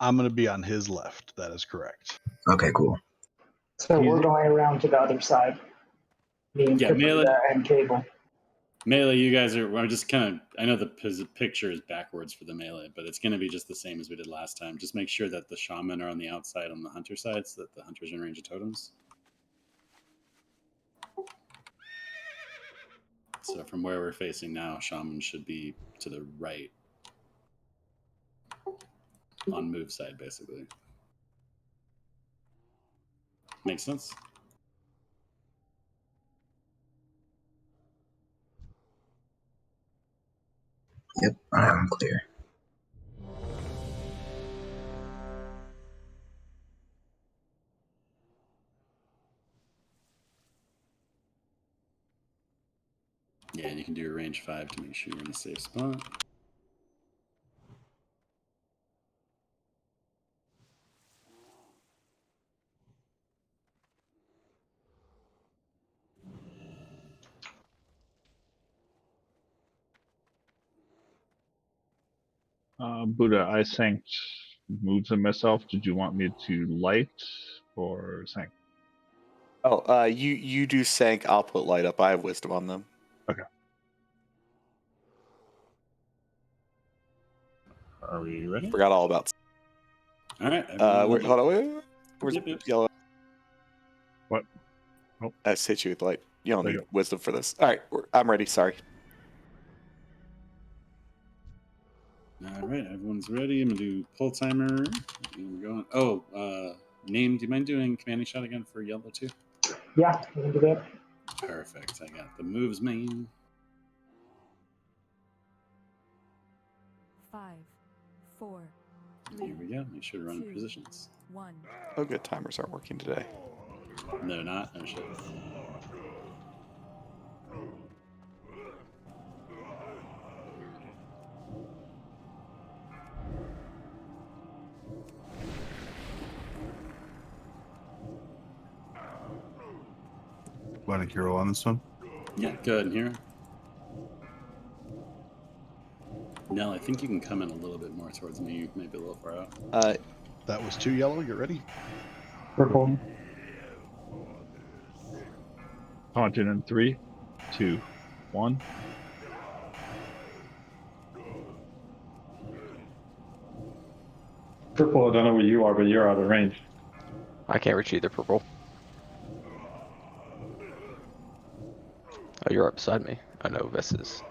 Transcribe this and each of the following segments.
I'm going to be on his left. That is correct. Okay, cool. So we're going around to the other side. Me and Melee. and Cable. Melee, you guys are. I'm just kind of. I know the picture is backwards for the melee, but it's going to be just the same as we did last time. Just make sure that the shaman are on the outside on the hunter side, so that the hunters are in range of totems. So from where we're facing now, shaman should be to the right on move side, basically. Makes sense? Yep, I'm clear. Yeah, and you can do a range 5 to make sure you're in a safe spot. Buddha, I synced moves in myself. Did you want me to light or sync? Oh, you do sank. I'll put light up. I have wisdom on them. Okay. Are we ready? Forgot all about. All right. Wait, hold on. Wait. Where's Yep. yellow? What? Oh. I hit you with light. You don't There need you go. wisdom for this. All right, I'm ready. Sorry. All right, everyone's ready. I'm gonna do pull timer. And we're going. Oh, name. Do you mind doing commanding shot again for yellow too? Yeah, we can do that. Perfect. I got the moves, man. 5, 4. Here we go. Make sure to run 2, positions. 1. Oh, good. Timers aren't working today. No, they're not. Oh shit. Want a hero on this one? Yeah, go ahead and hear. Nell, I think you can come in a little bit more towards me. Maybe a little far out. That was 2 yellow. Get ready. Purple. Taunting in 3, 2, 1. Purple, I don't know where you are, but you're out of range. I can't reach either, purple. Oh, you're right beside me. I know Vess's.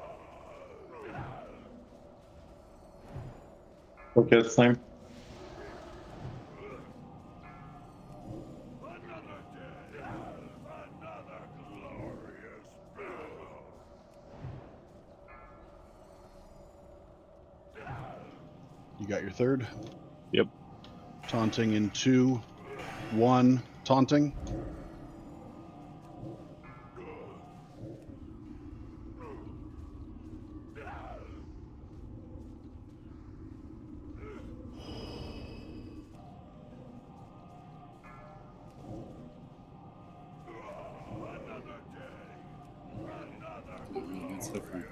Okay, Slain. You got your third. Yep. Taunting in 2, 1. Taunting. Really good so far.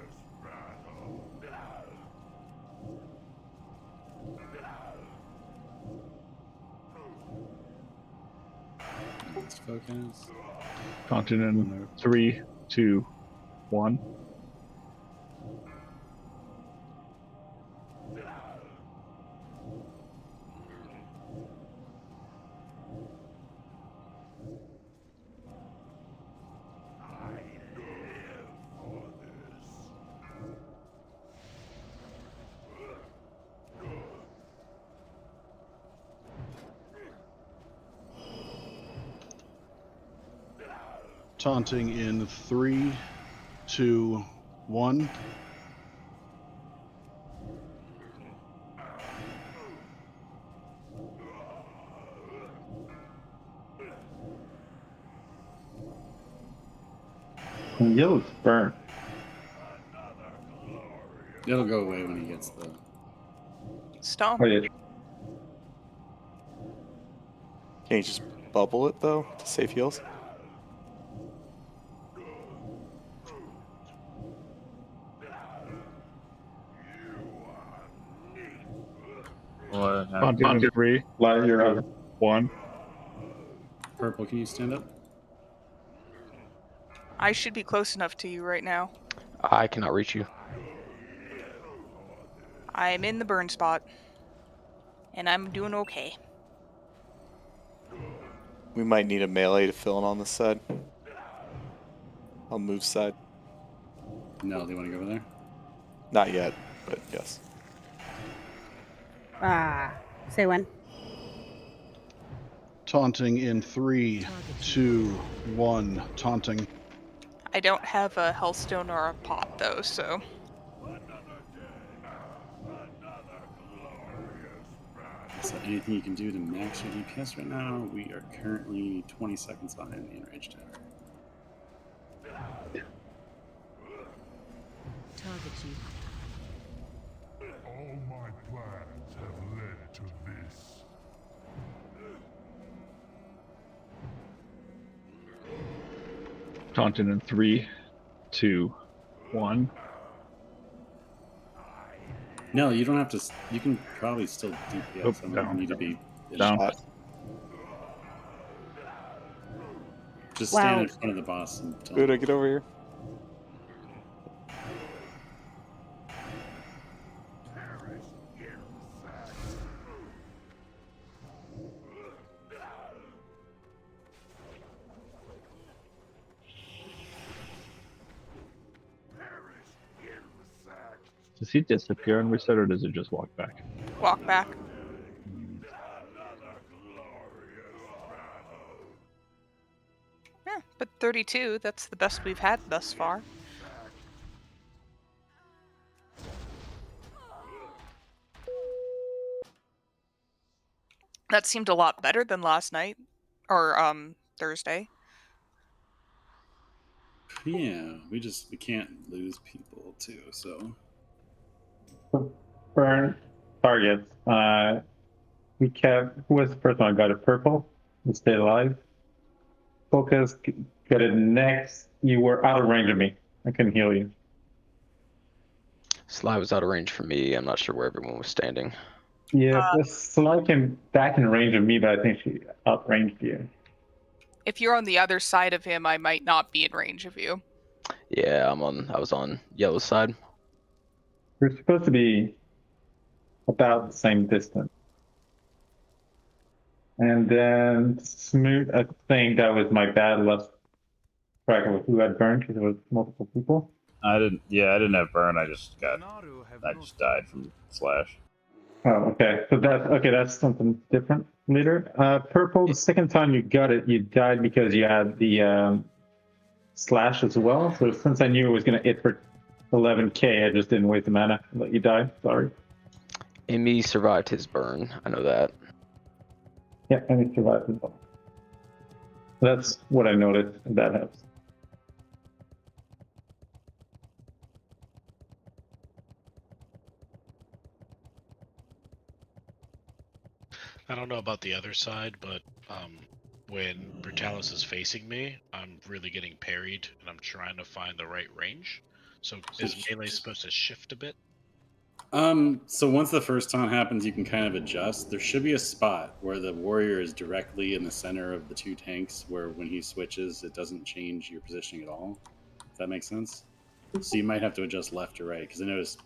Let's focus. Taunting in 3, 2, 1. Taunting in 3, 2, 1. Yellow's burnt. It'll go away when he gets the. Stomp. Oh, yeah. Can you just bubble it though to save heals? Taunting in 3, Light, you're out. 1. Purple, can you stand up? I should be close enough to you right now. I cannot reach you. I'm in the burn spot. And I'm doing okay. We might need a melee to fill in on this side. I'll move side. No, do you want to go over there? Not yet, but yes. Say when. Taunting in 3, 2, 1. Taunting. I don't have a Hellstone or a pot though, so. So anything you can do to max your DPS right now? We are currently 20 seconds behind the enraged tower. Target you. All my plans have led to this. Taunting in 3, 2, 1. No, you don't have to. You can probably still DPS. I don't know if you need to be Down. shot. Just stand in front of the boss and tell Good, him. I get over here. Does he disappear and reset, or does it just walk back? Walk back. Yeah, but 32, that's the best we've had thus far. That seemed a lot better than last night. Or, Thursday. Yeah, we can't lose people too. So Burn targets. We kept. Who was the first one? I got a purple. We stay alive. Focus. Got it next. You were out of range of me. I couldn't heal you. Sly was out of range for me. I'm not sure where everyone was standing. Yeah, the Sly came back in range of me, but I think she outranged you. If you're on the other side of him, I might not be in range of you. Yeah, I was on yellow side. We're supposed to be about the same distance. And then Smooth, I think that was my bad left track of who had burned because there was multiple people. I didn't have burn. I just died from slash. Oh, okay. So that's something different later. Purple, the second time you got it, you died because you had the slash as well. So since I knew it was going to hit for 11k, I just didn't waste the mana and let you die. Sorry. Amy survived his burn. I know that. Yeah, and he survived as well. That's what I noticed. That helps. I don't know about the other side, but when Brutallus is facing me, I'm really getting parried, and I'm trying to find the right range. So is melee supposed to shift a bit? So once the first taunt happens, you can kind of adjust. There should be a spot where the warrior is directly in the center of the two tanks, where when he switches, it doesn't change your positioning at all. If that makes sense. So you might have to adjust left or right, because I noticed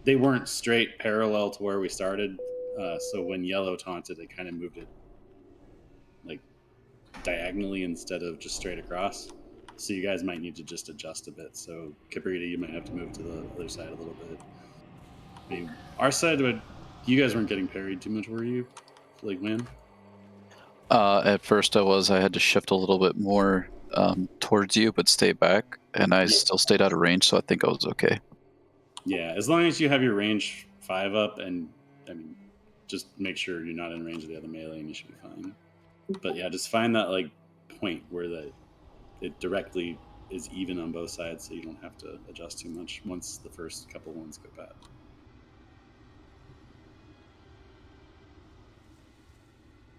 they weren't straight parallel to where we started. So when yellow taunted, it kind of moved it like diagonally instead of just straight across. So you guys might need to just adjust a bit. So Cabrita, you might have to move to the other side a little bit. I mean, our side, you guys weren't getting parried too much, were you? Like when? At first I had to shift a little bit more towards you, but stay back, and I still stayed out of range, so I think I was okay. Yeah, as long as you have your range 5 up, and I mean, just make sure you're not in range of the other melee, and you should be fine. But yeah, just find that like point where it directly is even on both sides, so you don't have to adjust too much once the first couple ones go bad.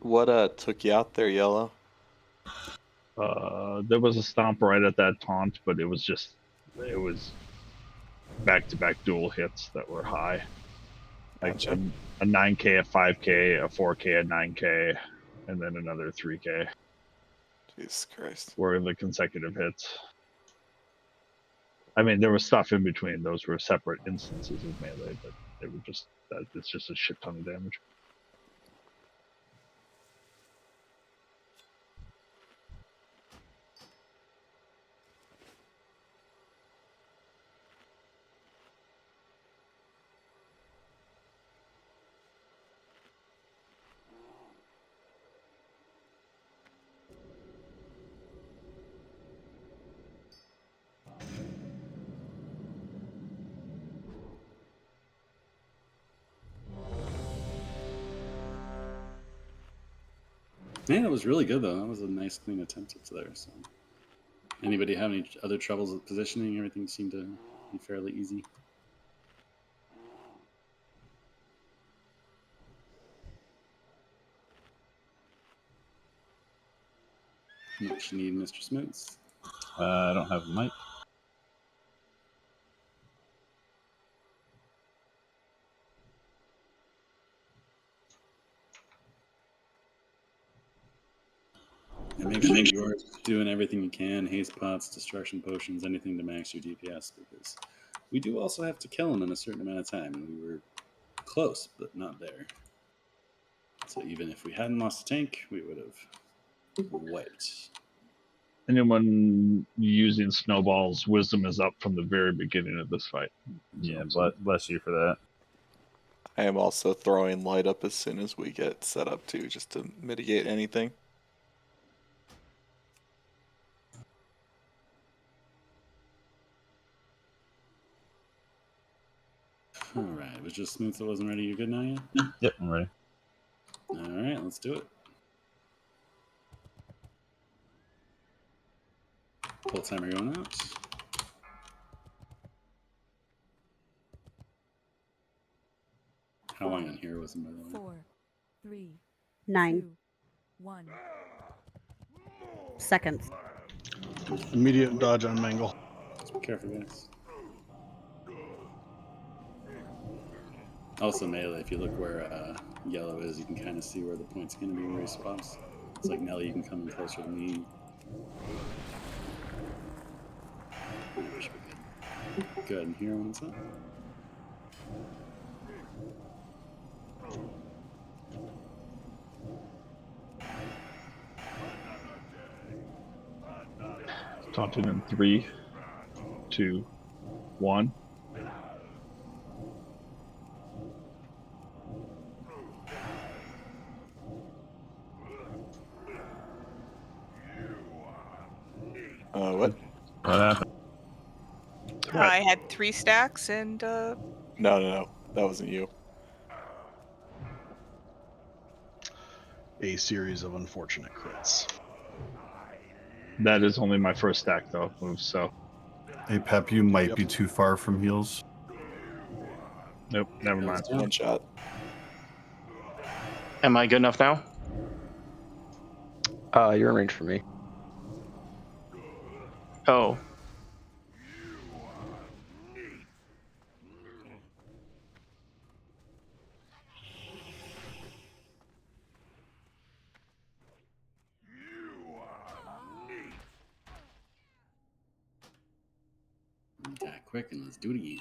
What took you out there, Yellow? There was a stomp right at that taunt, but it was back-to-back dual hits that were high. Like Gotcha. a 9K, a 5K, a 4K, a 9K, and then another 3K Jesus Christ. were the consecutive hits. I mean, there was stuff in between. Those were separate instances of melee, but they were just it's just a shit ton of damage. Yeah, that was really good though. That was a nice clean attempt there. So, anybody have any other troubles with positioning? Everything seemed to be fairly easy. What you need, Mr. Smoots? I don't have a mic. And make sure you're doing everything you can, haste pots, destruction potions, anything to max your DPS, because we do also have to kill him in a certain amount of time. And we were close, but not there. So even if we hadn't lost a tank, we would have wiped. Anyone using snowballs, wisdom is up from the very beginning of this fight. Yeah, bless you for that. I am also throwing light up as soon as we get set up too, just to mitigate anything. All right, it was just Smooth that wasn't ready. You good now, yeah? Yep, I'm ready. All right, let's do it. Pull timer going out. How long on here was it, by the way? 4, 3, 9 2, 1. seconds. Immediate dodge on Mangle. Just be careful, guys. Also melee, if you look where yellow is, you can kind of see where the point's going to be where he swaps. It's like Nelly, you can come in closer to me. I wish we could go ahead and hear when it's up. Taunting in 3, 2, 1. What? What happened? I had 3 stacks and No, that wasn't you. A series of unfortunate crits. That is only my first stack though move, so Hey Pep, you might be too far from heals. nope, never mind. One shot. Am I good enough now? You're in range for me. Oh. Die quick and let's do it again.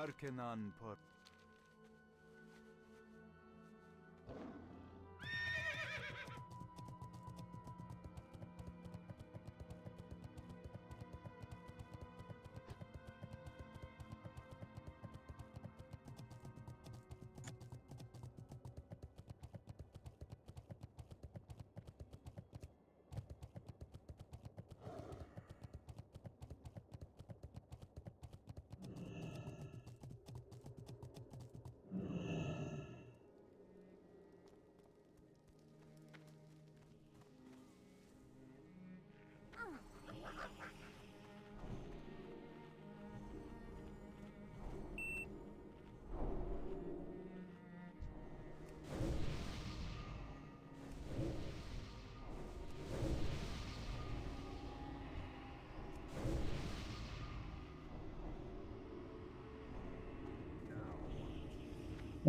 Arcanon put.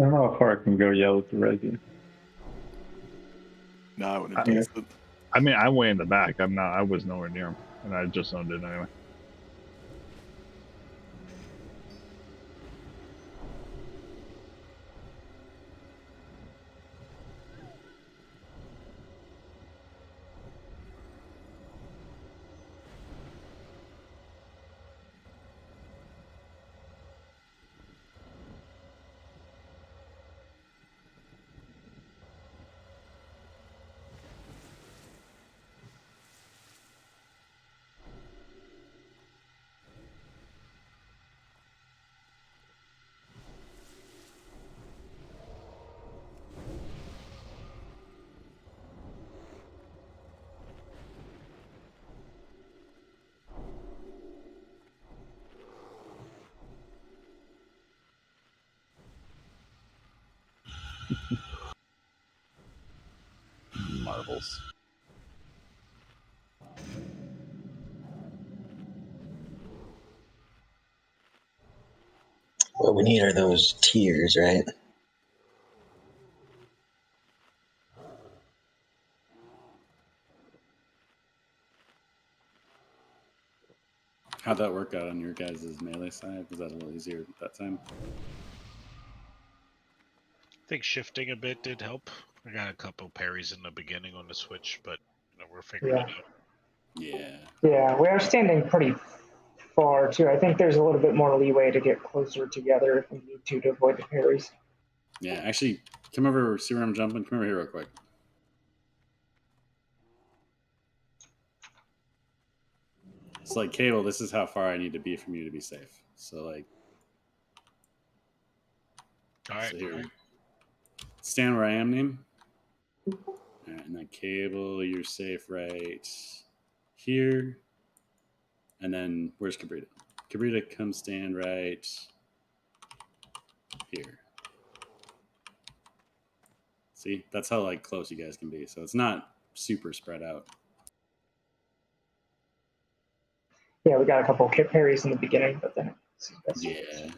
don't know how far I can go yellow to red. No, I wouldn't do it. I mean, I'm way in the back. I was nowhere near him, and I just owned it anyway. Marbles. What we need are those tiers, right? How'd that work out on your guys' melee side? Was that a little easier that time? I think shifting a bit did help. I got a couple parries in the beginning on the switch, but we're figuring it out. Yeah. Yeah, we are standing pretty far too. I think there's a little bit more leeway to get closer together if we need to avoid the parries. Yeah, actually, come over, see where I'm jumping? Come over here real quick. It's like, Cable, this is how far I need to be from you to be safe. So, like... Alright. So here, stand where I am, name. Alright, and then Cable, you're safe right here. And then, where's Cabrita? Cabrita, come stand right here. See, that's how like close you guys can be. So it's not super spread out. Yeah, we got a couple parries in the beginning, but then yeah,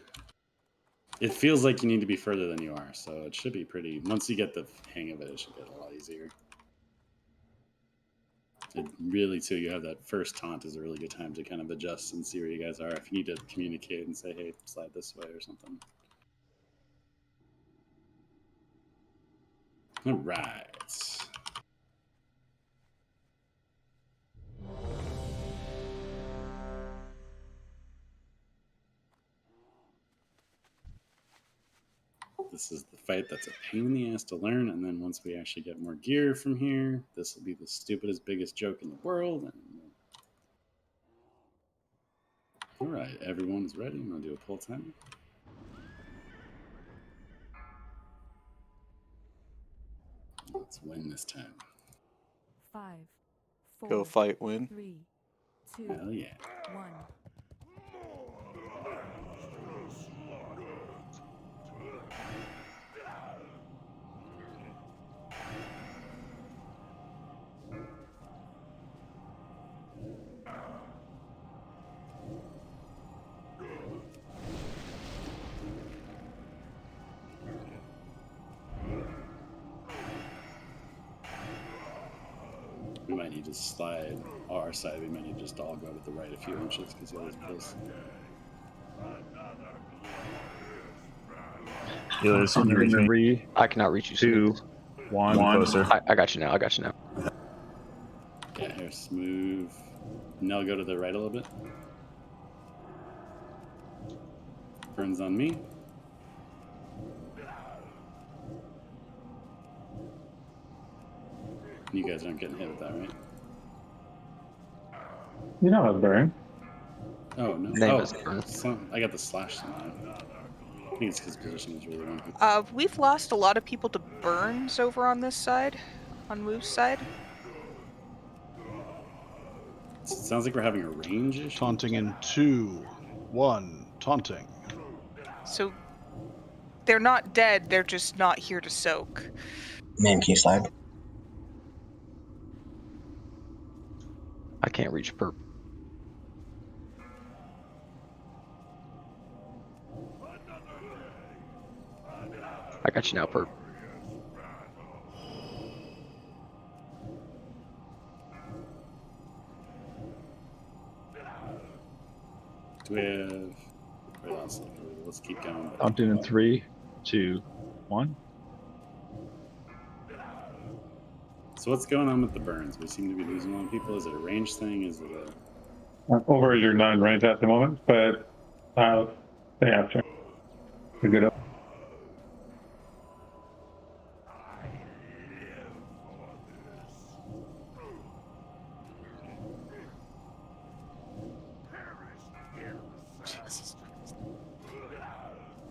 it feels like you need to be further than you are. So it should be pretty. Once you get the hang of it, it should get a lot easier. It really, too, you have that first taunt is a really good time to kind of adjust and see where you guys are. If you need to communicate and say, "Hey, slide this way" or something. All right. This is the fight that's a pain in the ass to learn, and then once we actually get more gear from here, this will be the stupidest, biggest joke in the world. All right, everyone's ready. I'm gonna do a pull time. Let's win this time. 5, 4, Go fight, win. 3, 2, Hell yeah. 1. We might need to slide our side. We might need to just all go to the right a few inches because the other's close. Healers, can you reach me? 3, I cannot reach you. 2, 1. Closer. I got you now. I got you now. Yeah, here, smooth. Now go to the right a little bit. Burns on me. You guys aren't getting hit with that, right? You know how burn. Oh, no. Name Oh, is burn. I got the slash somehow. I think it's because position is really wrong. We've lost a lot of people to burns over on this side, on Move's side. It sounds like we're having a range issue. Taunting in 2, 1, taunting. So they're not dead, they're just not here to soak. Man, can you slide? I can't reach perp. got you now, Perp. Do we have? Wait, let's keep going. Taunting in 3, 2, 1. So what's going on with the burns? We seem to be losing a lot of people. Is it a range thing? Is it a... Over your 9 range at the moment, but stay after. You're good up.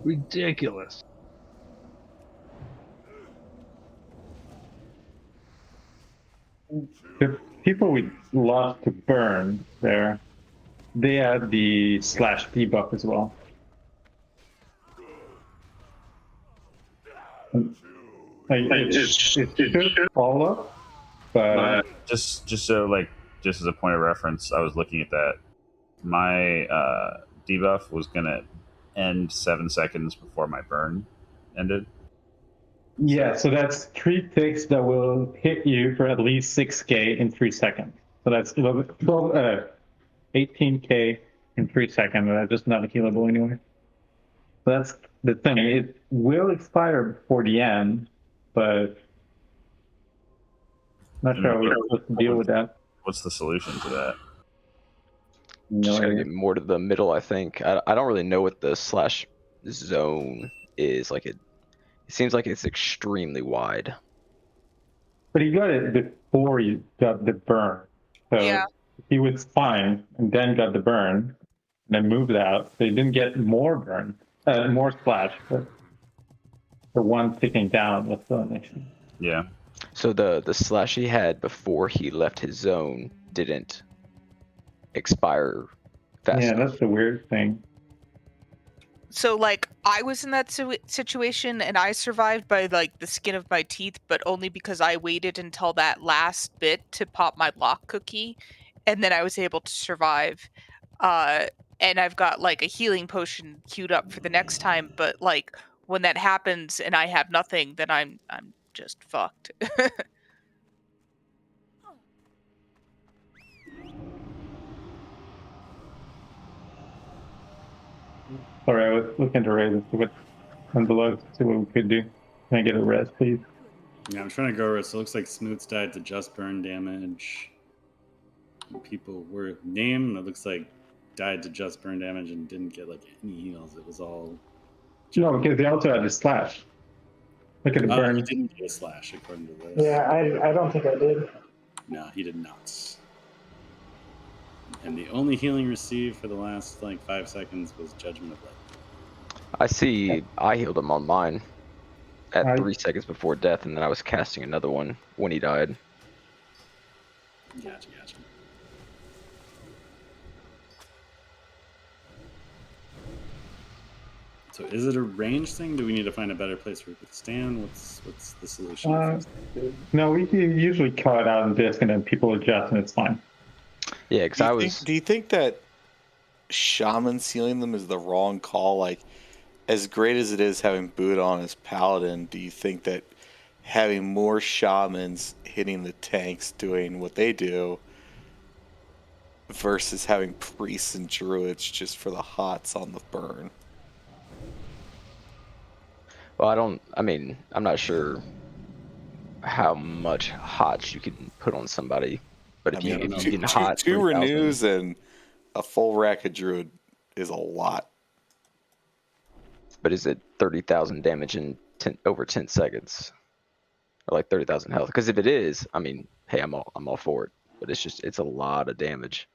Ridiculous. The people we lost to burn there, they had the slash debuff as well. It should follow up, but just so like just as a point of reference, I was looking at that. My debuff was gonna end 7 seconds before my burn ended. yeah, so that's 3 ticks that will hit you for at least 6k in 3 seconds. So that's 18k in 3 seconds. That's just not healable anyway. So that's the thing. It will expire before the end, but not sure how we're supposed to deal with that. What's the solution to that? Just gotta get more to the middle, I think. I don't really know what the slash zone is. Like it seems like it's extremely wide. But he got it before you got the burn. So Yeah. he was fine and then got the burn, and then moved out. So he didn't get more burn, more splash, but the one ticking down was the issue. Yeah. So the slash he had before he left his zone didn't expire fast Yeah, enough. that's the weird thing. So like I was in that situation and I survived by like the skin of my teeth, but only because I waited until that last bit to pop my lock cookie, and then I was able to survive. And I've got like a healing potion queued up for the next time, but like when that happens and I have nothing, then I'm just fucked. Sorry, I was looking to raise and see what and below, see what we could do. Can I get a rest, please? Yeah, I'm trying to go. So it looks like Smoots died to just burn damage. And people were named. It looks like died to just burn damage and didn't get like any heals. It was all. No, because they also had a slash. Look at the burn. He didn't get a slash according to this. Yeah, I don't think I did. No, he did not. And the only healing received for the last like 5 seconds was Judgment of Light. I see I healed him on mine at 3 seconds before death, and then I was casting another one when he died. Gotcha. So is it a range thing? Do we need to find a better place for it to stand? What's the solution? No, we usually call it out in disc and then people adjust and it's fine. Yeah, because Do you think that Shaman sealing them is the wrong call? Like, as great as it is having Buddha on as Paladin, do you think that having more Shamans hitting the tanks doing what they do versus having Priests and Druids just for the hots on the burn? Well, I'm not sure how much hots you can put on somebody. But if you get hot, two renews and a full rack of Druid is a lot. But is it 30,000 damage in over 10 seconds, or like 30,000 health? Because if it is, I mean, hey, I'm all for it. But it's a lot of damage.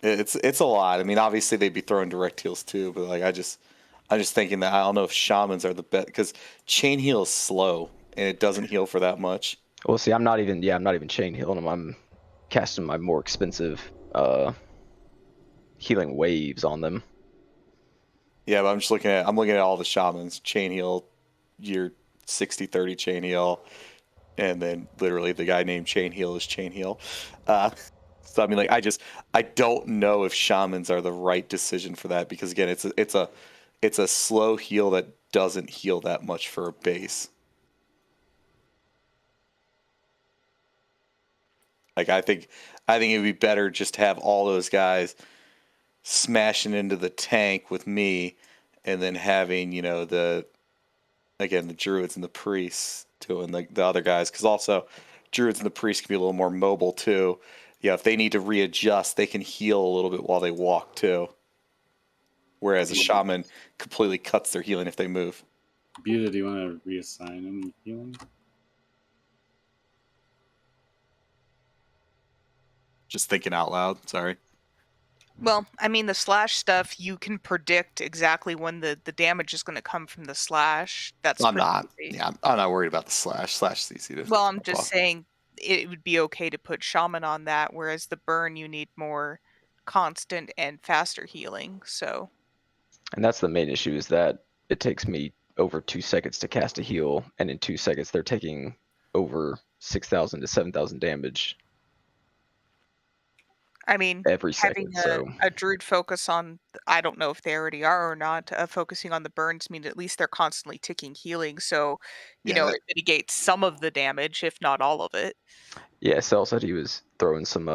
It's a lot. I mean, obviously they'd be throwing direct heals too, but like I'm just thinking that I don't know if Shamans are the best because chain heal is slow and it doesn't heal for that much. Well, see, I'm not even chain healing them. I'm casting my more expensive healing waves on them. Yeah, but I'm looking at all the Shamans. Chain heal, your 60-30 chain heal, and then literally the guy named Chain Heal is Chain Heal. So I mean, like I don't know if Shamans are the right decision for that because again, it's it's a slow heal that doesn't heal that much for a base. Like I think it'd be better just to have all those guys smashing into the tank with me, and then having the druids and the priests doing the other guys, because also druids and the priests can be a little more mobile too. Yeah, if they need to readjust, they can heal a little bit while they walk too. Whereas a shaman completely cuts their healing if they move. Buda, do you want to reassign any healing? Just thinking out loud. Sorry. Well, I mean, the slash stuff, you can predict exactly when the damage is going to come from the slash. That's I'm pretty not. easy. Yeah, I'm not worried about the slash. Slash is easy to. Well, I'm just off. saying it would be okay to put shaman on that, whereas the burn, you need more constant and faster healing. So. And that's the main issue, is that it takes me over 2 seconds to cast a heal, and in 2 seconds they're taking over 6,000 to 7,000 damage. I mean, every having second. a druid focus on, I don't know if they already are or not, focusing on the burns means at least they're constantly ticking healing. So, you know, it mitigates some of the damage, if not all of it. Yeah, Cell said he was throwing some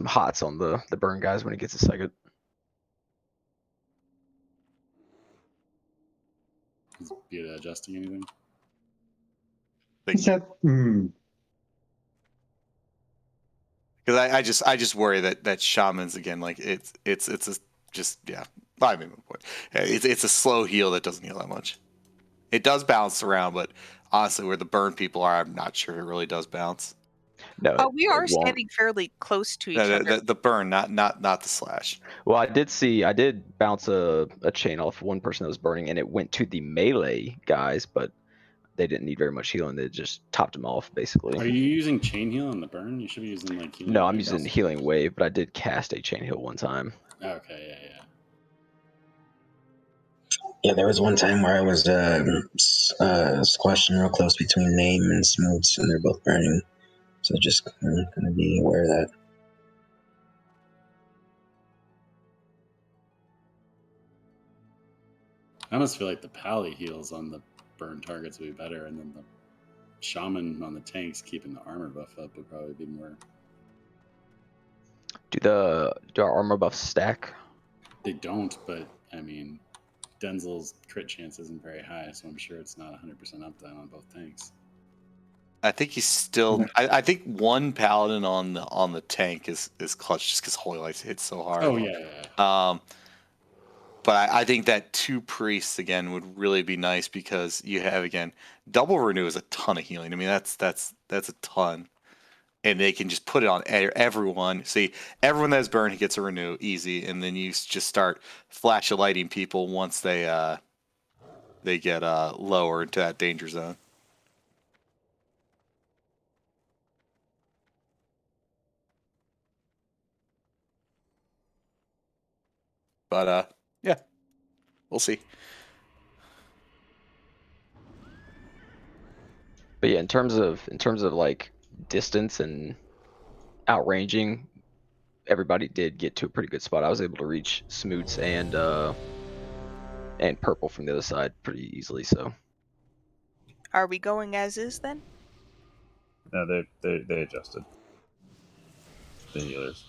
hots on the burn guys when he gets a second. Is Buda adjusting anything? He said, Because I just worry that shamans again, like it's a just yeah. I mean, it's a slow heal that doesn't heal that much. It does bounce around, but honestly, where the burn people are, I'm not sure it really does bounce. No, we are standing fairly close to each other. The burn, not the slash. Well, I did bounce a chain off one person that was burning, and it went to the melee guys, but they didn't need very much healing. They just topped them off, basically. Are you using chain heal on the burn? You should be using like healing. No, I'm using healing wave, but I did cast a chain heal one time. Okay, yeah. Yeah, there was one time where I was squashing real close between Name and Smooths, and they're both burning. So just gonna be aware of that. I almost feel like the pally heals on the burn targets would be better, and then the shaman on the tanks keeping the armor buff up would probably be more. Do our armor buffs stack? They don't, but I mean, Denzel's crit chance isn't very high, so I'm sure it's not 100% up down on both tanks. I think he's still. I think one paladin on the tank is clutch just because Holy Light hits so hard. Oh yeah. But I think that 2 priests again would really be nice, because you have again double renew is a ton of healing. I mean that's a ton, and they can just put it on everyone. See, everyone that has burn, he gets a renew easy, and then you just start flash of lighting people once they get lower into that danger zone. But yeah, we'll see. But yeah, in terms of like distance and outranging, everybody did get to a pretty good spot. I was able to reach Smoots and Purple from the other side pretty easily. So, Are we going as is then? No, they adjusted the healers.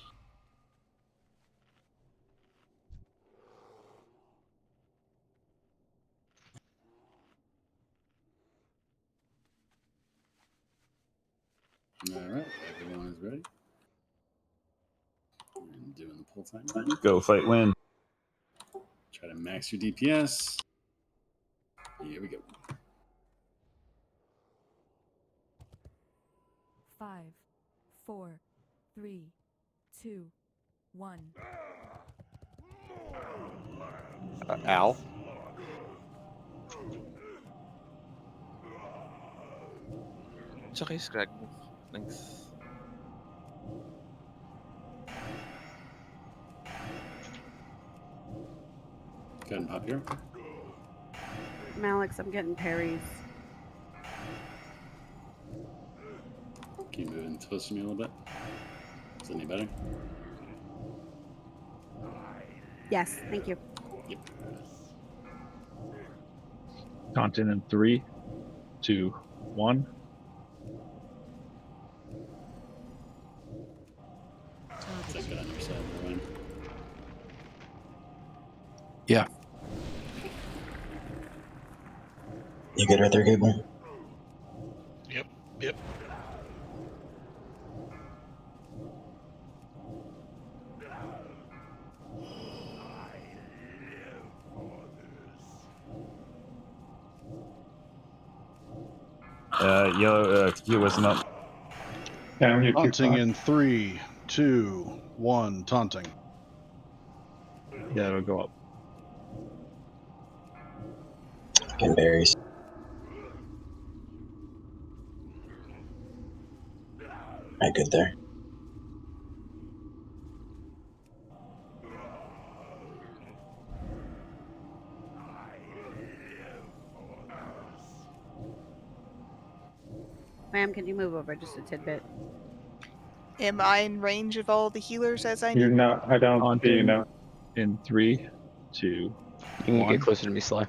All right, everyone is ready. And doing the pull time. Go fight, win. Try to max your DPS. Here we go. 5, 4, 3, 2, 1. Al. It's okay, Scrag. Thanks. Go ahead and pop here. Malix, I'm getting parries. Can you move in close to me a little bit? Is it any better? Yes, thank you. Yep. Taunting in 3, 2, 1. Is that good on your side, Ryan? Yeah. You good right there, Gable? Yep. Yep. Yellow, could you wisdom up? Down, you're too Taunting far. in 3, 2, 1. Taunting. Yeah, it'll go up. Getting berries. Alright, good there. Ma'am, can you move over just a tidbit? Am I in range of all the healers as I You're need? not. I don't see you now. In 3, 2, You can 1. get closer to me, Sly.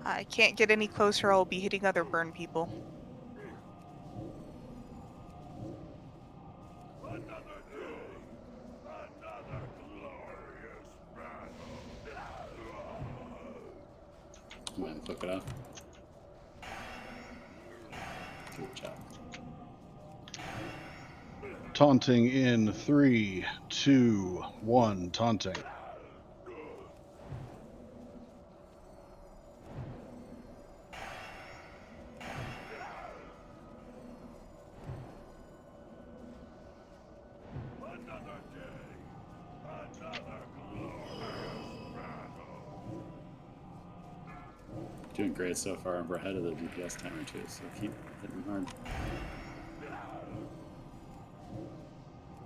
I can't get any closer. I'll be hitting other burn people. Go ahead and click it off. Good job. Taunting in 3, 2, 1. Taunting. Doing great so far. We're ahead of the DPS timer too, so keep hitting hard.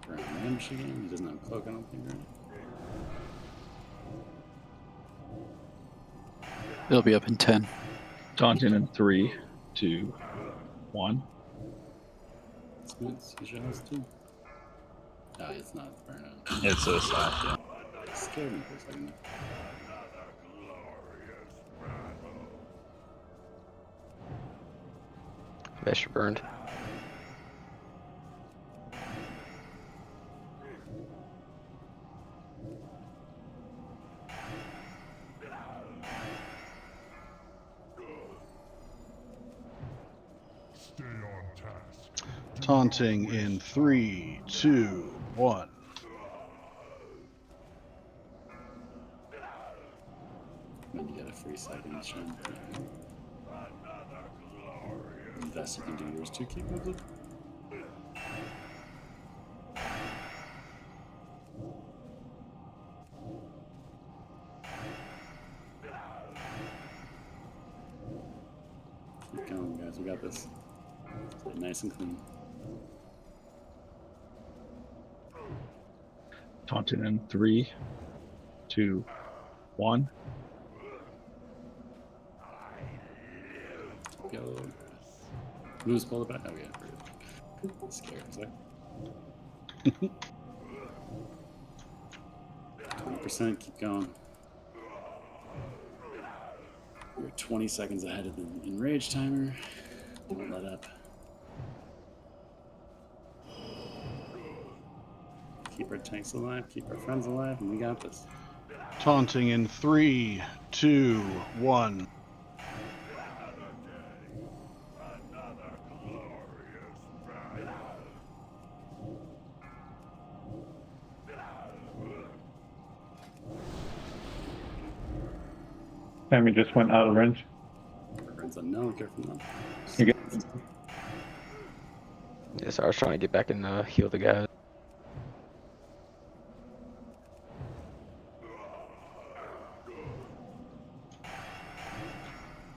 Around range again. He doesn't have a cloak, I don't think, right? It'll be up in 10. Taunting in 3, 2, 1. Smooth. Use your house too. Oh, it's not burnout. It's a slash, yeah. It scared me for a second. Mesh burned. Stay on task. Taunting in 3, 2, 1. Then you get a free second shine. Invest, you can do yours too. Keep moving. Keep going, guys. We got this. Play nice and clean. Taunting in 3, 2, 1. Go. Moose, pull it back. Oh, yeah. Scared. Is that? 20%. Keep going. We're 20 seconds ahead of the enrage timer. Don't let up. Keep our tanks alive. Keep our friends alive, and we got this. Taunting in 3, 2, 1. Sammy just went out of range. Friends unknown. Careful now. You get Yes, I was trying to get back and heal the guy.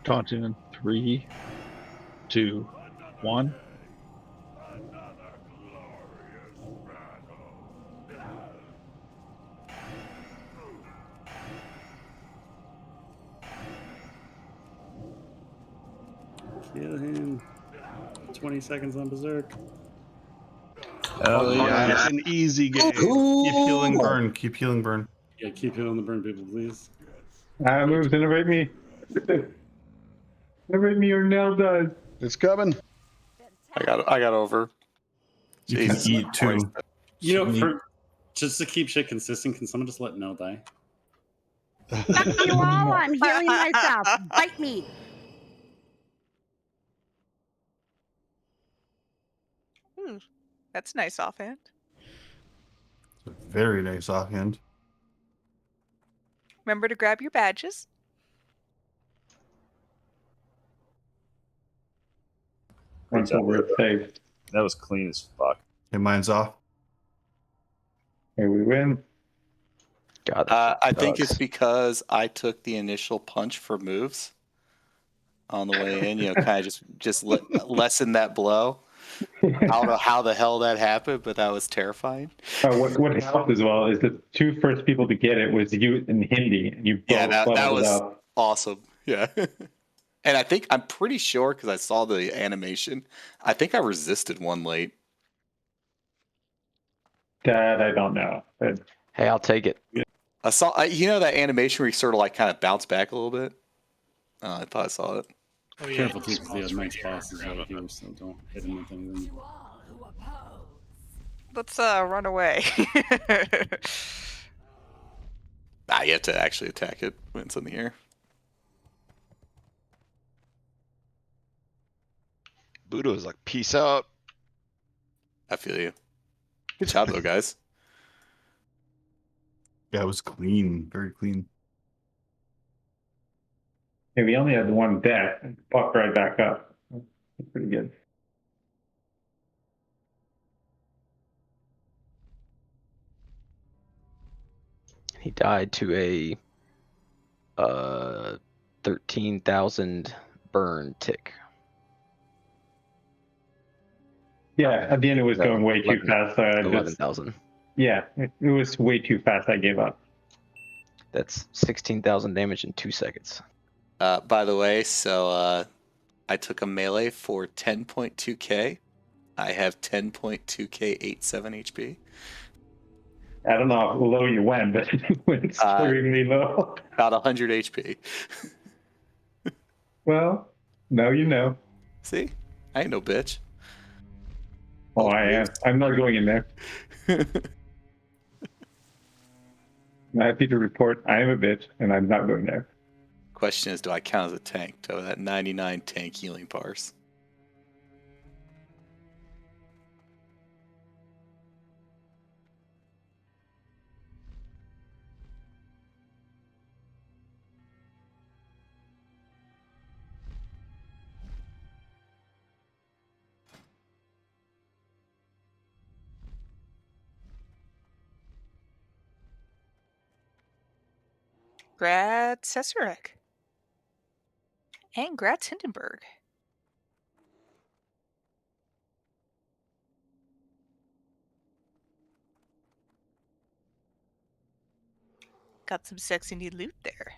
Taunting in 3, 2, 1. Kill him. 20 seconds on Berserk. Oh, yeah, it's an easy game. Keep healing burn. Keep healing burn. Yeah, keep healing the burn people, please. Moves, innovate me. Innovate me or Nell does. It's coming. I got over. You Jesus can eat Christ. too. You know, Eat. for just to keep shit consistent, can someone just let Nell die? Fuck you all! I'm healing myself. Bite me. That's nice offhand. It's a very nice offhand. Remember to grab your badges. Good job. Save. That was clean as fuck. Okay, mine's off. Here we win. God, I think it's because I took the initial punch for moves on the way in. You know, kind of just lessen that blow. I don't know how the hell that happened, but that was terrifying. What helped as well is the two first people to get it was you and Hindi, and you both that was up. awesome. Yeah. And I'm pretty sure because I saw the animation, I think I resisted one late. That I don't know. But Hey, I'll take it. I saw, you know, that animation where you sort of like kind of bounce back a little bit. I thought I saw it. Oh yeah, Careful too, because he has nice bosses right here, so don't hit him with anything. Let's run away. You have to actually attack it when it's in the air. Buddha is like, peace out. I feel you. Good job, though, guys. Yeah, it was clean. Very clean. yeah, we only had one death and popped right back up. That's pretty good. He died to a 13,000 burn tick. Yeah, at the end it was going way too fast. So I 11,000. Yeah, it was way too fast. I gave up. That's 16,000 damage in 2 seconds. By the way, so I took a melee for 10.2k. I have 10.2k 87 HP. I don't know how low you went, but it went extremely low. About 100 HP. Well, now you know. See? I ain't no bitch. Oh, I am. I'm not going in there. I'm happy to report I am a bitch, and I'm not going there. Question is, do I count as a tank? So that 99 tank healing bars. Grad Cesarek. And Grad Hindenburg. Got some sexy new loot there.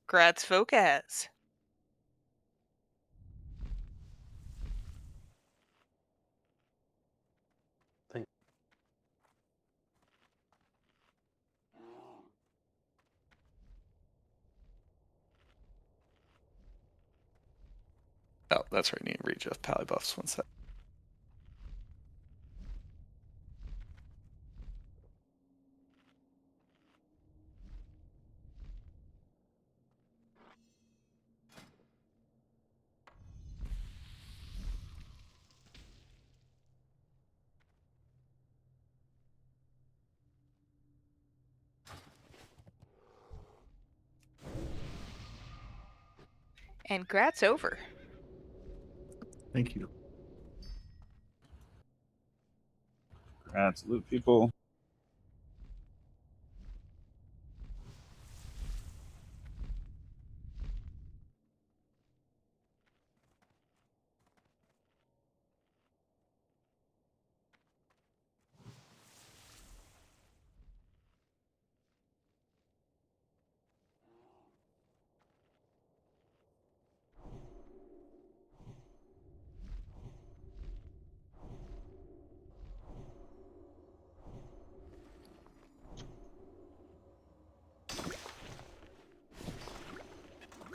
Grad's Focus. Oh, that's right. I need to read Jeff Pally buffs. One sec. And Grad's over. Thank you. Absolute people.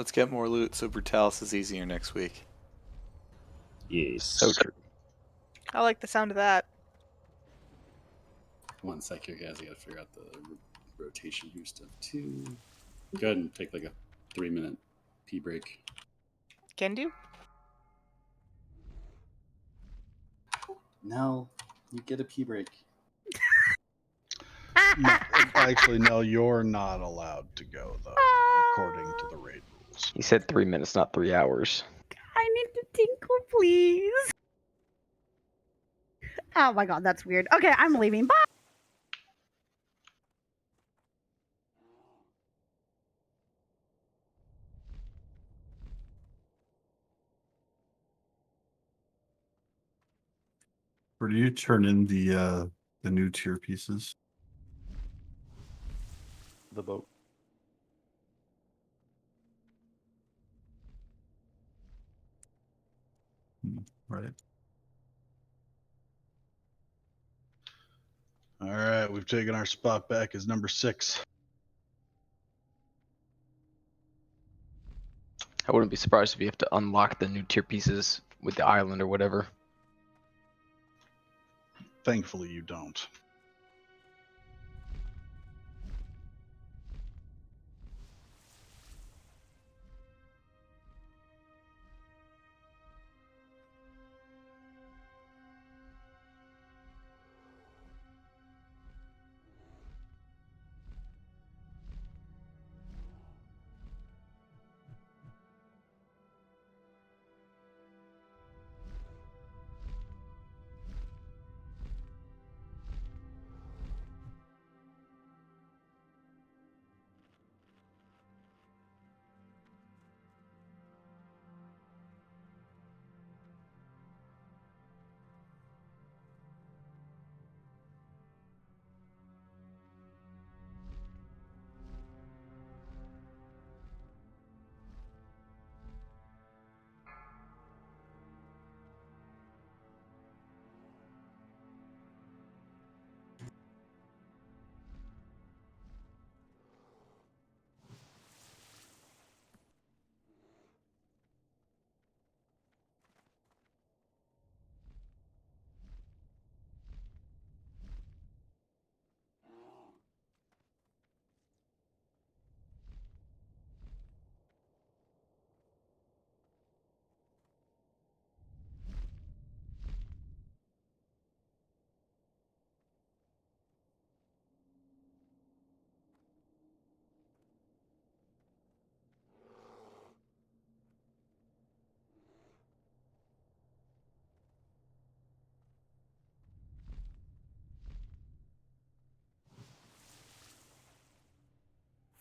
Let's get more loot so Brutallus is easier next week. Yes. So true. I like the sound of that. 1 sec here, guys. I gotta figure out the rotation boost stuff too. Go ahead and take like a 3-minute pee break. Can do. No, you get a pee break. No, actually, no, you're not allowed to go though, according to the raid rules. He said 3 minutes, not 3 hours. I need to tinkle, please. Oh my god, that's weird. Okay, I'm leaving. Bye. Where do you turn in the new tier pieces? The boat. Right. All right, we've taken our spot back as number 6. I wouldn't be surprised if you have to unlock the new tier pieces with the island or whatever. Thankfully, you don't.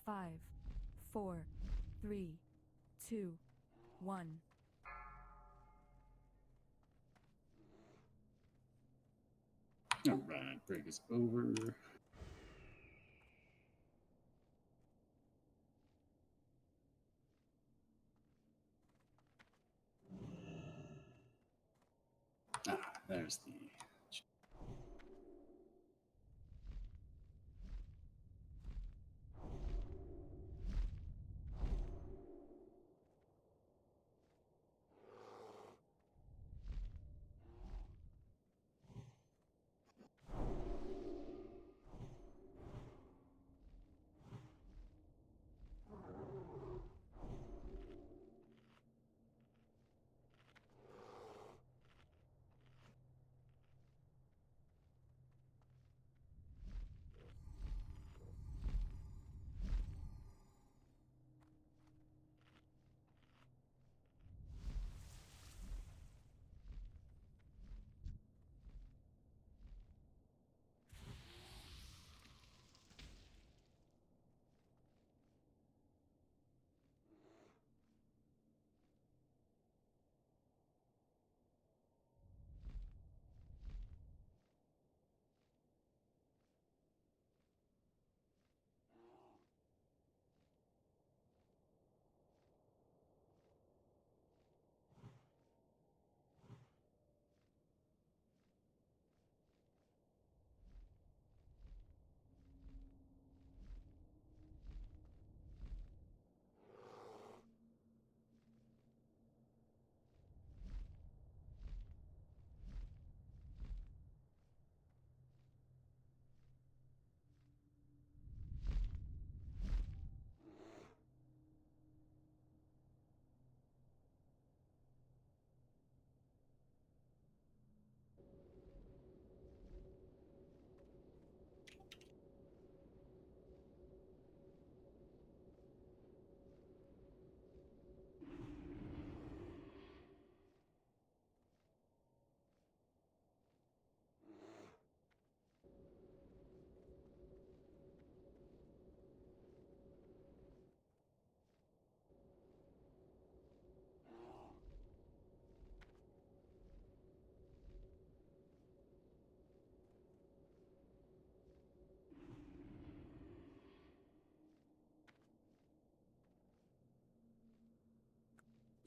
Five, four, three, two, one. All right, break is over. There's the.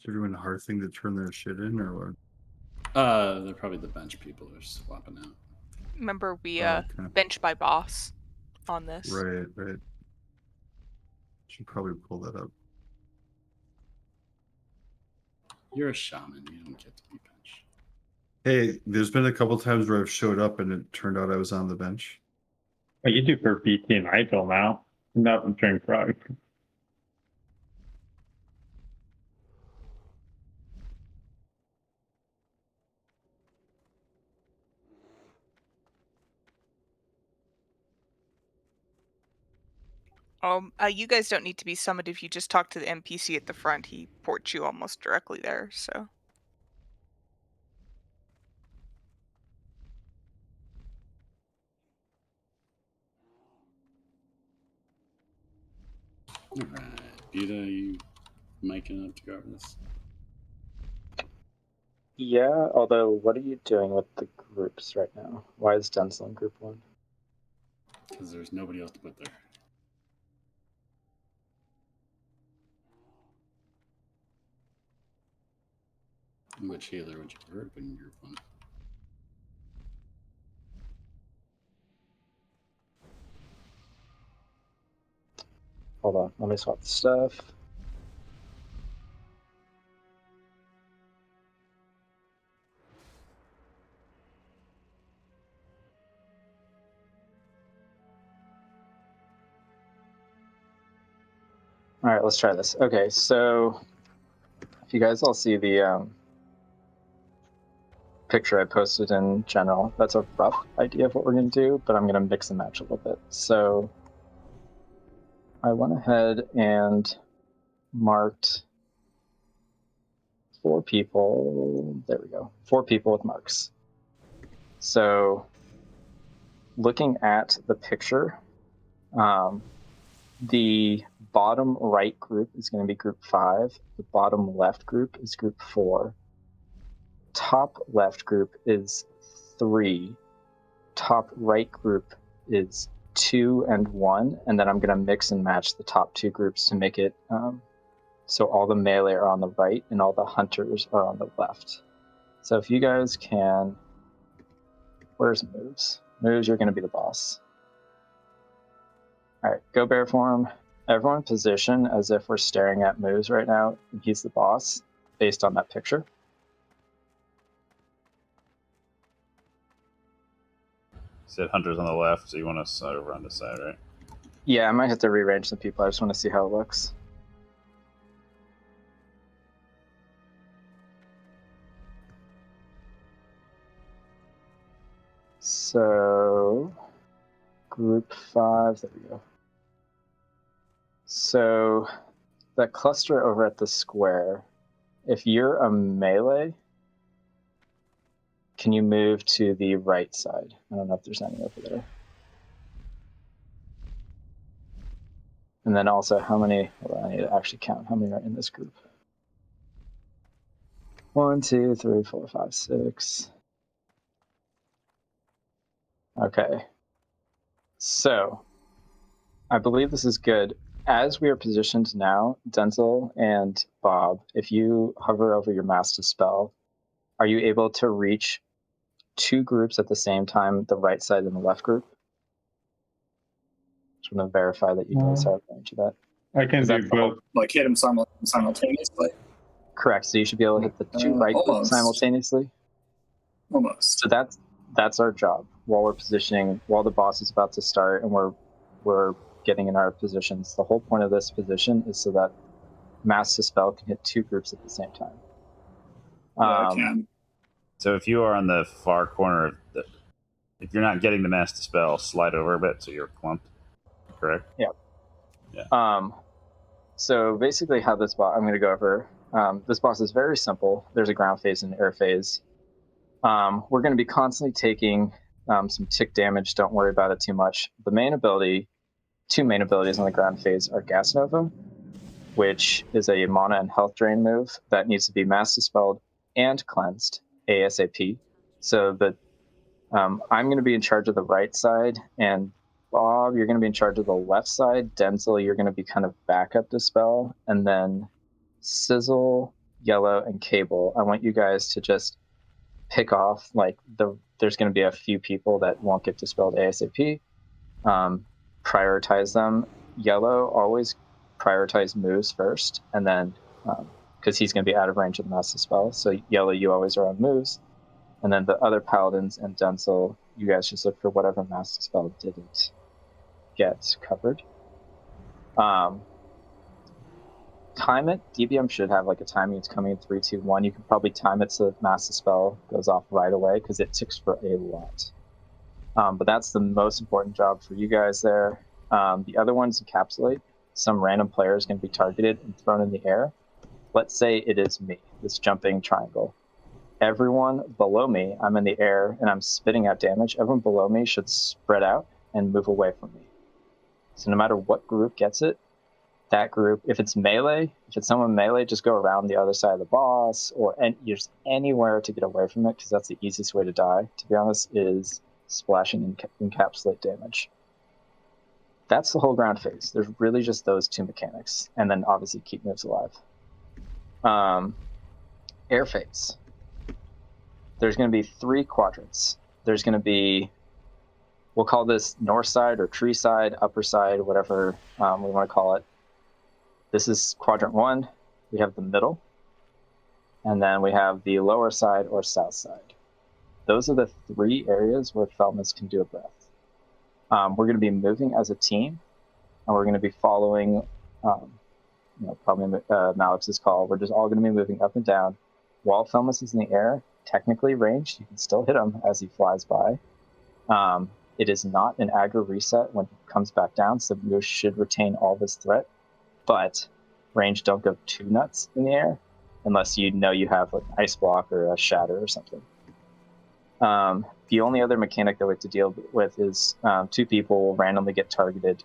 Is everyone hearthing to turn their shit in, or what? They're probably the bench people are swapping out. Remember, we Oh, okay. bench by boss on this. Right. Should probably pull that up. You're a shaman. You don't get to be bench. Hey, there's been a couple times where I've showed up and it turned out I was on the bench. Oh, you do for BT and Idle now, not during Frog. You guys don't need to be summoned if you just talk to the NPC at the front. He ports you almost directly there, so. Alright. Buda, you miking up to go over this? Yeah, although what are you doing with the groups right now? Why is Denzel in group 1? Because there's nobody else to put there. Which healer would you prefer to put in group 1? Hold on, let me swap the stuff. All right, let's try this. Okay, so if you guys all see the picture I posted in general, that's a rough idea of what we're going to do, but I'm going to mix and match a little bit. So I went ahead and marked 4 people. There we go. 4 people with marks. So looking at the picture, the bottom right group is going to be group 5. The bottom left group is group 4. Top left group is 3. Top right group is 2 and 1. And then I'm going to mix and match the top 2 groups to make it so all the melee are on the right and all the hunters are on the left. So if you guys can... Where's moves? Moves, you're going to be the boss. All right, go bear form. Everyone position as if we're staring at moves right now. And he's the boss based on that picture. Said hunters on the left, so you want to slide over on this side, right? Yeah, I might have to rearrange some people. I just want to see how it looks. So, group 5, there we go. So, that cluster over at the square, if you're a melee, can you move to the right side? I don't know if there's any over there. And then also, how many, hold on, I need to actually count how many are in this group. 1, 2, 3, 4, 5, 6. Okay. So, I believe this is good. As we are positioned now, Denzel and Bob, if you hover over your Mass Dispel, are you able to reach 2 groups at the same time, the right side and the left group? Just want to verify that you guys have range of that. I can do both. Like hit him simultaneously? Correct. So you should be able to hit the 2 right groups Almost. simultaneously. Almost. So that's our job while we're positioning, while the boss is about to start and we're getting in our positions. The whole point of this position is so that Mass Dispel can hit 2 groups at the same time. Yeah, I can. So if you are on the far corner of the, if you're not getting the Mass Dispel, slide over a bit so you're clumped. Correct? Yeah. Yeah. So basically how this boss, I'm going to go over, this boss is very simple. There's a ground phase and an air phase. We're going to be constantly taking some tick damage. Don't worry about it too much. The main ability, 2 main abilities on the ground phase are Gas Nova, which is a mana and health drain move that needs to be Mass Dispelled and cleansed ASAP. So that I'm going to be in charge of the right side, and Bob, you're going to be in charge of the left side. Denzel, you're going to be kind of backup dispel, and then Sizzle, Yellow, and Cable, I want you guys to just pick off, like, there's going to be a few people that won't get dispelled ASAP. Prioritize them. Yellow, always prioritize moves first, and then, because he's going to be out of range of the Mass Dispel. So Yellow, you always are on moves. And then the other Paladins and Denzel, you guys just look for whatever Mass Dispel didn't get covered. Time it. DBM should have like a timing. It's coming in 3, 2, 1. You can probably time it so that Mass Dispel goes off right away because it ticks for a lot. But that's the most important job for you guys there. The other one's encapsulate. Some random player is going to be targeted and thrown in the air. Let's say it is me, this jumping triangle. Everyone below me, I'm in the air and I'm spitting out damage. Everyone below me should spread out and move away from me. So no matter what group gets it, that group, if it's melee, if it's someone melee, just go around the other side of the boss or just anywhere to get away from it, because that's the easiest way to die, to be honest, is splashing encapsulate damage. That's the whole ground phase. There's really just those two mechanics, and then obviously keep moves alive. Air phase. There's going to be 3 quadrants. There's going to be, we'll call this north side or tree side, upper side, whatever we want to call it. This is quadrant 1. We have the middle. And then we have the lower side or south side. Those are the 3 areas where Felmyst can do a breath. We're going to be moving as a team, and we're going to be following, probably Malix's call. We're just all going to be moving up and down. While Felmyst is in the air, technically ranged, you can still hit him as he flies by. It is not an aggro reset when he comes back down, so you should retain all this threat. But range, don't go too nuts in the air unless you know you have like an ice block or a shatter or something. The only other mechanic that we have to deal with is 2 people will randomly get targeted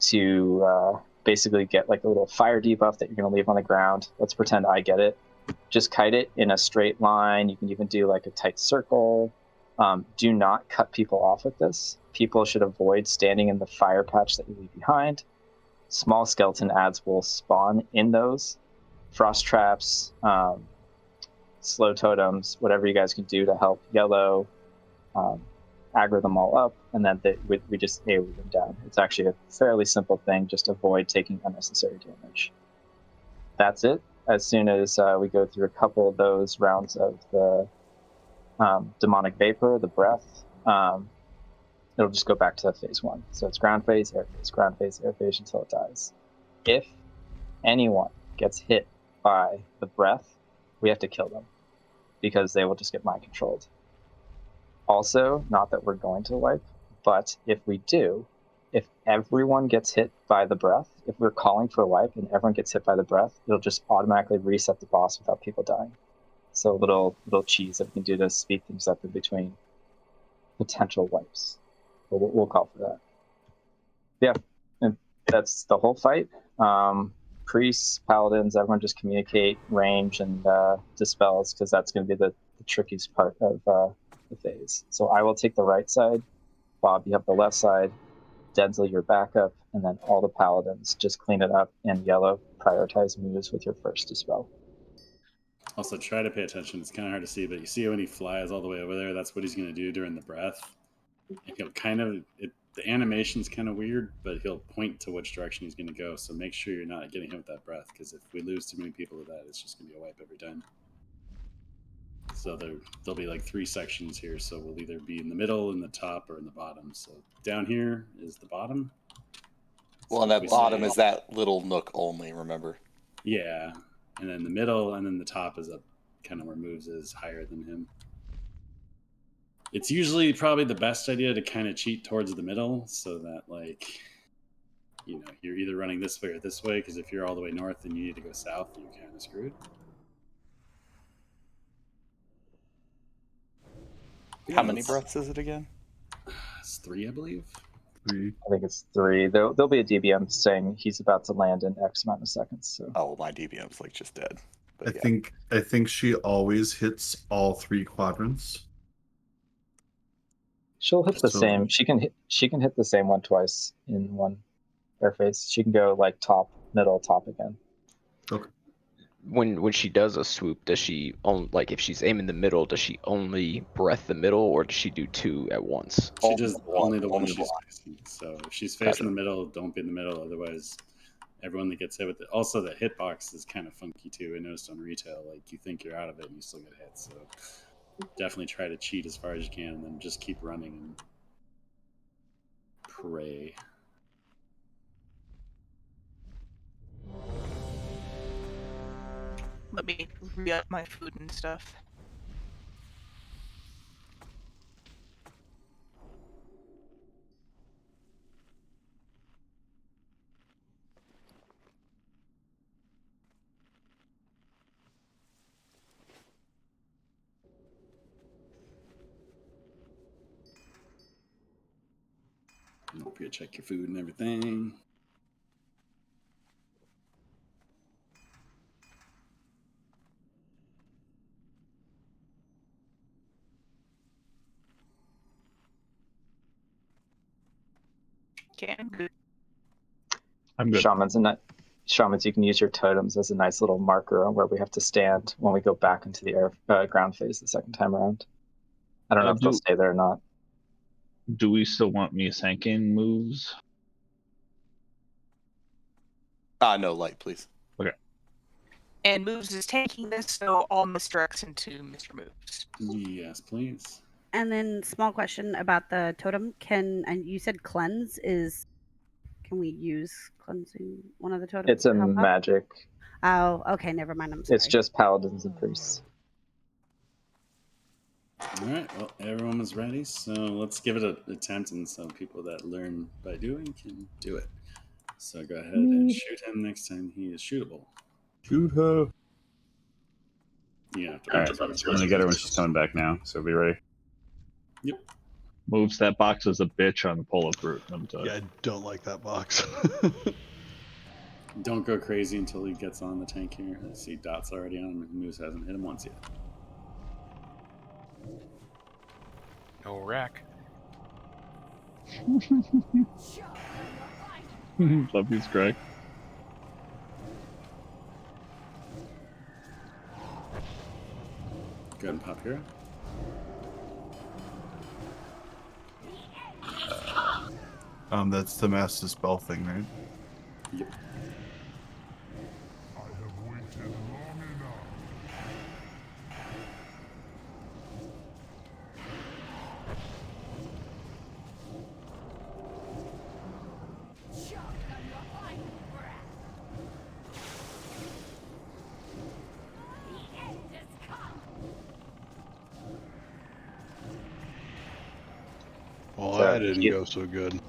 to basically get like a little fire debuff that you're going to leave on the ground. Let's pretend I get it. Just kite it in a straight line. You can even do like a tight circle. Do not cut people off with this. People should avoid standing in the fire patch that you leave behind. Small skeleton ads will spawn in those. Frost traps, slow totems, whatever you guys can do to help Yellow aggro them all up, and then we just AoE them down. It's actually a fairly simple thing. Just avoid taking unnecessary damage. That's it. As soon as we go through a couple of those rounds of the demonic vapor, the breath, it'll just go back to phase 1. So it's ground phase, air phase until it dies. If anyone gets hit by the breath, we have to kill them because they will just get mind controlled. Also, not that we're going to wipe, but if we do, if everyone gets hit by the breath, if we're calling for a wipe and everyone gets hit by the breath, it'll just automatically reset the boss without people dying. So a little cheese that we can do to speed things up in between potential wipes. We'll call for that. Yeah, and that's the whole fight. Priests, paladins, everyone just communicate range and dispels, because that's going to be the trickiest part of the phase. So I will take the right side. Bob, you have the left side. Denzel, your backup, and then all the paladins just clean it up. And Yellow, prioritize moves with your first dispel. Also, try to pay attention. It's kind of hard to see, but you see when he flies all the way over there, that's what he's going to do during the breath. And he'll kind of, the animation's kind of weird, but he'll point to which direction he's going to go. So make sure you're not getting hit with that breath, because if we lose too many people to that, it's just going to be a wipe every time. So there'll be like 3 sections here. So we'll either be in the middle, in the top, or in the bottom. So down here is the bottom. Well, and that bottom is that little nook only, remember? Yeah. And then the middle, and then the top is up kind of where moves is higher than him. It's usually probably the best idea to kind of cheat towards the middle, so that, like, you know, you're either running this way or this way, because if you're all the way north and you need to go south, you're kind of screwed. How many breaths is it again? It's 3, I believe. 3. I think it's 3. There'll be a DBM saying he's about to land in X amount of seconds. So. Oh, my DBM's like just dead. But I think she always hits all 3 quadrants. She'll hit the same. She can hit the same one twice in one air phase. She can go like top, middle, top again. Okay. when she does a swoop, does she only, like, if she's aiming the middle, does she only breath the middle, or does she do two at once? She just only the one only she's one. facing. So if she's facing Gotcha. the middle, don't be in the middle. Otherwise, everyone that gets hit with it. Also, the hitbox is kind of funky too. I noticed on retail, like you think you're out of it and you still get hit. So definitely try to cheat as far as you can, and then just keep running and pray. Let me re-up my food and stuff. Don't forget to check your food and everything. Okay, I'm good. I'm good. Shamans, you can use your totems as a nice little marker on where we have to stand when we go back into the ground phase the second time around. I don't know if they'll stay there or not. Do we still want me thanking moves? No, light, please. Okay. And moves is tanking this, so all misdirects into Mr. Moves. Yes, please. And then small question about the totem. And you said cleanse is, can we use cleansing one of the totems? It's a to help out? magic. Oh, okay, never mind. I'm sorry. It's just paladins and priests. All right. Well, everyone was ready, so let's give it an attempt, and so people that learn by doing can do it. So go ahead and shoot him next time he is shootable. Shoot her. Yeah. All right. I'm gonna get her when she's coming back now. So be ready. Yep. Moves that box as a bitch on the Polar Brute. Yeah, I don't like that box. Don't go crazy until he gets on the tank here. I see dots already on him. Moose hasn't hit him once yet. No rack. Love you, Greg. Go ahead and pop here. That's the master spell thing, right? Yep. I have waited long enough. Well, So, that didn't go so good.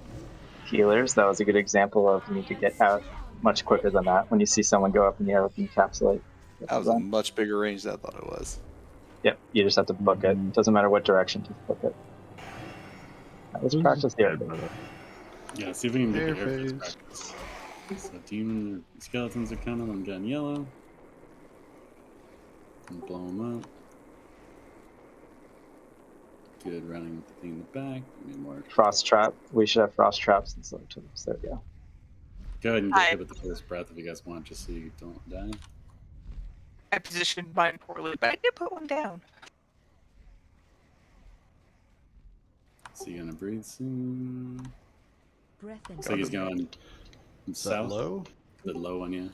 Healers, that was a good example of you need to get out much quicker than that when you see someone go up in the air with encapsulate. That was a much bigger range than I thought it was. Yep, you just have to book it. Doesn't matter what direction, just book it. Let's practice the air phase. Yeah, see if we can get Air the air phase phase. practice. So demon skeletons are coming. I'm getting yellow. And blow them up. Good running with the thing in the back. Need more. Frost trap. We should have frost traps instead of totems. There we go. Go ahead and get hit with the first breath if you guys want, just so you don't die. I positioned mine poorly, but I did put one down. So you're gonna breathe soon. Breath Looks like he's going south. Low? The low one, yeah.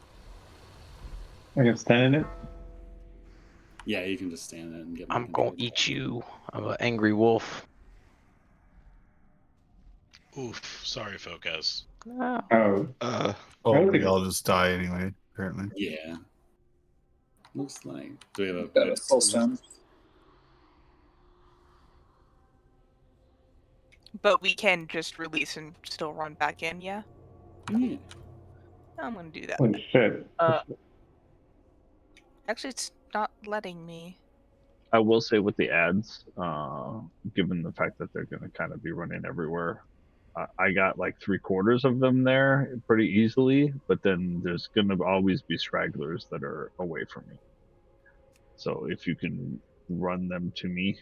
I can stand in it. Yeah, you can just stand there and get. I'm gonna eat you. I'm an angry wolf. Oof. Sorry, Focus. Oh. We all just die anyway, apparently. Yeah. Looks like. Do we have a Got a full stone. But we can just release and still run back in, yeah? Yeah. I'm gonna do that. Holy shit. Actually, it's not letting me. I will say with the ads, given the fact that they're going to kind of be running everywhere, I got like 3/4 of them there pretty easily, but then there's going to always be stragglers that are away from me. So if you can run them to me,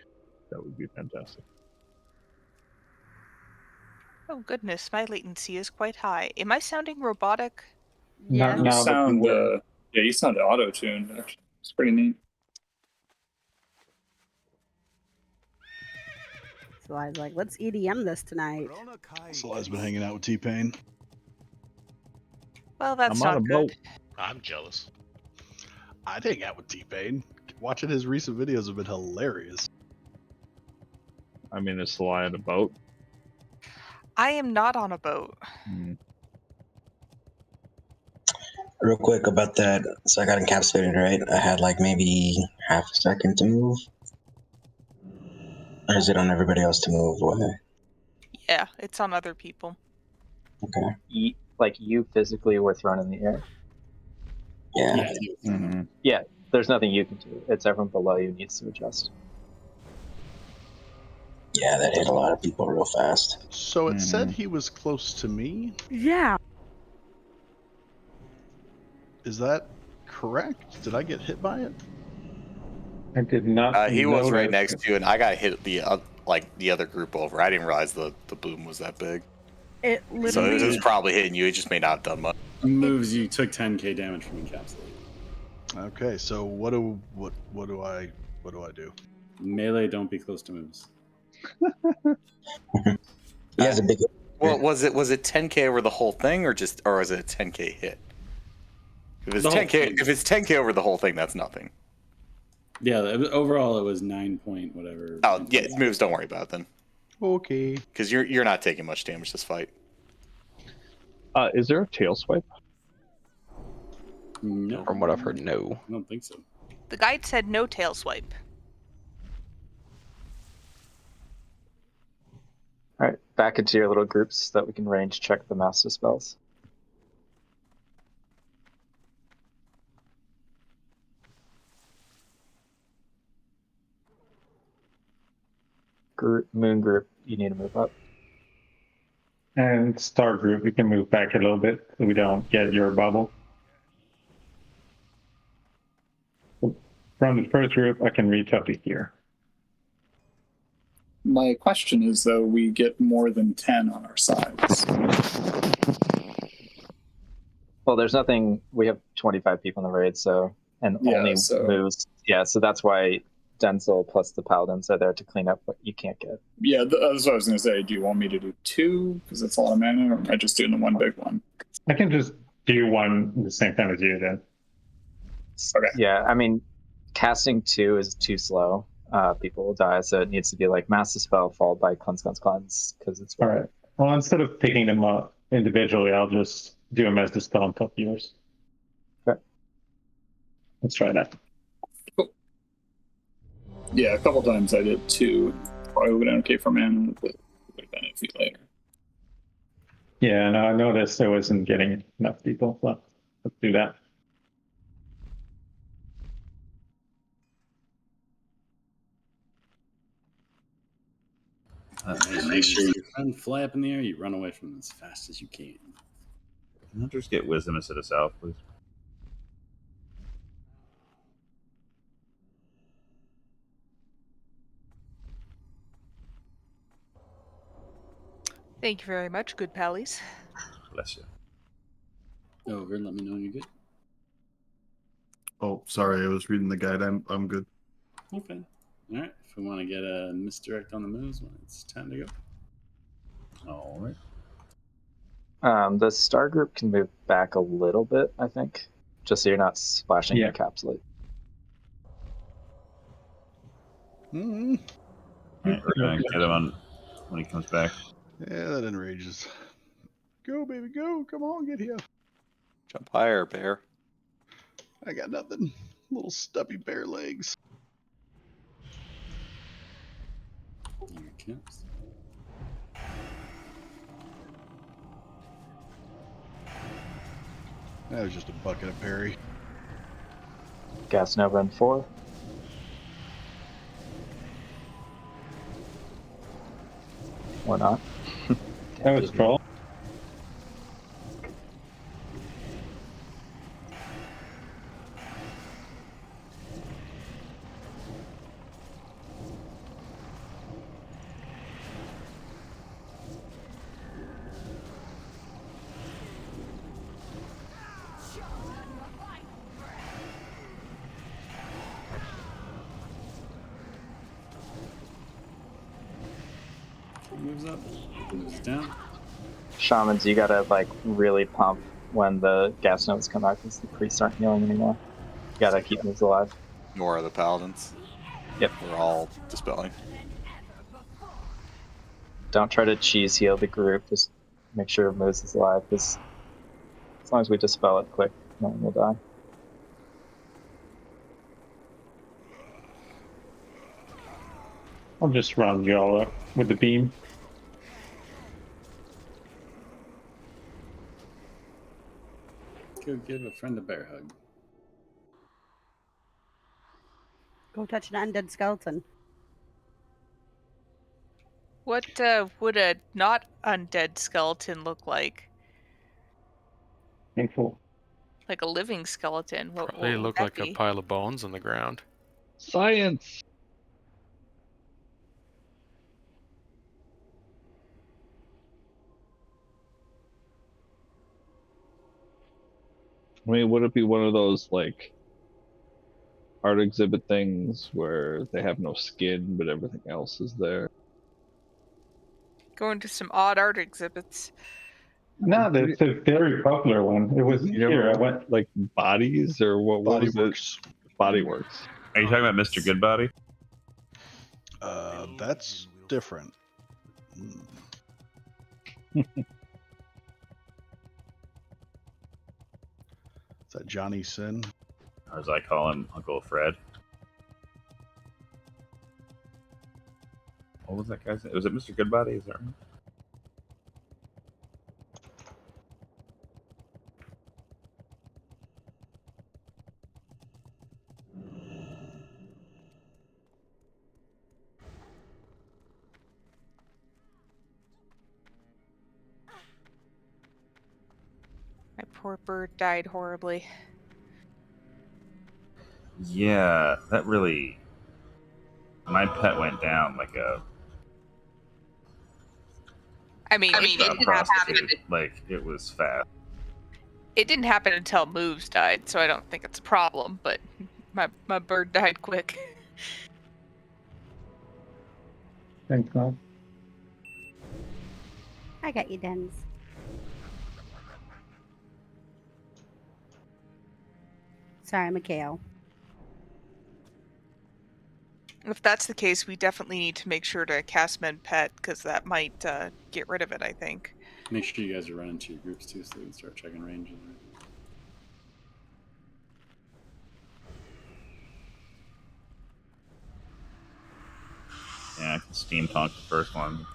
that would be fantastic. Oh goodness, my latency is quite high. Am I sounding robotic? You sound Yeah, you sounded auto-tuned, actually. It's pretty neat. So I was like, let's EDM this tonight. So I've been hanging out with T-Pain. Well, that's I'm on not a good. boat. I'm jealous. I'd hang out with T-Pain. Watching his recent videos have been hilarious. I mean, is Sly on a boat? I am not on a boat. Real quick about that. So I got encapsulated, right? I had like maybe half a second to move. Or is it on everybody else to move? What? Yeah, it's on other people. Okay. Like you physically were thrown in the air. Yeah. Yeah, there's nothing you can do. It's everyone below you needs to adjust. Yeah, that hit a lot of people real fast. So it said he was close to me. Yeah. Is that correct? Did I get hit by it? I did not. He was right notice. next to you, and I got hit the other group over. I didn't realize the boom was that big. It So literally. it was probably hitting you. It just may not have done much. Moves you took 10k damage from encapsulate. Okay, so what do I do? Melee, don't be close to moves. He has a big. Well, was it 10k over the whole thing, or was it a 10k hit? If it's 10k over the whole thing, that's nothing. Yeah, overall it was 9 point whatever. Oh yeah, moves. Don't worry about it then. Okay. Because you're not taking much damage this fight. Is there a tail swipe? No. From what I've heard, no. I don't think so. The guide said no tail swipe. All right, back into your little groups so that we can range check the master spells. Moon group, you need to move up. And star group, we can move back a little bit so we don't get your bubble. From the first group, I can reach up to here. My question is, though, we get more than 10 on our sides. Well, there's nothing. We have 25 people in the raid, so only moves. Yeah, so that's why Denzel plus the paladins are there to clean up what you can't get. Yeah, that's what I was going to say. Do you want me to do 2 because it's a lot of mana, or am I just doing the one big one? I can just do one at the same time as you then. Okay. Yeah, I mean, casting 2 is too slow. People will die, so it needs to be like Master Spell followed by Cleanse, because it's... All right. Well, instead of picking them up individually, I'll just do them as the spell on top of yours. Okay. Let's try that. Cool. Yeah, a couple times I did 2. Probably would have been okay for mana, but it would have been a few later. Yeah, and I noticed I wasn't getting enough people, so let's do that. Make sure your friend fly up in the air. You run away from them as fast as you can. Can I just get wisdom instead of south, please? Thank you very much, good pallies. Bless you. Over and let me know when you're good. Oh, sorry, I was reading the guide. I'm good. Okay. All right. If we want to get a misdirect on the moves when it's time to go. All right. The star group can move back a little bit, I think, just so you're not splashing your encapsulate. Mm-hmm. All right, we're gonna get him on when he comes back. Yeah, that enrages. Go, baby, go. Come on, get here. Jump higher, bear. I got nothing. Little stubby bear legs. Here it comes. That was just a bucket of parry. Gas Nova in 4. Or not. That was troll. Moves up, moves down. Shamans, you gotta like really pump when the gas notes come out because the priests aren't healing anymore. You gotta keep moves alive. Nor are the paladins. Yep. They're all dispelling. Don't try to cheese heal the group. Just make sure moves is alive because as long as we dispel it quick, no one will die. I'll just round you all up with the beam. Go give a friend a bear hug. Go touch an undead skeleton. What would a not undead skeleton look like? Painful. Like a living skeleton? What Probably would look that like be? a pile of bones on the ground. Science. I mean, would it be one of those like art exhibit things where they have no skin but everything else is there? Going to some odd art exhibits. No, that's a very popular one. It was You here. I ever went. like bodies or what Body was Works. it? Body Works. Are you talking about Mr. Goodbody? That's different. Is that Johnny Sin? Or as I call him, Uncle Fred. What was that guy's name? Was it Mr. Goodbody? Is that right? My poor bird died horribly. Yeah, that really. My pet went down like a. I mean, it didn't prostitute. happen. Like, it was fast. It didn't happen until Moves died, so I don't think it's a problem. But my bird died quick. Thanks, Mom. I got you, Dens. Sorry, Mikhail. If that's the case, we definitely need to make sure to cast Mend Pet, because that might get rid of it, I think. Make sure you guys are running to your groups too, so we can start checking ranges. Yeah, I can steam tonk the first one.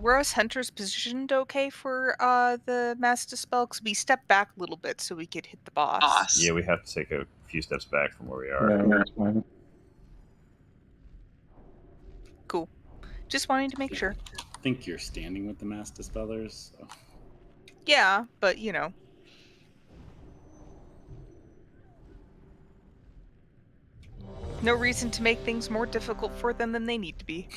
Were us hunters positioned okay for the Mass Dispel? Because we stepped back a little bit so we could hit the boss. Yeah, we have to take a few steps back from where we are. Yeah, that's fine. Cool. Just wanting to make sure. I think you're standing with the Mass Dispellers. So. Yeah, but you know. No reason to make things more difficult for them than they need to be.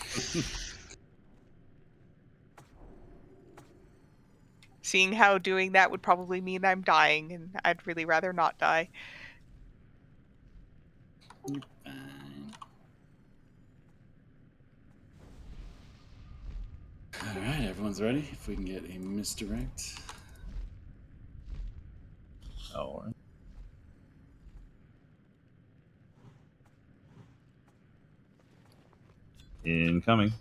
Seeing how doing that would probably mean I'm dying, and I'd really rather not die. You're fine. Alright, everyone's ready? If we can get a misdirect. Oh. Incoming.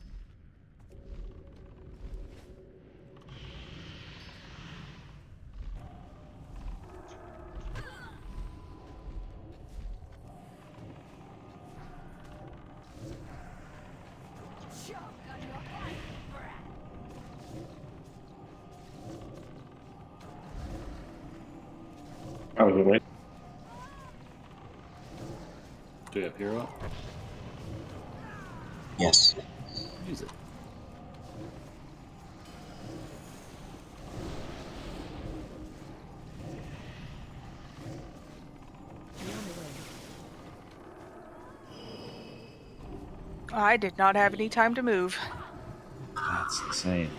I was away. Do we have hero up? Yes. Use it. I did not have any time to move. That's insane.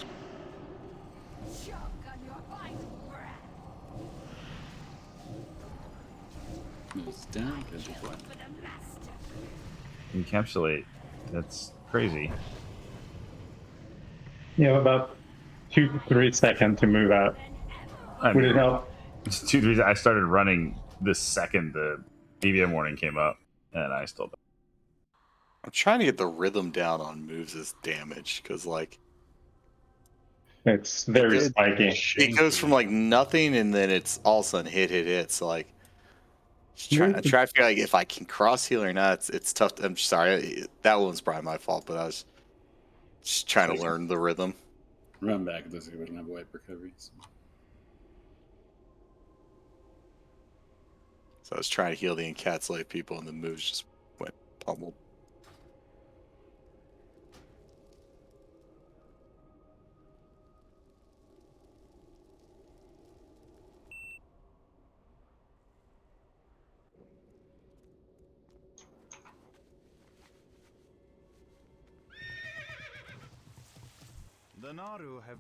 Moves down, goes away. Encapsulate. That's crazy. You have about 2 to 3 seconds to move out. Would it help? I started running the second the EVM warning came up, and I still don't. I'm trying to get the rhythm down on moves' damage because, like, it's very spiky. It goes from like nothing, and then it's all of a sudden hit. So like, try to figure out like, if I can cross heal or not. It's tough. I'm sorry, that one's probably my fault, but I was just trying to learn the rhythm. Run back. It looks like we don't have wipe recoveries. So I was trying to heal the encapsulate people, and the moves just went pummeled. The Naru have.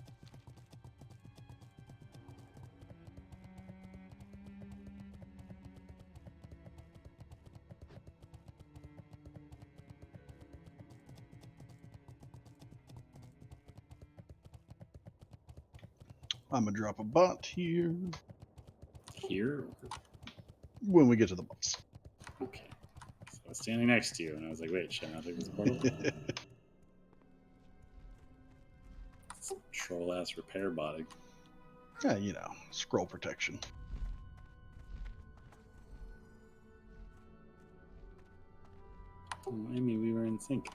I'm gonna drop a bot here. Here? When we get to the boss. Okay. So I was standing next to you, and I was like, wait, should I not take this portal? Troll ass repair botting. Yeah, you know, scroll protection. Oh, Amy, we were in sync.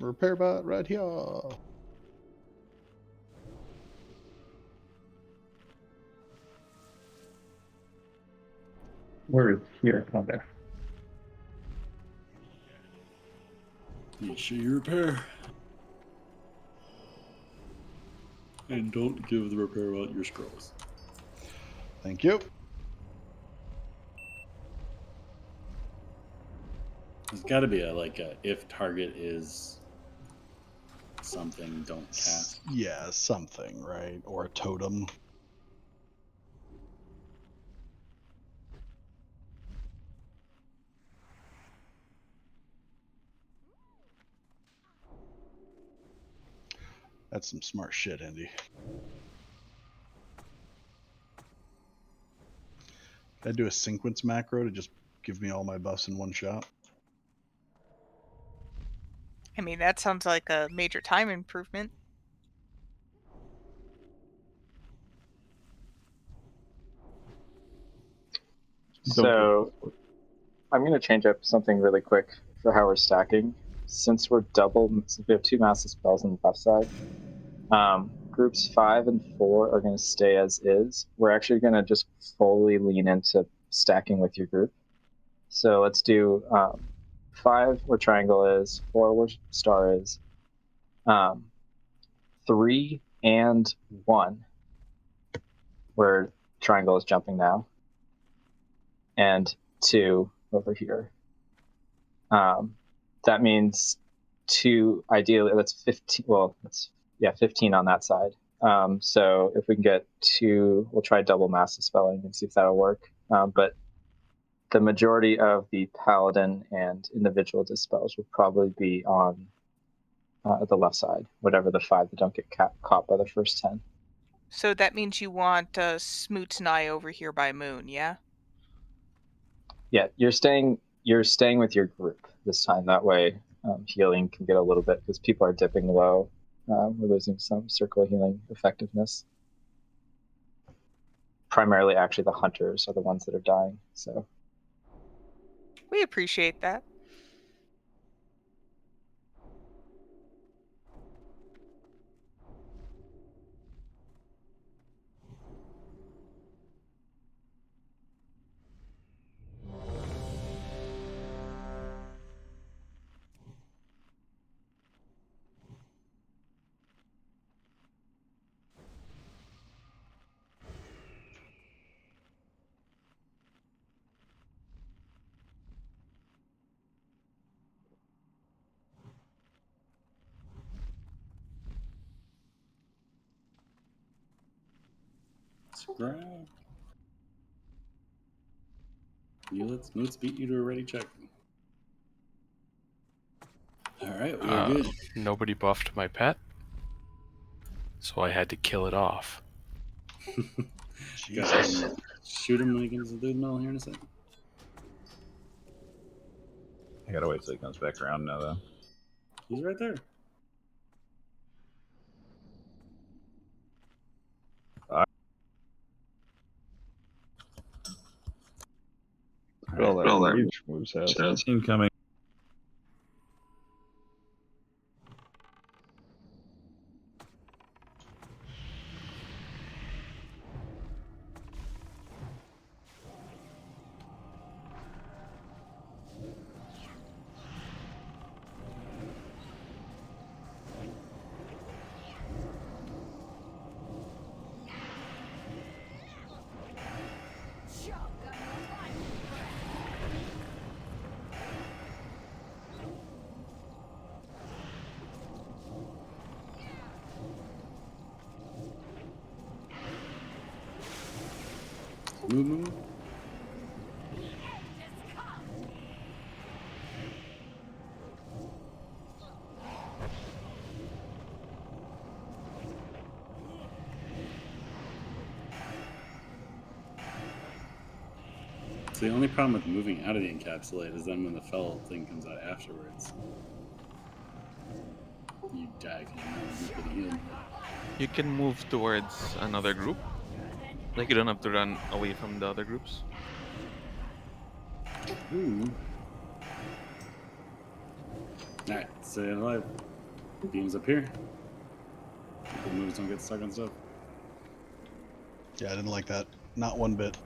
Repair bot right here. Where is here? Not there. Make sure you repair. And don't give the repair bot your scrolls. Thank you. There's got to be a if target is something, don't cast. Yeah, something, right? Or a totem. That's some smart shit, Andy. Can I do a sequence macro to just give me all my buffs in one shot? I mean, that sounds like a major time improvement. So I'm going to change up something really quick for how we're stacking. Since we're we have 2 massive spells on the left side. Groups 5 and 4 are going to stay as is. We're actually going to just fully lean into stacking with your group. So let's do 5 where triangle is, 4 where star is, 3 and 1 where triangle is jumping now, and 2 over here. That means 2, ideally, that's 15. Well, that's 15 on that side. So if we can get 2, we'll try double massive spelling and see if that'll work. But the majority of the paladin and individual dispels will probably be on the left side, whatever the 5 that don't get caught by the first 10. So that means you want Smoot's and I over here by Moon, yeah? Yeah, you're staying with your group this time. That way, healing can get a little bit because people are dipping low. We're losing some circle healing effectiveness. Primarily, actually, the hunters are the ones that are dying. So We appreciate that. Grab. Let's beat you to a ready check. Alright, we are good. Nobody buffed my pet, so I had to kill it off. Jesus. Shoot him when he comes to the middle here in a second. I gotta wait till he comes back around now, though. He's right there. All that rage moves out. Incoming. Move. So the only problem with moving out of the encapsulate is then when the fell thing comes out afterwards, you die because you're not getting healed. You can move towards another group. Like you don't have to run away from the other groups. Ooh. Alright, stay alive. Beams up here. The moves don't get stuck on stuff. Yeah, I didn't like that. Not one bit.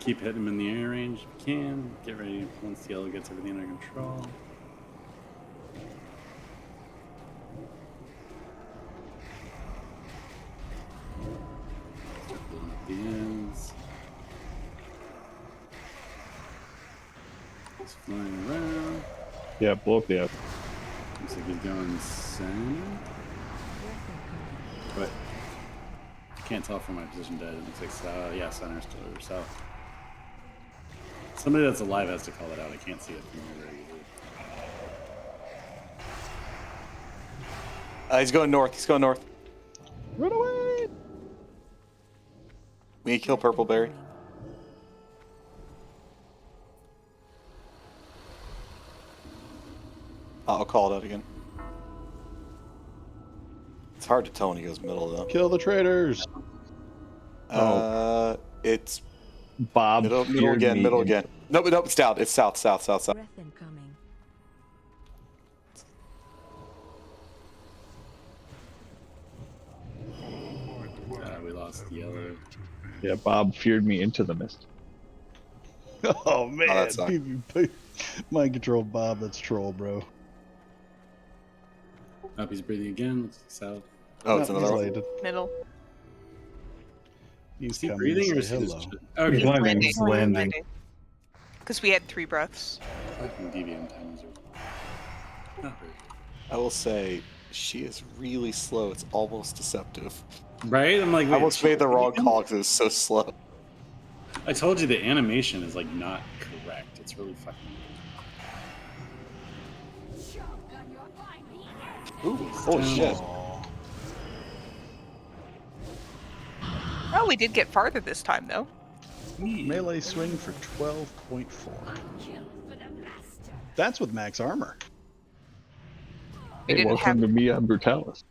Keep hitting him in the air range if you can. Get ready once the yellow gets everything under control. Start building up the ends. He's flying around. Yeah, blow up the app. Looks like he's going center. But I can't tell from my position dead. It looks like center still or south. Somebody that's alive has to call it out. I can't see it from here very easily. He's going north. He's going north. Run away! We need to kill Purple Berry. I'll call it out again. It's hard to tell when he goes middle, though. Kill the traitors! It's Bob. middle again. Nope, it's down. It's south. Breath incoming. We lost the yellow. Yeah, Bob feared me into the mist. Oh man, that sucked. Mind control Bob, that's troll, bro. Up, he's breathing again. Looks like south. Oh, it's No, another he's one. landed. Middle. He's Is he coming breathing to or is say he hello. just... Okay. He's landing. He's landing. Because we had 3 breaths. Fucking DVM times are not very I will say, she is really slow. It's almost deceptive. good. Right? I'm like, I almost made the wrong call because it was so slow. I told you the animation is like not correct. It's really fucking Ooh, holy shit. Oh, we did get farther this time, though. Melee swing for 12.4. That's with max armor. We didn't welcome to me on Brutallus.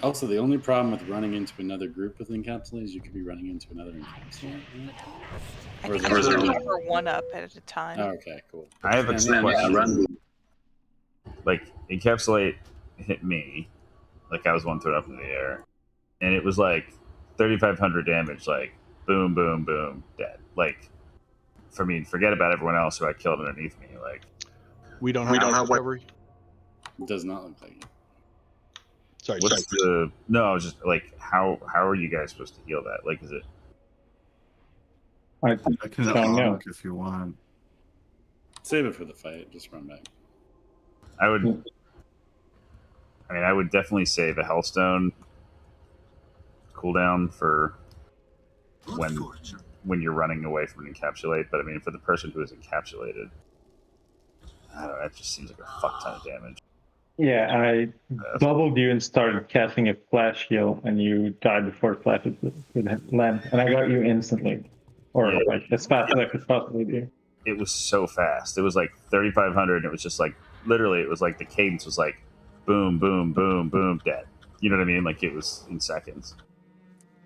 Also, the only problem with running into another group with encapsulate is you could be running into another encapsulate. Right? I think it's number one up at a time. Oh, okay, cool. I have a And then, question. Like, encapsulate hit me, like I was one thrown up in the air, and it was like 3,500 damage, like boom, boom, boom, dead. Like, for me, forget about everyone else who I killed underneath me. Like, we don't have recovery. It does not look like it. Sorry. What's the? No, I was just like, how are you guys supposed to heal that? Like, is it? I can don't know. honk if you want. Save it for the fight. Just run back. I would. I mean, I would definitely say the Hellstone cooldown for when you're running away from an encapsulate. But I mean, for the person who is encapsulated, I don't know. That just seems like a fuck ton of damage. Yeah, I bubbled you and started casting a flash heal, and you died before flashes would land, and I got you instantly, or Yeah. like as fast as I could possibly do. It was so fast. It was like 3,500, and it was just like literally. It was like the cadence was like boom, boom, boom, boom, dead. You know what I mean? Like it was in seconds.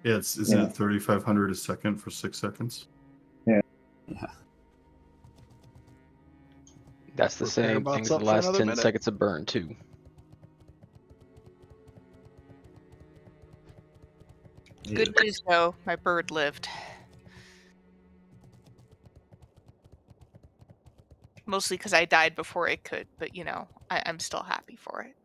Yeah, isn't it 3,500 a second for 6 seconds? Yeah. Yeah. That's the same thing as the last 10 seconds of burn, too. Good news, though. My bird lived. Mostly because I died before it could, but you know, I'm still happy for it.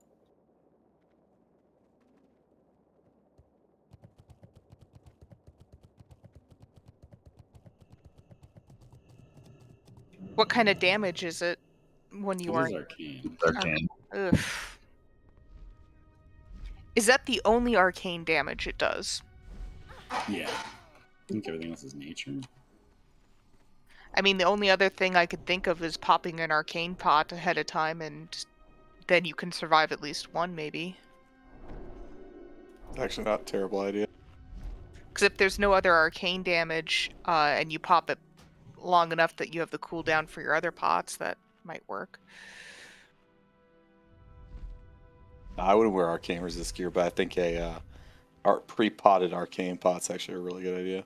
What kind of damage is it when you are? It is arcane. Arcane. Ugh. Is that the only arcane damage it does? Yeah. I think everything else is nature. I mean, the only other thing I could think of is popping an arcane pot ahead of time, and then you can survive at least one, maybe. Actually, not a terrible idea. Because if there's no other arcane damage, and you pop it long enough that you have the cooldown for your other pots, that might work. I wouldn't wear arcane resist gear, but I think a pre-potted arcane pot's actually a really good idea.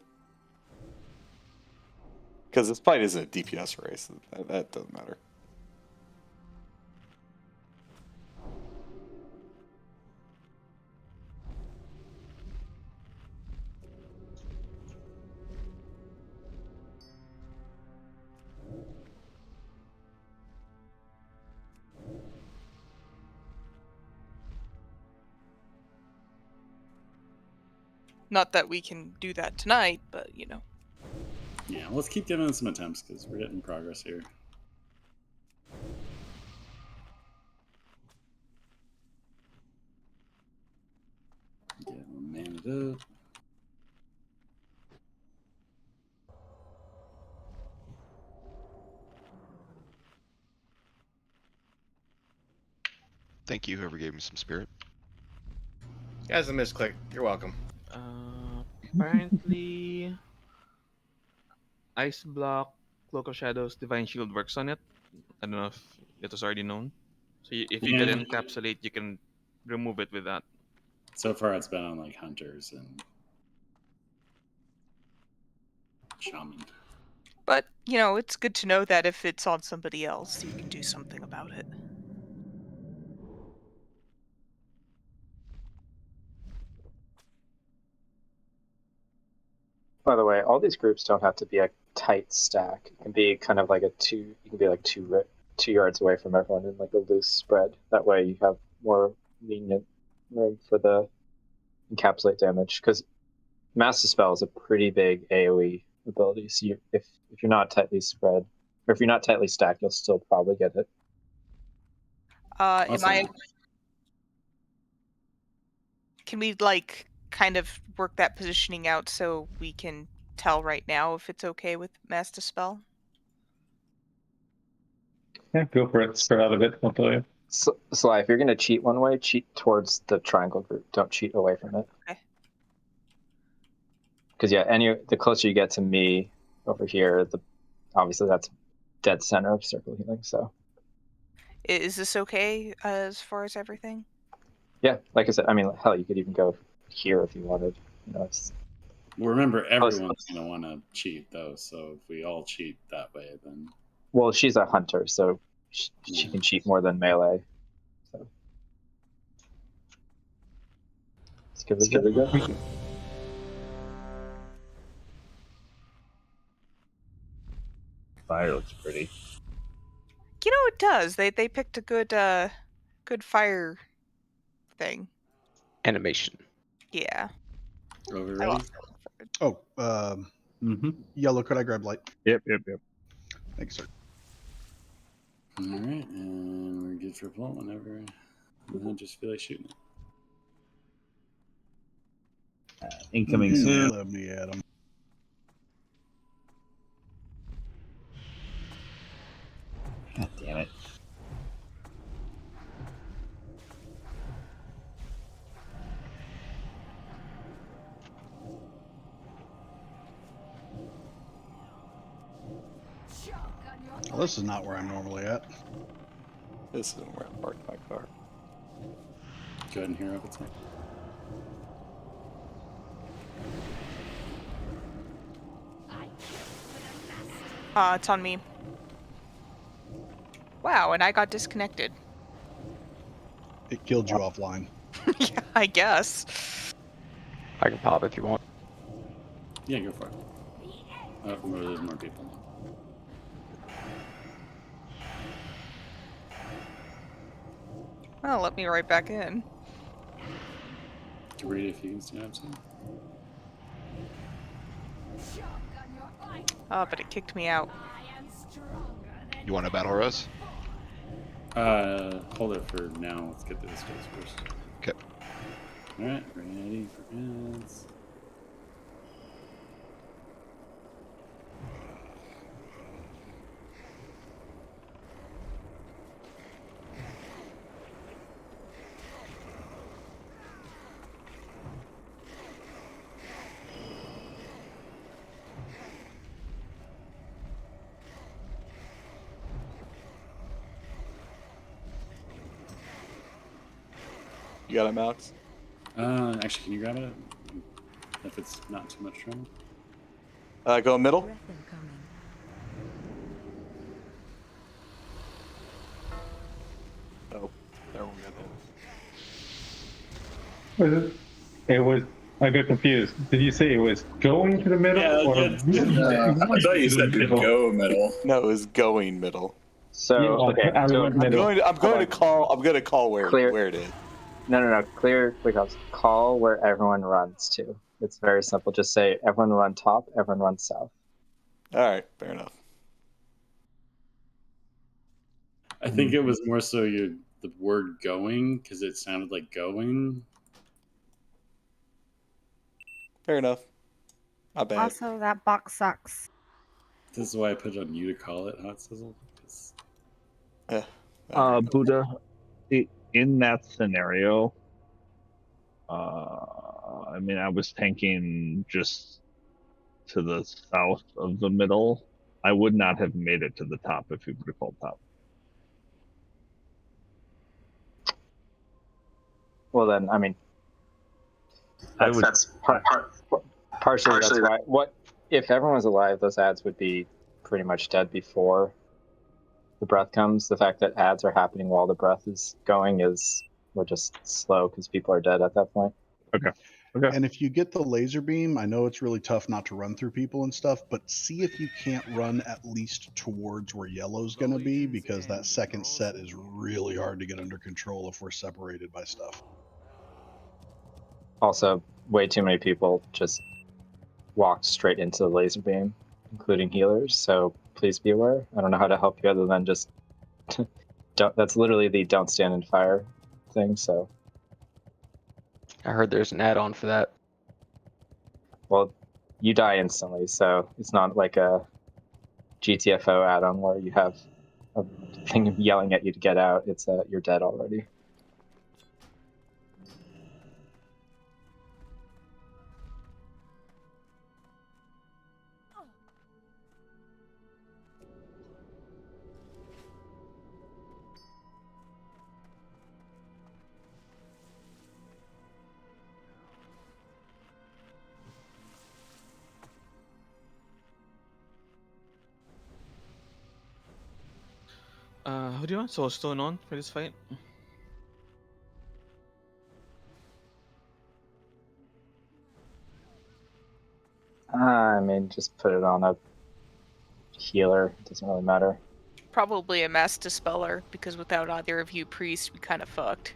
Because this fight isn't a DPS race. That doesn't matter. Not that we can do that tonight, but you know. Yeah, let's keep giving it some attempts because we're getting progress here. Get mana up. Thank you, whoever gave me some spirit. Guys, a misclick. You're welcome. Apparently, Ice Block, Cloak of Shadows, Divine Shield works on it. I don't know if it was already known. So if you get encapsulate, you can remove it with that. So far, it's been on like hunters and shaman. But, you know, it's good to know that if it's on somebody else, you can do something about it. By the way, all these groups don't have to be a tight stack. It can be kind of like a two. You can be like 2 yards away from everyone in like a loose spread. That way, you have more lenient room for the encapsulate damage. Because Master Spell is a pretty big AOE ability. So if you're not tightly spread, or if you're not tightly stacked, you'll still probably get it. Can we like kind of work that positioning out so we can tell right now if it's okay with Master Spell? Yeah, go for it. Spread out a bit. I'll tell you. So if you're gonna cheat one way, cheat towards the triangle group. Don't cheat away from it. Okay. Because the closer you get to me over here, obviously that's dead center of circle healing. So Is this okay as far as everything? Yeah, like I said, I mean, hell, you could even go here if you wanted. You know, it's Well, remember, everyone's going to want to cheat, though. So if we all cheat that way, then well, she's a hunter, so she can cheat more than melee. So let's give it a go. Fire looks pretty. You know, it does. They picked a good fire thing. Animation. Yeah. Are we I ready? lost that one for it. Oh, yellow, could I grab light? Yep. Thanks, sir. All right, and we're good for a blow whenever I just feel like shooting it. Incoming soon. Let me at him. God damn it. Well, this is not where I'm normally at. This isn't where I parked my car. Go ahead and hear up its It's on me. Wow, and I got disconnected. It killed you offline. Yeah, I guess. I can pop if you want. Yeah, go for it. There's more people now. Well, let me right back in. Read if you can stand up soon. Oh, but it kicked me out. You want to battle Rose? Hold it for now. Let's get through this phase first. Okay. Alright, ready for ads. You got it, Alex? Actually, can you grab it? If it's not too much trouble. Go middle. Oh, there we go. Was it? It was. I got confused. Did you say it was going to the middle or I thought you said to go middle. No, it was going middle. So Yeah, okay, I so went middle. I'm going to call where it is. No. Clear house. Call where everyone runs to. It's very simple. Just say everyone run top, everyone run south. All right, fair enough. I think it was more so the word going because it sounded like going. Fair enough. My bad. Also, that box sucks. This is why I put it on you to call it Hot Sizzle. Buddha, in that scenario, I mean, I was tanking just to the south of the middle. I would not have made it to the top if you would have called top. Well, then, I mean, partially that's why. What if everyone was alive? Those ads would be pretty much dead before the breath comes. The fact that ads are happening while the breath is going is we're just slow because people are dead at that point. Okay. And if you get the laser beam, I know it's really tough not to run through people and stuff, but see if you can't run at least towards where yellow's going to be, because that second set is really hard to get under control if we're separated by stuff. Also, way too many people just walked straight into the laser beam, including healers, so please be aware. I don't know how to help you other than just that's literally the don't stand in fire thing, so. I heard there's an add-on for that. Well, you die instantly, so it's not like a GTFO add-on where you have a thing yelling at you to get out. It's you're dead already. Who do you want? Soulstone on for this fight? I mean, just put it on a healer. It doesn't really matter. Probably a mass dispeller, because without either of you priests, we kind of fucked.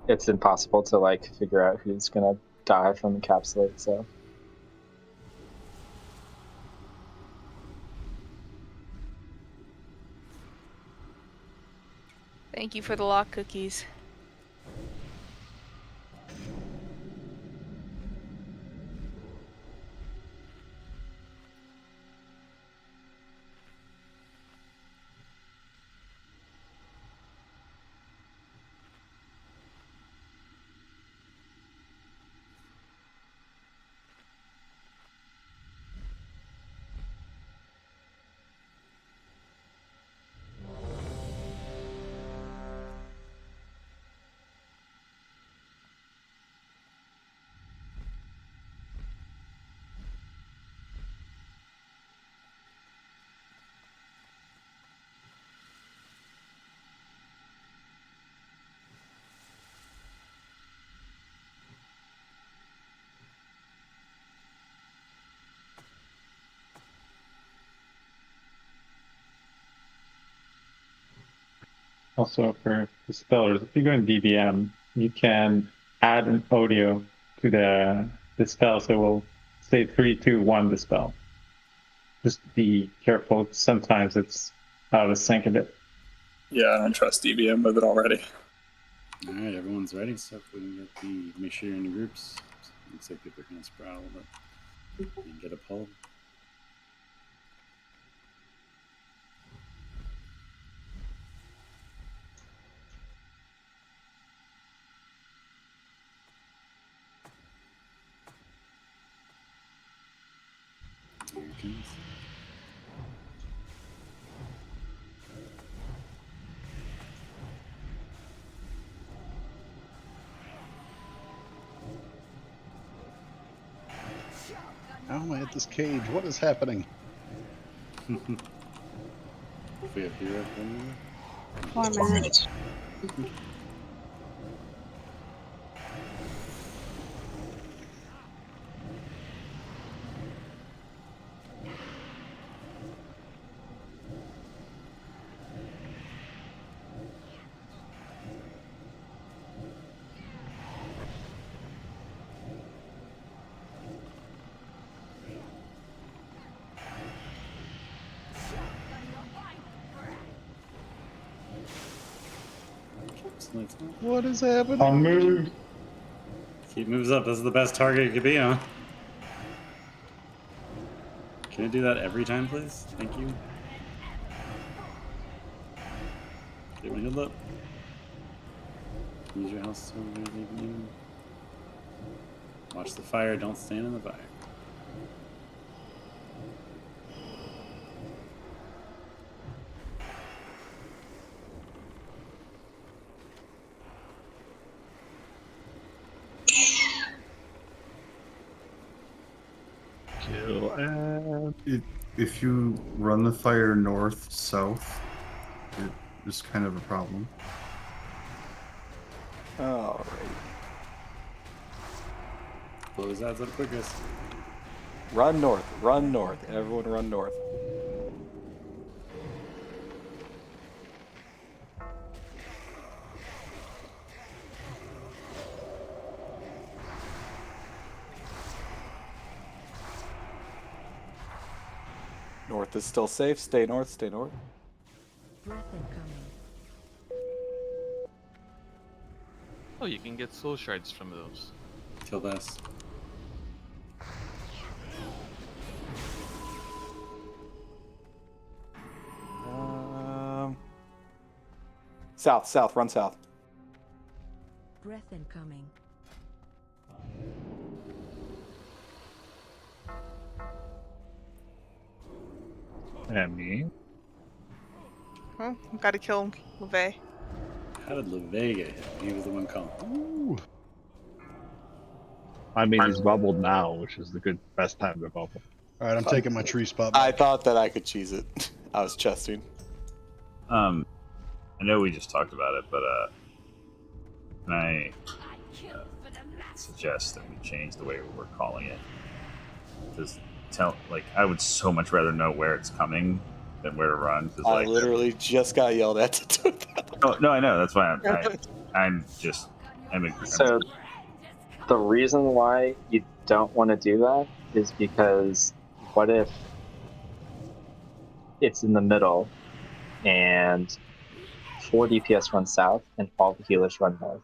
It's impossible to like figure out who's gonna die from encapsulate. So Thank you for the lock cookies. Also for dispellers, if you go in DBM, you can add an audio to the spell, so we'll say 3, 2, 1 dispel. Just be careful. Sometimes it's out of sync a bit. Yeah, I don't trust DBM with it already. All right, everyone's ready. So if we can get make sure you're in the groups. Looks like people are kind of sprout a little bit. And get a pull. Here it comes. How am I at this cage? What is happening? If we have hero coming. 4 minutes. What is happening? On move. Keep moves up. This is the best target it could be on. Can I do that every time, please? Thank you. Get my healed up. Use your house. Watch the fire. Don't stand in the fire. Kill and If you run the fire north south, it is kind of a problem. Alright. Close ads up quickest. Run north. Run north. Everyone run north. North is still safe. Stay north. Stay north. Breath incoming. Oh, you can get soul shards from those. Kill this. South. South. Run south. Breath incoming. and me. Well, gotta kill LeVay. How did LeVay get hit? He was the one calling. Ooh. I mean, he's bubbled now, which is the best time to bubble. All right, I'm taking my tree spot. I thought that I could cheese it. I was chesting. I know we just talked about it, but can I suggest that we change the way we're calling it? Because I would so much rather know where it's coming than where to run. Cause, I literally just got yelled at to do that. Oh no, I know. That's why I'm So the reason why you don't want to do that is because what if it's in the middle and 4 DPS run south and all the healers run north?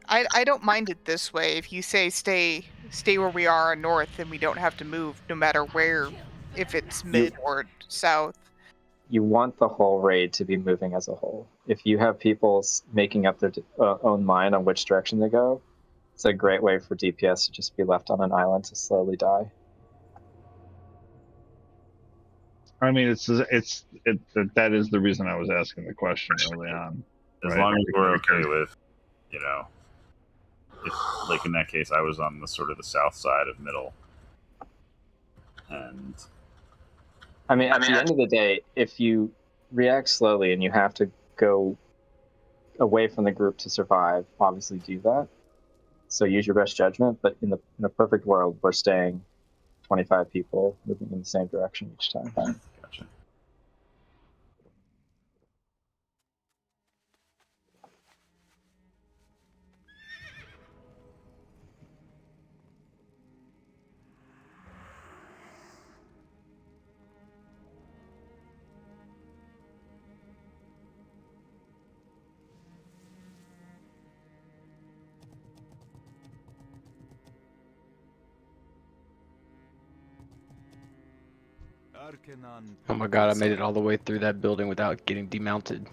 I don't mind it this way. If you say stay where we are on north, then we don't have to move no matter where, if it's mid or south. You want the whole raid to be moving as a whole. If you have people making up their own mind on which direction they go, it's a great way for DPS to just be left on an island to slowly die. I mean, that is the reason I was asking the question early on. As right? long as we're okay with, if, like in that case, I was on the sort of the south side of middle, and I mean, at the end of the day, if you react slowly and you have to go away from the group to survive, obviously do that. So use your best judgment. But in a perfect world, we're staying 25 people moving in the same direction each time. Gotcha. Oh my god, I made it all the way through that building without getting demounted.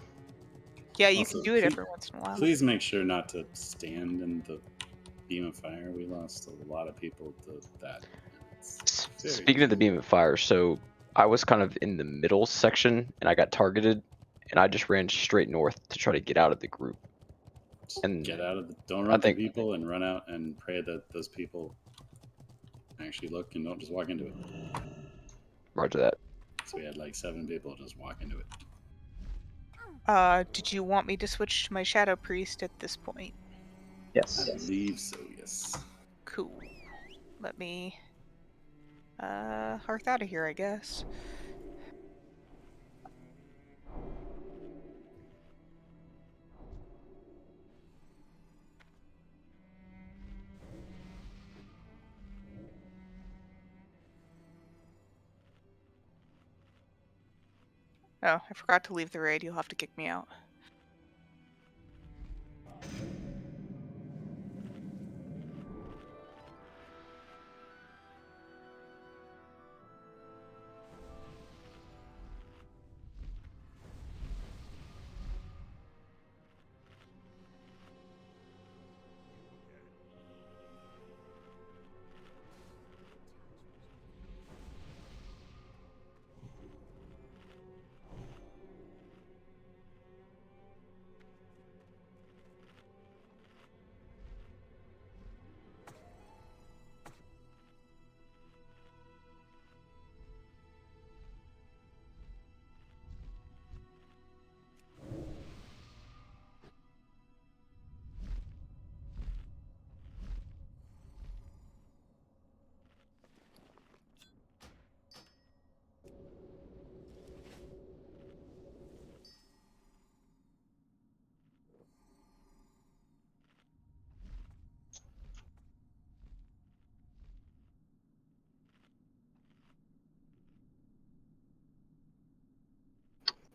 Yeah, you Also, can do it every once in a while. Please make sure not to stand in the beam of fire. We lost a lot of people to that. Speaking of the beam of fire, so I was kind of in the middle section and I got targeted, and I just ran straight north to try to get out of the group. And Get out of the. Don't run through people and run out and pray that those people actually look and don't just walk into it. Roger that. So we had like 7 people just walk into it. Did you want me to switch to my Shadow Priest at this point? Yes. I believe so, yes. Cool. Let me hearth out of here, I guess. Oh, I forgot to leave the raid. You'll have to kick me out.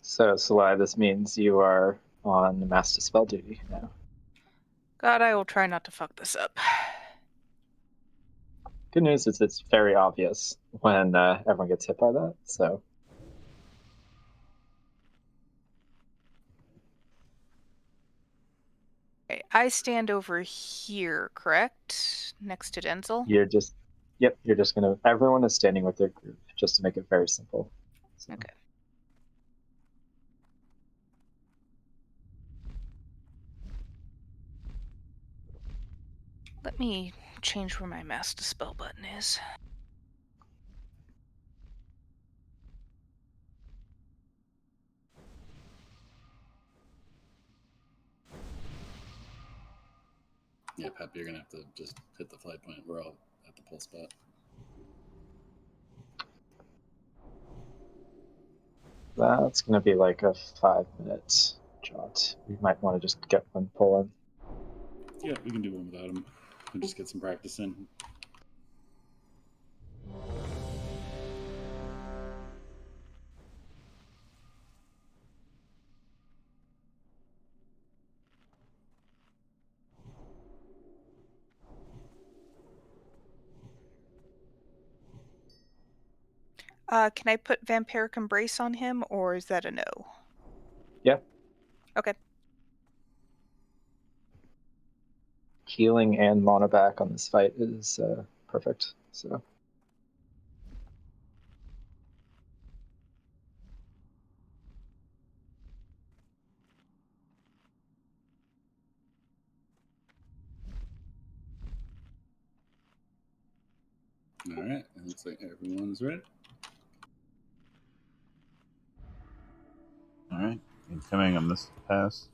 So, Salai, this means you are on Master Spell duty now. God, I will try not to fuck this up. Good news is it's very obvious when everyone gets hit by that, so... Okay, I stand over here, correct? Next to Denzel? You're just... Yep, you're just gonna... Everyone is standing with their group, just to make it very simple. So. Okay. Let me change where my Master Spell button is. Yeah, Pep, you're gonna have to just hit the flight point. We're all at the pull spot. That's gonna be like a 5-minute jaunt. You might want to just get one pull in. Yeah, we can do one without him. We'll just get some practice in. Can I put Vampiric Embrace on him, or is that a no? Yeah. Okay. Healing and mono back on this fight is perfect. So. All right, it looks like everyone's ready. All right, incoming on this pass.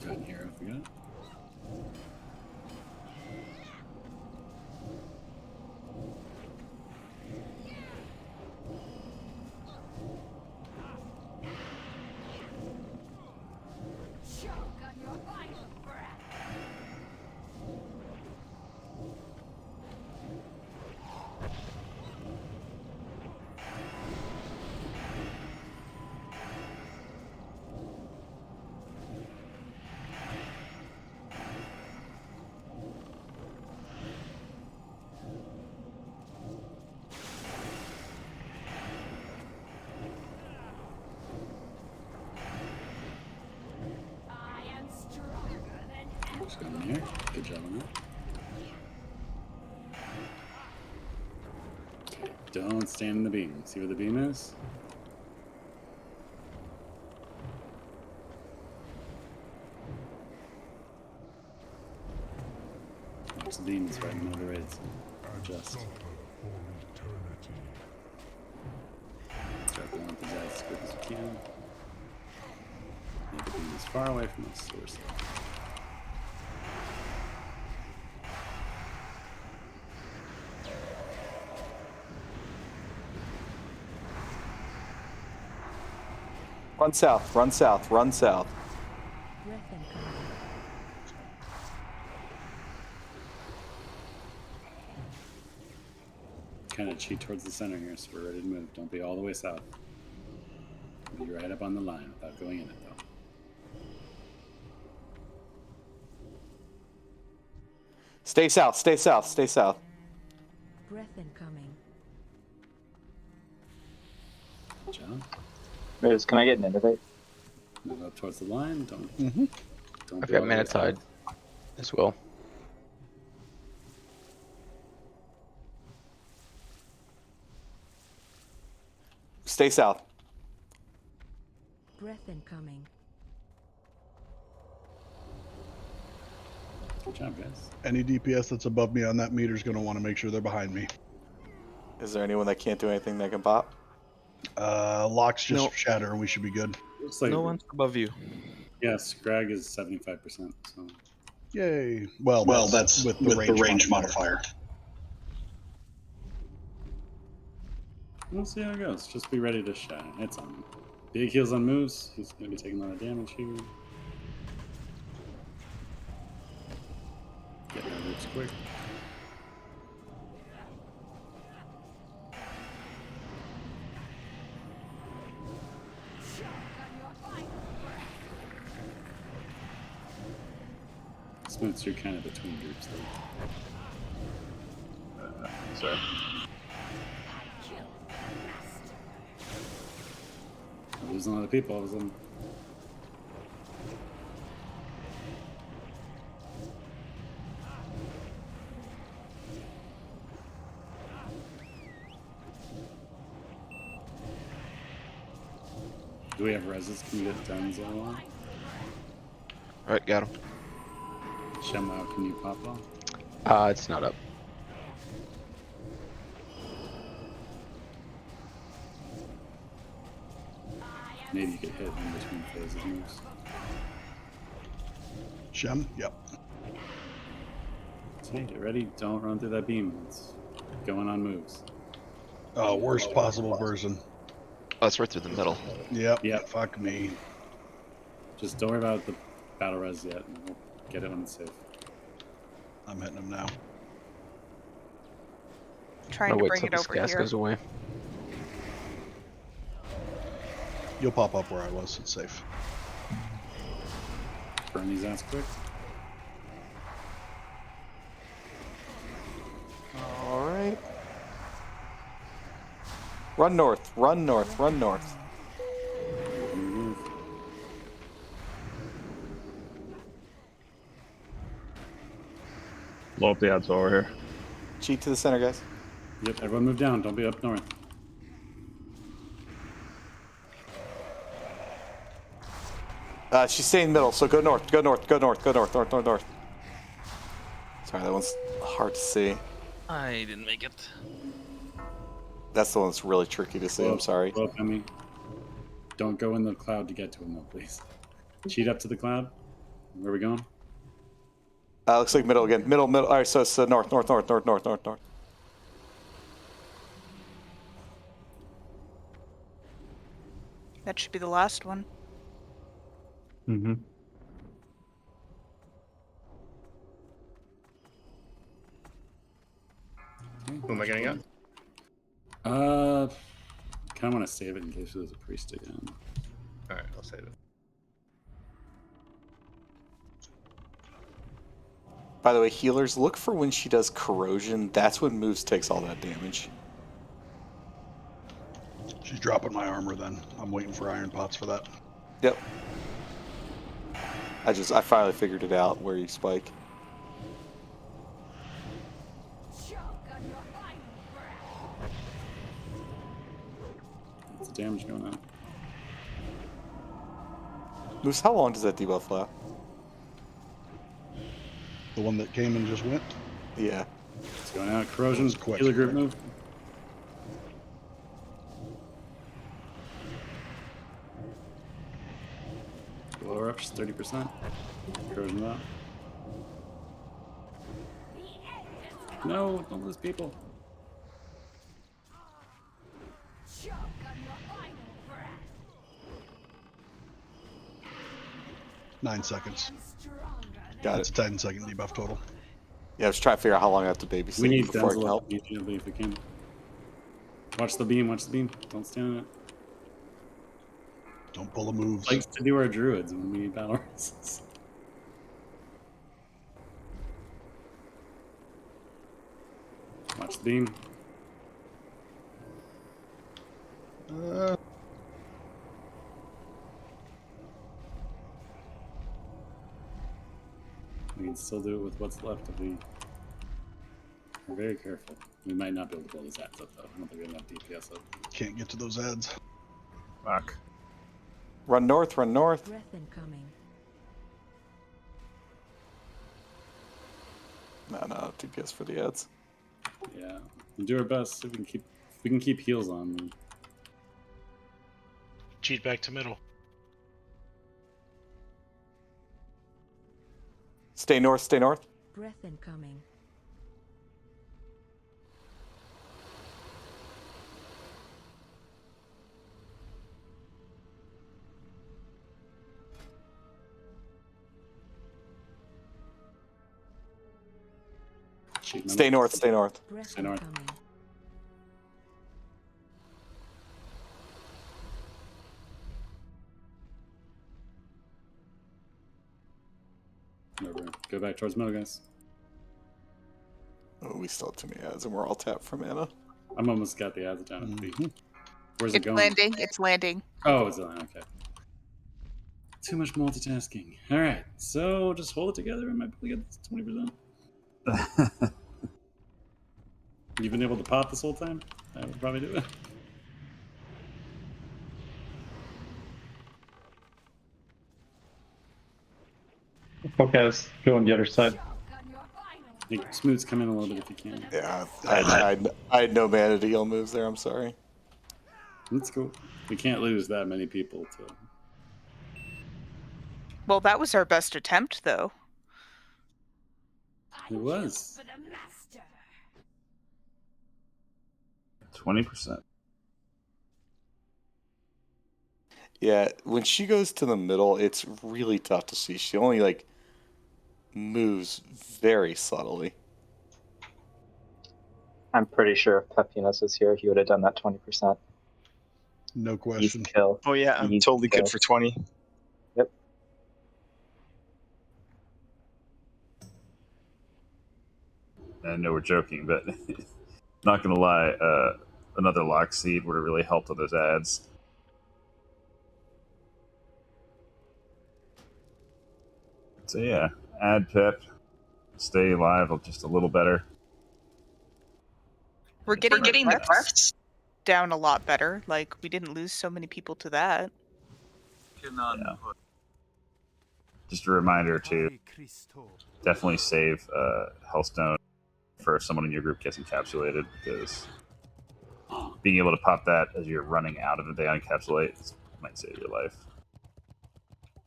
Go ahead and hero if we got it. Just got in here. Good job on that. Okay, don't stand in the beam. See where the beam is? Watch the beam, it's right in the middle of the raid, so adjust. Start going with the dice as quick as you can. Make the beam as far away from the source. Run south, run south, run south. Breath incoming. Kind of cheat towards the center here, so we're ready to move. Don't be all the way south. Be right up on the line without going in it, though. Stay south, stay south, stay south. Breath incoming. Good job. Miz, can I get an innovate? Move up towards the line. Don't I've be got all the way Manatide south. as well. Stay south. Breath incoming. Good job, guys. Any DPS that's above me on that meter is going to want to make sure they're behind me. Is there anyone that can't do anything that can pop? Locks just No. shatter and we should be good. Looks like No one's above you. yeah, Scrag is 75%. So Yay. Well, that's with the range modifier. we'll see how it goes. Just be ready to shine. It's on. Big heals on moves. He's going to be taking a lot of damage here. Get out of it quick. Smooths, you're kind of between groups though. Sorry. I'm losing a lot of people all of a sudden. Do we have reses? Can we get Denzel? Alright, got him. Shenlao, can you pop off? It's not up. Maybe you could hit in between phases moves. Shem? Yep. So get ready. Don't run through that beam. It's going on moves. Oh, worst possible version. Oh, that's right through the middle. Yep. Yep. Fuck me. Just don't worry about the battle res yet, and we'll get it when it's safe. I'm hitting him now. Trying I'll to wait bring till it this over gas here. goes away. You'll pop up where I was. It's safe. Burn these ass quick. All right. Run north. Run north. Run north. Blow up the ads over here. Cheat to the center, guys. Yep, everyone move down. Don't be up north. She's staying middle, so go north. Go north. Go north. Go north. North. North. North. Sorry, that one's hard to see. I didn't make it. That's the one that's really tricky to see. I'm sorry. Blow up on me. Don't go in the cloud to get to him, though, please. Cheat up to the cloud. Where are we going? Looks like middle again. Middle, middle. All right, so it's north, north, north, north, north, north, north. That should be the last one. Mm-hmm. Who am I getting at? Kind of want to save it in case there's a priest again. All right, I'll save it. By the way, healers, look for when she does corrosion. That's when moves takes all that damage. She's dropping my armor then. I'm waiting for iron pots for that. Yep. I finally figured it out where you spike. What's the damage going on? Moose, how long does that debuff last? The one that came and just went? Yeah. It's going out. Corrosion. Quick. Healer group move. Lower up, just 30%. Corrosion up. No, don't lose people. Nine seconds. Got It's it. a 10-second debuff total. Yeah, I was trying to figure out how long I have to babysit We need before I can Denzel help. up immediately if we can. Watch the beam, watch the beam. Don't stand in it. Don't pull the moves. Likes to do our druids when we need battle races. Watch the beam. We can still do it with what's left if we are very careful. We might not be able to blow these ads up though. I don't think we have enough DPS up. Can't get to those ads. Fuck. Run north, run north. Breath incoming. No, DPS for the ads. Yeah, we'll do our best. If we can keep heals on. Cheat back to middle. Stay north, stay north. Breath incoming. Stay north, stay north. Breath Stay north. incoming. Remember, go back towards middle, guys. Oh, we still have too many ads and we're all tapped for mana. I'm almost got the ads down at the beat. Where's it It's going? landing. It's landing. Oh, it's on. Okay. Too much multitasking. All right, so just hold it together and might be able to get this 20%. You've been able to pop this whole time? That would probably do it. Focus, go on the other side. Hey, Smooth's come in a little bit if you can. Yeah, I had no mana to heal moves there. I'm sorry. That's cool. We can't lose that many people to. Well, that was our best attempt, though. It was. 20%. Yeah, when she goes to the middle, it's really tough to see. She only like moves very subtly. I'm pretty sure if Pepinos was here, he would have done that 20%. No question. Easy kill. Oh yeah, I'm Easy totally kill. good for 20. Yep. I know we're joking, but not gonna lie, another lock seed would have really helped with those ads. So yeah, add Pip, stay alive just a little better. We're getting the breaths down a lot better. Like, we didn't lose so many people to that. Yeah. Just a reminder to definitely save Hellstone for if someone in your group gets encapsulated, because being able to pop that as you're running out of it, they unencapsulate, might save your life.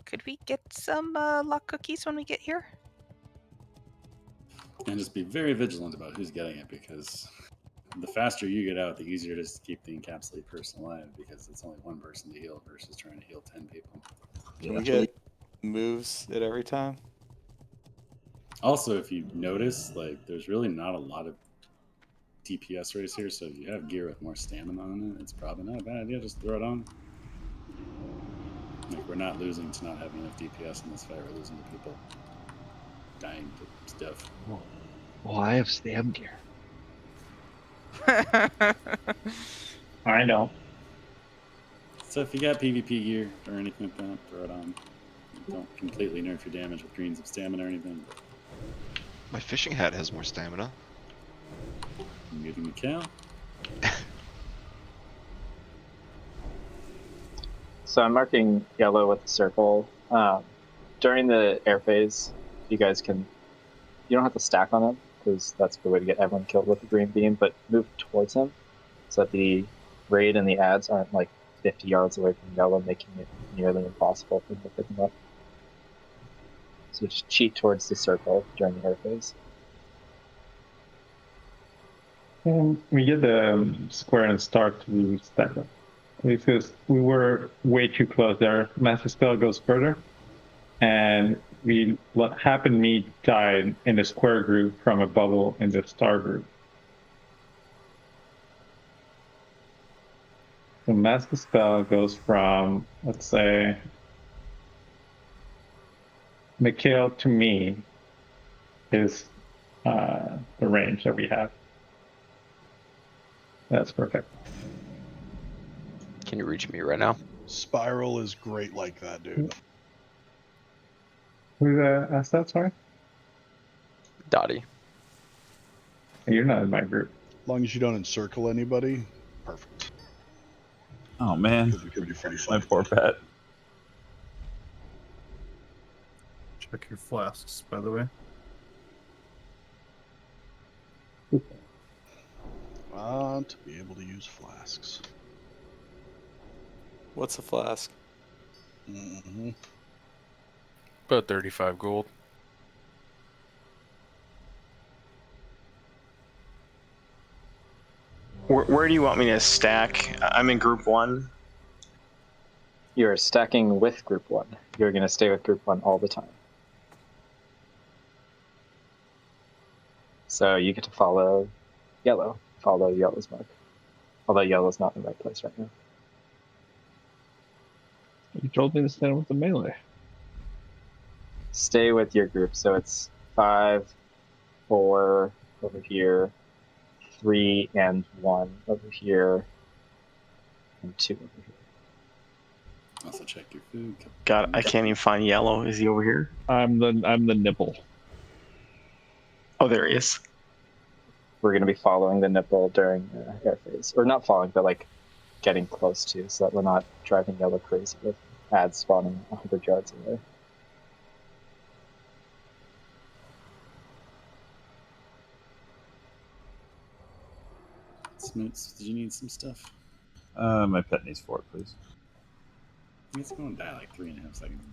Could we get some lock cookies when we get here? And just be very vigilant about who's getting it, because the faster you get out, the easier it is to keep the encapsulated person alive, because it's only one person to heal versus trying to heal 10 people. Can we get moves at every time? Also, if you notice, like, there's really not a lot of DPS race here, so if you have gear with more stamina on it, it's probably not a bad idea. Just throw it on. Like, we're not losing to not having enough DPS in this fight. We're losing to people dying to stuff. Well, I have stab gear. I know. So if you got PvP gear or anything like that, throw it on. Don't completely nerf your damage with greens of stamina or anything. But My fishing hat has more stamina. I'm getting the kill. So I'm marking yellow with a circle. During the air phase, you guys can, you don't have to stack on him, because that's the way to get everyone killed with the green beam, but move towards him so that the raid and the ads aren't like 50 yards away from yellow, making it nearly impossible for him to pick them up. So just cheat towards the circle during the air phase. We get the square and start to stack up. Because we were way too close there. Master Spell goes further. And what happened, me died in the square group from a bubble in the star group. The Master Spell goes from, let's say, Mikhail to me is the range that we have. That's perfect. Can you reach me right now? Spiral is great like that, dude. Who's asked that, sorry? Dottie. You're not in my group. As long as you don't encircle anybody, perfect. Oh man, my poor pet. Check your flasks, by the way. To be able to use flasks. What's a flask? Mm-hmm. About 35 gold. Where do you want me to stack? I'm in group 1. You're stacking with group 1. You're going to stay with group 1 all the time. So you get to follow yellow. Follow yellow's mark. Although yellow's not in the right place right now. You told me to stand with the melee. Stay with your group. So it's 5, 4 over here, 3 and 1 over here, and 2 over here. Also check your food. God, I can't even find yellow. Is he over here? I'm the nipple. Oh, there he is. We're going to be following the nipple during air phase. Or not following, but like getting close to, so that we're not driving yellow crazy with ads spawning 100 yards away. Smoots, did you need some stuff? My pet needs 4, please. It's going to die like 3.5 seconds.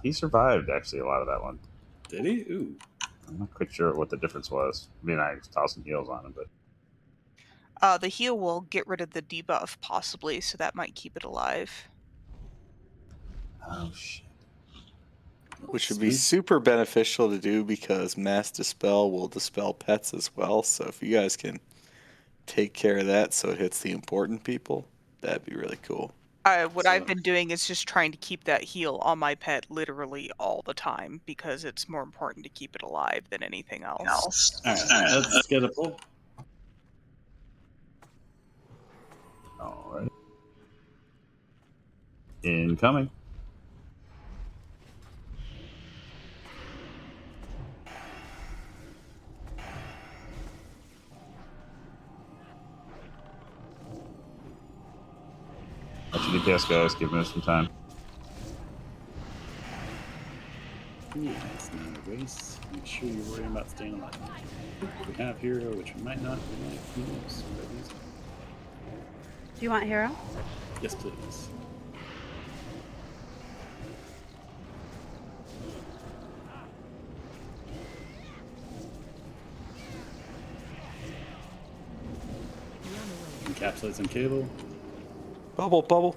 He survived actually a lot of that one. Did he? Ooh. I'm not quite sure what the difference was. I mean, I tossed some heals on him, but The heal will get rid of the debuff, possibly, so that might keep it alive. oh shit. Which would be super beneficial to do because Mass Dispel will dispel pets as well. So if you guys can take care of that so it hits the important people, that'd be really cool. What I've been doing is just trying to keep that heal on my pet literally all the time because it's more important to keep it alive than anything else. Alright, let's get a pull. Alright. Incoming. Watch your DPS, guys. Give us some time. Yeah, it's not a race. Make sure you're worrying about staying alive. We have hero, which we might not. We might. Who knows? Do you want hero? Yes, please. Encapsulates and cable. Bubble, bubble.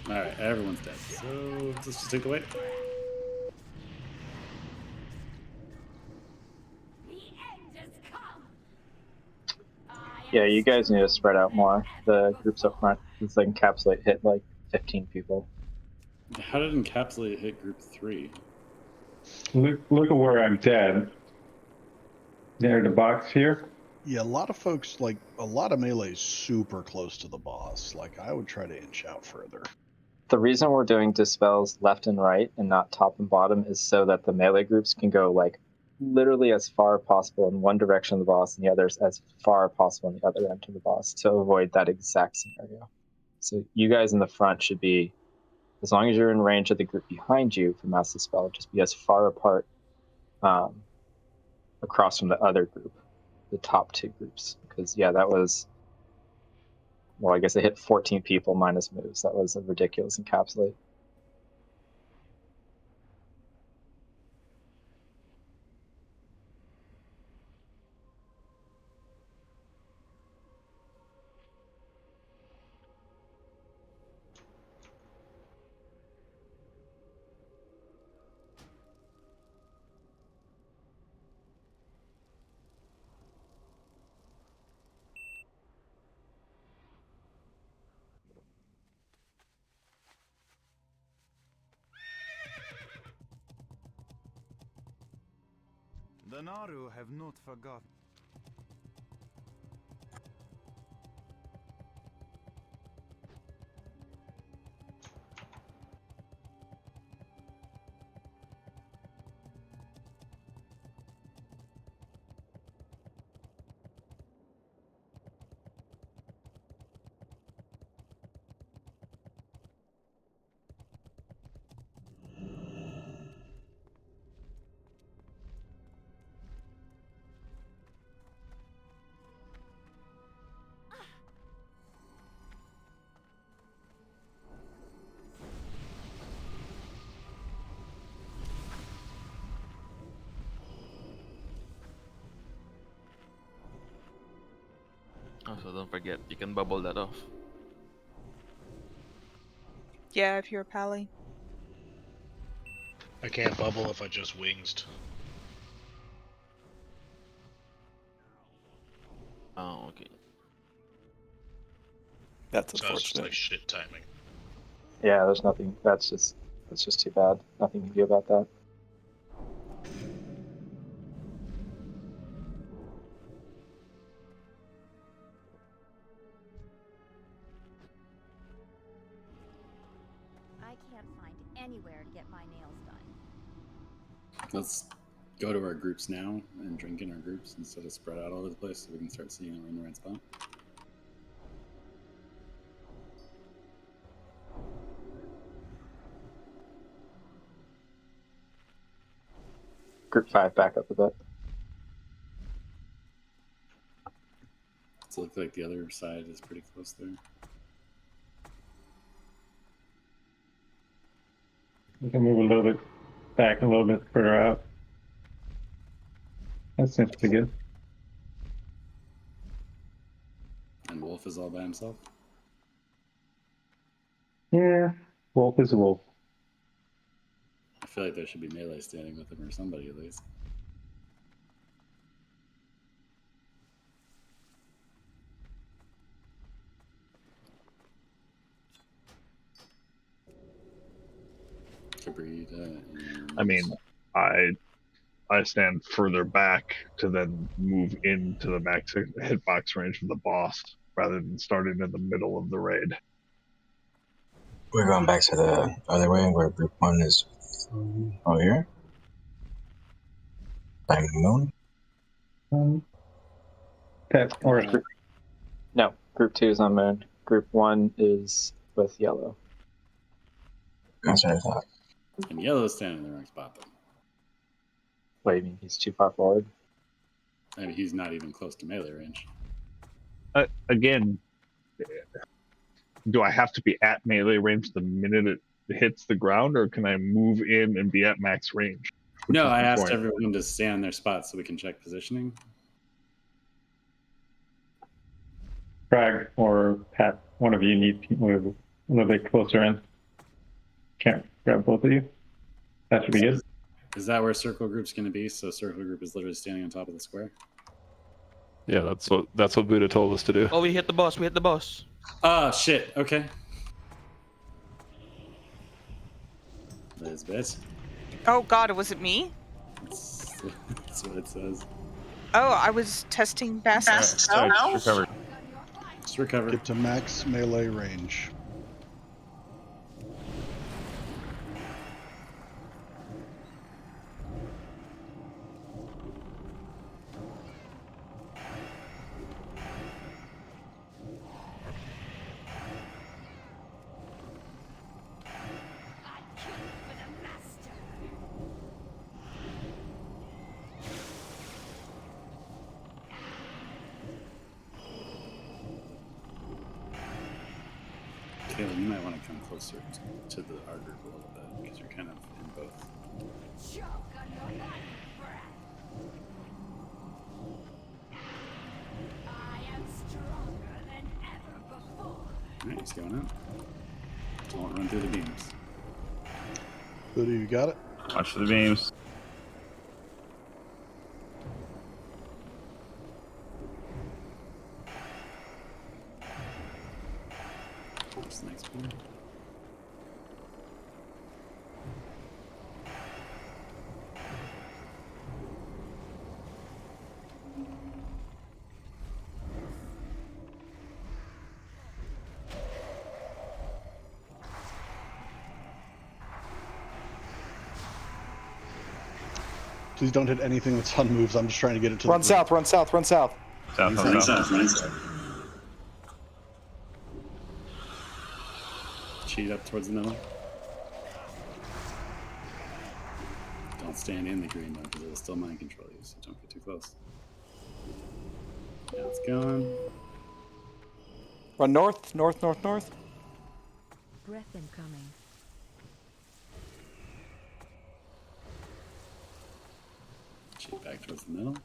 Alright, everyone's dead. So let's just take the weight. Yeah, you guys need to spread out more. The groups up front, it's like encapsulate hit like 15 people. How did encapsulate hit group 3? Look at where I'm dead. There, the box here. Yeah, a lot of folks, like, a lot of melee is super close to the boss. Like, I would try to inch out further. The reason we're doing dispels left and right and not top and bottom is so that the melee groups can go like literally as far as possible in one direction of the boss and the others as far as possible in the other end of the boss to avoid that exact scenario. So you guys in the front should be, as long as you're in range of the group behind you for Mass Dispel, just be as far apart across from the other group, the top 2 groups. Because, yeah, that was, well, I guess it hit 14 people minus moves. That was a ridiculous encapsulate. The Naru have not forgotten. Also, don't forget, you can bubble that off. Yeah, if you're a pally. I can't bubble if I just wings. Oh, okay. That's So it's just unfortunate. like shit timing. Yeah, there's nothing. That's just too bad. Nothing you can do about that. I can't find anywhere to get my nails done. Let's go to our groups now and drink in our groups instead of spread out all over the place so we can start seeing we're in the right spot. Group 5 back up a bit. Does it look like the other side is pretty close there? We can move a little bit back, a little bit further out. That seems pretty good. And Wolf is all by himself? Yeah, wolf is a wolf. I feel like there should be melee standing with him or somebody at least. I mean, I stand further back to then move into the max hitbox range of the boss rather than starting in the middle of the raid. We're going back to the other way where group 1 is over here. Diamond Moon. No, Group 2 is on Moon. Group 1 is with Yellow. That's what I thought. And Yellow's standing in the wrong spot, though. What, you mean he's too far forward? I mean, he's not even close to melee range. Again, do I have to be at melee range the minute it hits the ground, or can I move in and be at max range? No, I asked everyone to stay on their spot so we can check positioning. Crag or Pat, one of you need to move a little bit closer in. Can't grab both of you. That should be good. Is that where circle group's going to be? So circle group is literally standing on top of the square. Yeah, that's what Buddha told us to do. Oh, we hit the boss. We hit the boss. Oh shit. Okay. Liz, bitch. Oh God, was it me? That's what it says. Oh, I was testing best. Sorry, just recover. Just recover. Get to max melee range. Caleb, you might want to come closer to the our group a little bit because you're kind of in both. Alright, he's going up. Don't run through the beams. Buddha, you got it? Watch for the beams. What's the next one? Please don't hit anything that's on moves. I'm just trying to get it to Run the south, run south, run south. South. Cheat up towards the middle. Don't stand in the green though, because it'll still mind control you, so don't get too close. Now it's going. Run north, north, north, north. Breath incoming. Cheat back towards the middle.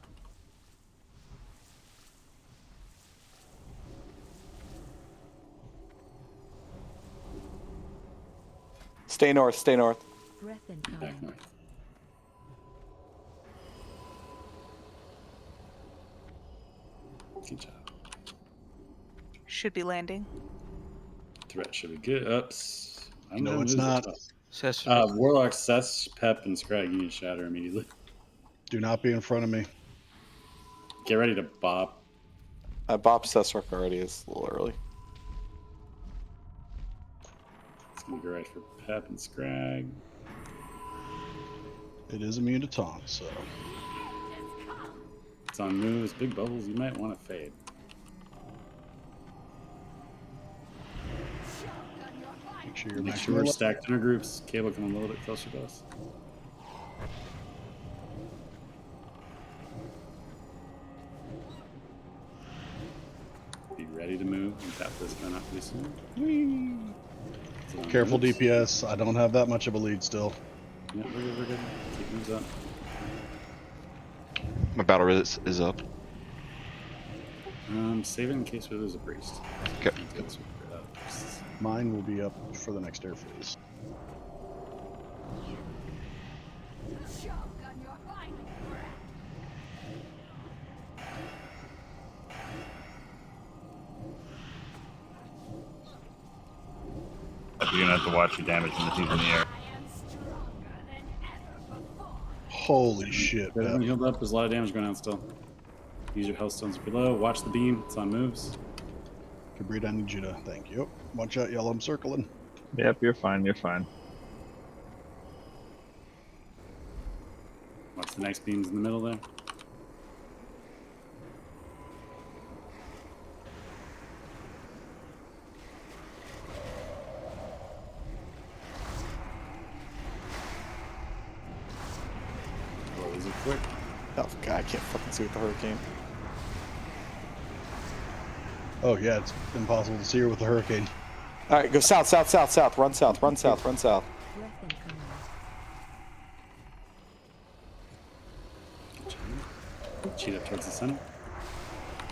Stay north, stay north. Breath incoming. Back north. Good job. Should be landing. Threat should be good. Oops. I don't No, know it's who's not. the top. Warlock, Sess, Pep, and Scrag, you need to shatter immediately. Do not be in front of me. Get ready to bop. Bop Sessark already is a little early. It's gonna go right for Pep and Scrag. It is immune to taunt, so. It's on moves, big bubbles, you might want to fade. Make sure you're Make maxing sure we're your stacked in our groups. Cable, come a little bit closer to us. Tap this guy not pretty soon. Careful DPS. I don't have that much of a lead still. Yeah, we're good, we're good. Keep moves up. My battle is up. Save it in case we lose a priest. Okay. Mine will be up for the next air phase. You're gonna have to watch your damage when he's in the air. Holy shit, Get everyone healed up. There's a lot of damage going on still. Use your health stones below. Watch the beam. It's on moves. Cabrit, I need you to. Thank you. Watch out, yellow. I'm circling. Yep, you're fine. You're fine. Watch the next beams in the middle there. Close it quick. Oh, God, I can't fucking see with the hurricane. Oh yeah, it's impossible to see her with the hurricane. All right, go south, south, south, south. Run south, run south, run south. Cheat up towards the center.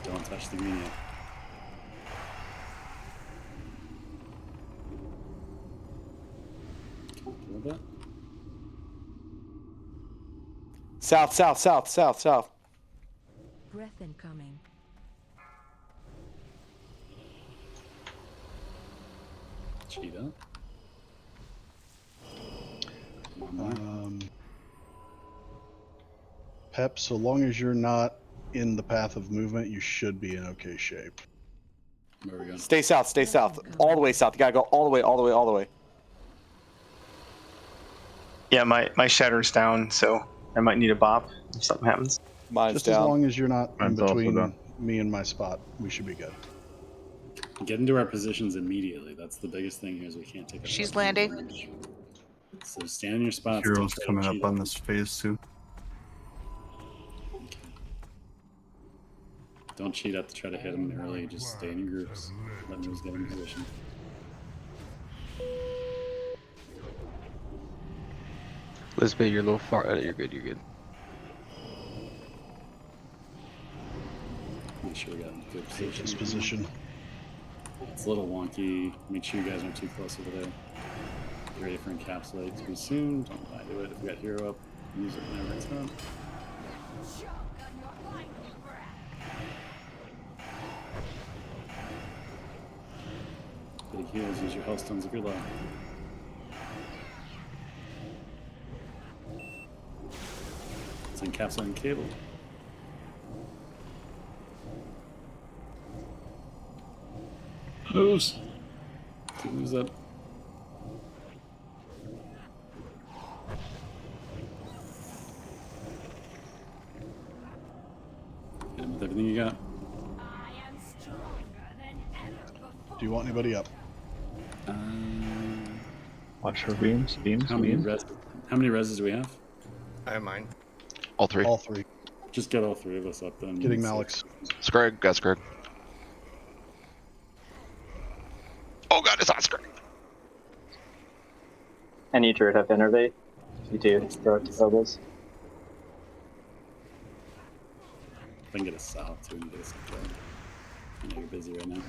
Don't touch the green yet. A little bit. South, south, south, south, south. Breath incoming. Cheat up. Pep, so long as you're not in the path of movement, you should be in okay shape. Where are we going? Stay south, stay south. All the way south. You gotta go all the way, all the way, all the way. Yeah, my shatter's down, so I might need a bop if something happens. Mine's Just down. as long as you're not in Mine's also between down. me and my spot, we should be good. Get into our positions immediately. That's the biggest thing here is we can't take. She's landing. Damage. So stand in your spots. Heroes don't coming cheat up on this phase too. Don't cheat up to try to hit them early. Just stay in your groups. Let moves get in position. Lisbeth, you're a little far. You're good. You're good. Make sure we got in good Hate position. this position. It's a little wonky. Make sure you guys aren't too close over there. Get ready for encapsulate to be soon. Don't die to it. If we got hero up, use it whenever it's done. Big heals, use your health stones if you're low. It's encapsulating cable. Moves. Two moves up. Hit him with everything you got. Do you want anybody up? Watch her beams. Beams. How many Beams. reses do we have? I have mine. All three. All three. Just get all three of us up then. Getting Malik's. Scrag, got Scrag. Oh god, it's not Scrag. Any turret have innervate? You do. Throw it to Phobos. I can get a south too and get us up there. I know you're busy right now.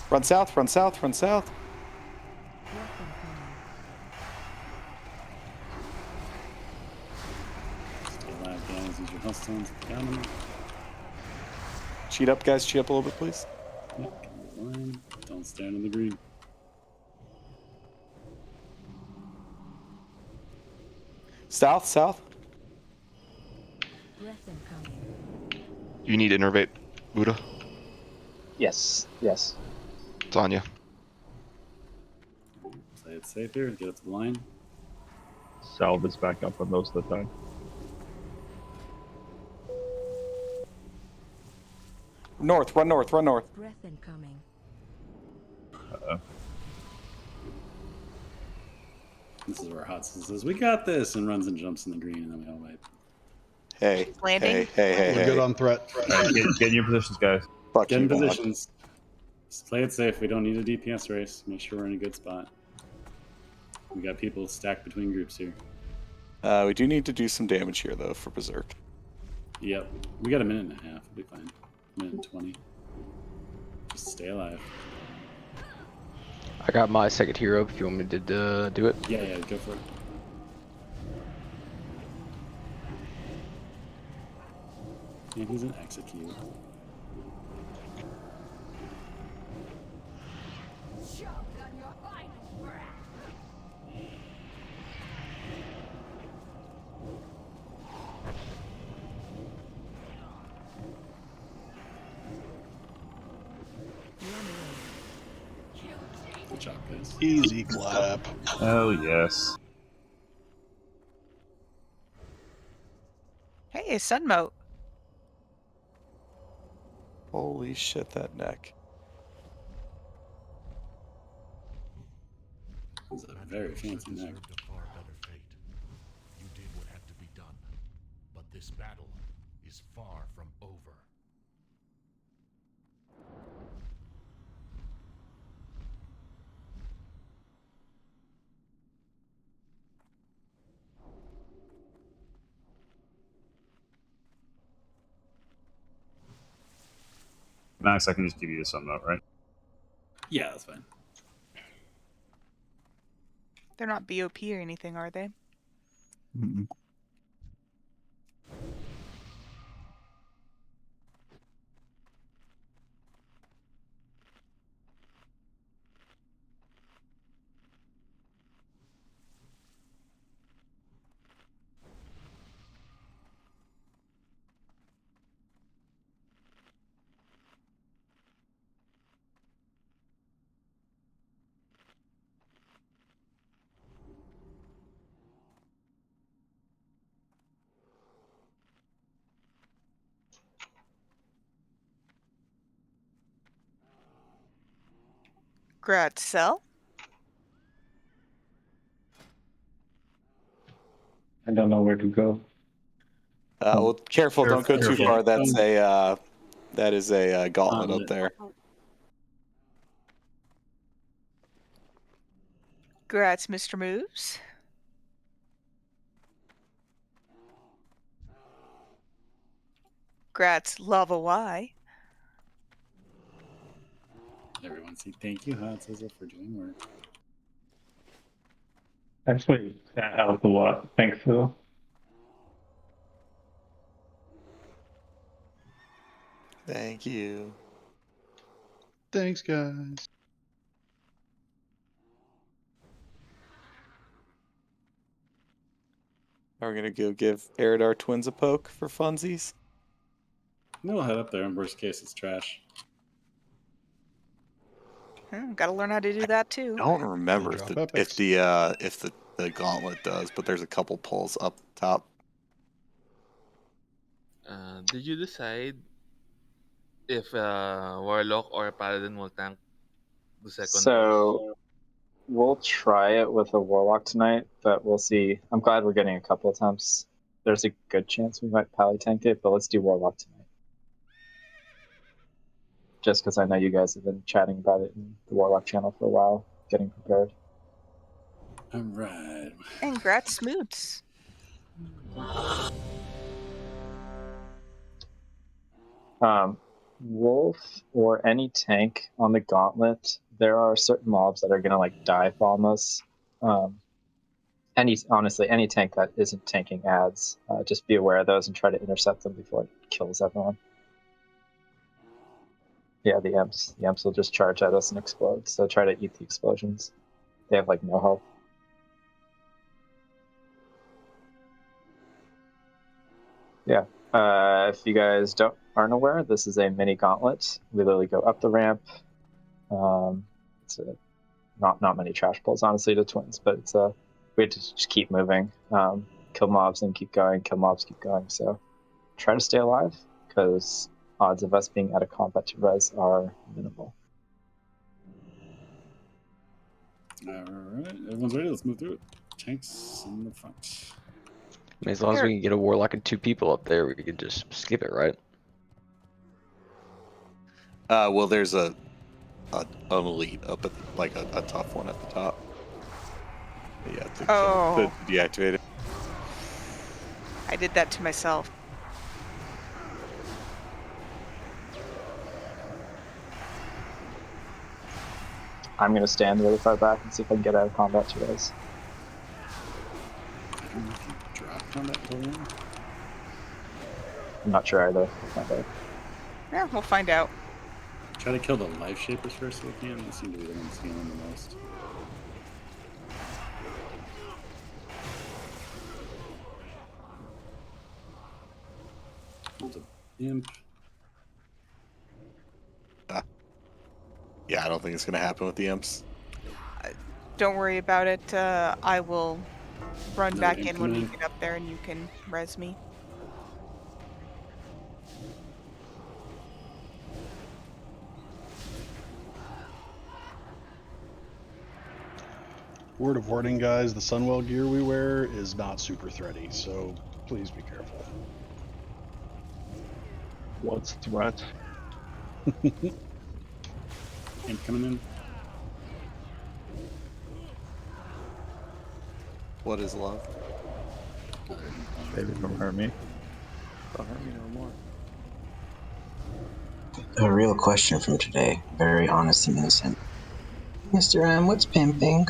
Run south, run south, run south. Stay alive, guys. Use your health stones. Down them. Cheat up, guys. Cheat up a little bit, please. Yep. Come to the line. Don't stand in the green. South, south. Breath incoming. You need innervate, Buddha. Yes. Yes. It's on you. Play it safe here. Get up to the line. Salve is back up on those that died. North, run north, run north. Breath incoming. This is where Hudson says, "We got this," and runs and jumps in the green, and then we all wipe. Hey, Landing. We're good on threat. All right, get in your positions, guys. Fuck Get you, in Vaughn. positions. Just play it safe. We don't need a DPS race. Make sure we're in a good spot. We got people stacked between groups here. We do need to do some damage here, though, for Berserk. Yep. We got a minute and a half. We'll be fine. Minute and 20. Just stay alive. I got my second hero if you want me to do it. Yeah, go for it. Yeah, he's an execute. Good job, guys. Easy clap. Oh, yes. Hey, Sunmote. Holy shit, that neck. It's a very fancy neck. A far better fate. You did what had to be done, but this battle is far from over. Max, I can just give you some note, right? Yeah, that's fine. They're not BOP or anything, are they? Mm-mm. Gratzel? I don't know where to go. Well, careful, don't go too Careful. far. That is a gauntlet up there. Grats, Mr. Moves. Grats, Lava Y. Everyone say thank you, Hot Sizzle, for doing work. Actually, that helped a lot. Thanks, Phil. Thank you. Thanks, guys. Are we gonna go give Eridar twins a poke for funsies? We'll head up there. In worst case, it's trash. Gotta learn how to do that too. I don't remember Drop if the gauntlet does, but there's a couple pulls up top. Did you decide if Warlock or Paladin will tank the second pulse? So we'll try it with a Warlock tonight, but we'll see. I'm glad we're getting a couple attempts. There's a good chance we might Pally tank it, but let's do Warlock tonight. Just because I know you guys have been chatting about it in the Warlock channel for a while, getting prepared. All right. And grats, Smoots. Wolf or any tank on the gauntlet, there are certain mobs that are gonna like dive bomb us. Honestly, any tank that isn't tanking ads, just be aware of those and try to intercept them before it kills everyone. Yeah, the Imps. The Imps will just charge at us and explode, so try to eat the explosions. They have like no health. Yeah. If you guys aren't aware, this is a mini gauntlet. We literally go up the ramp. It's not many trash pulls, honestly, to twins, but it's we have to just keep moving, kill mobs and keep going, kill mobs, keep going. So try to stay alive, because odds of us being out of combat to res are minimal. All right, everyone's ready. Let's move through it. Tanks in the front. I mean, as long as we can get a warlock and 2 people up there, we can just skip it, right? Well, there's an elite up at like a tough one at the top. Yeah, to deactivate it. I did that to myself. I'm going to stand really far back and see if I can get out of combat to res. I don't know if you drop combat till then. I'm not sure either. Find out. Yeah, we'll find out. Try to kill the life shapers first if we can. They seem to be the ones healing the most. There's a imp. Yeah, I don't think it's gonna happen with the imps. Don't worry about it. I will run Another back imp in when we coming in. get up there and you can res me. Word of warning, guys, the Sunwell gear we wear is not super thready, so please be careful. What's threat? Imp coming in. What is love? Maybe don't hurt me. Don't hurt me no more. A real question from today. Very honest and innocent. Mr. M, what's pimping?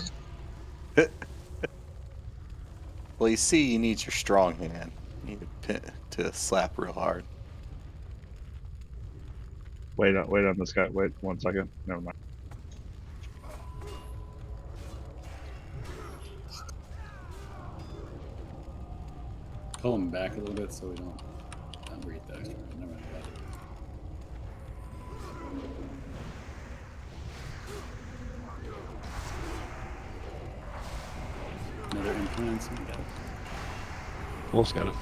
Well, you see, you need your strong hand. You need to slap real hard. Wait on this guy. Wait 1 second. Never mind. Pull him back a little bit so we don't breathe the extra. Never mind that. Another influence. We got it. Wolf's got it.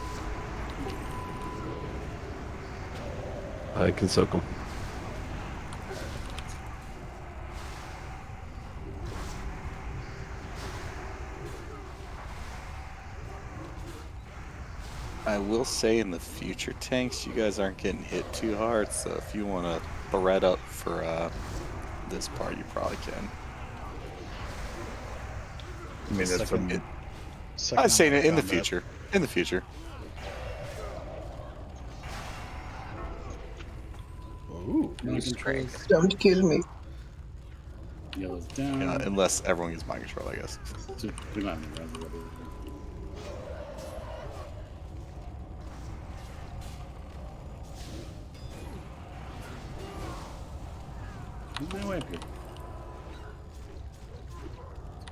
I can soak him. I will say in the future tanks, you guys aren't getting hit too hard, so if you want to thread up for this part, you probably can. I mean, that's Second- Second I'm saying it in the combat. future. In the future. Ooh, nice. Don't kill me. Yellow's down. Yeah, unless everyone gets mind control, I guess. We don't have any res or whatever. On my way up here.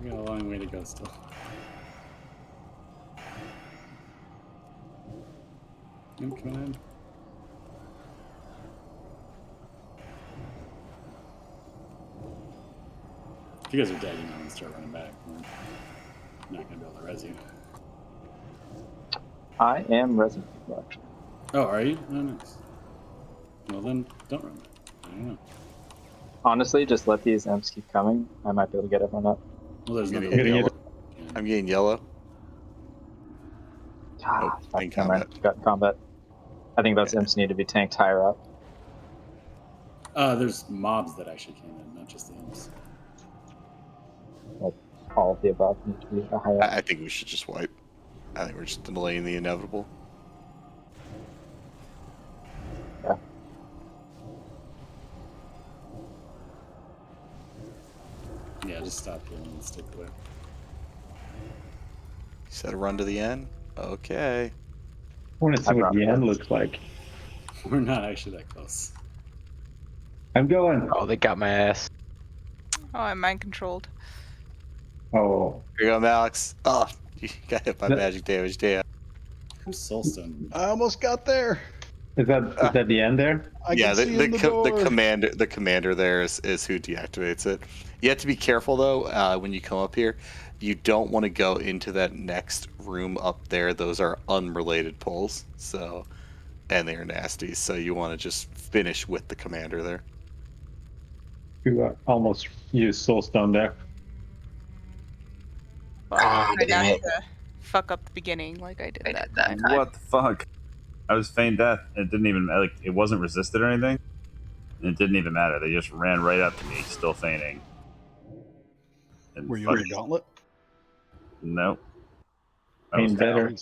We got a long way to go still. Imp coming in. If you guys are dead, you know, I'm gonna start running back. We're not gonna be able to res you. I am resident people, actually. Oh, are you? Oh, nice. Well, then, don't run. I don't know. Honestly, just let these imps keep coming. I might be able to get everyone up. Well, there's I'm another getting one. yellow. I'm getting yellow. Ah, Oh, in combat. Got in combat. I think those imps need to be tanked higher up. There's mobs that actually came in, not just the imps. Like, all of the above need to be higher up. I think we should just wipe. I think we're just delaying the inevitable. Yeah. Yeah, just stop healing and stick away. You said a run to the end? Okay. I want to see what the end looks like. We're not actually that close. I'm going. Oh, they got my ass. Oh, I'm mind controlled. Oh. Here you go, Alex. Oh, you got hit by That- magic damage, damn. Who's Soulstone? I almost got there. Is that the end there? I Yeah, can see in the door. the commander there is who deactivates it. You have to be careful though when you come up here. You don't want to go into that next room up there. Those are unrelated pulls, so and they are nasty. So you want to just finish with the commander there. You almost used Soulstone there. But Ah, try damn not it. to fuck up the beginning like I did that time. What the fuck? I was feign death. It didn't even like it wasn't resisted or anything. And it didn't even matter. They just ran right up to me, still feigning. And Were you in the gauntlet? Nope. I was Feign better.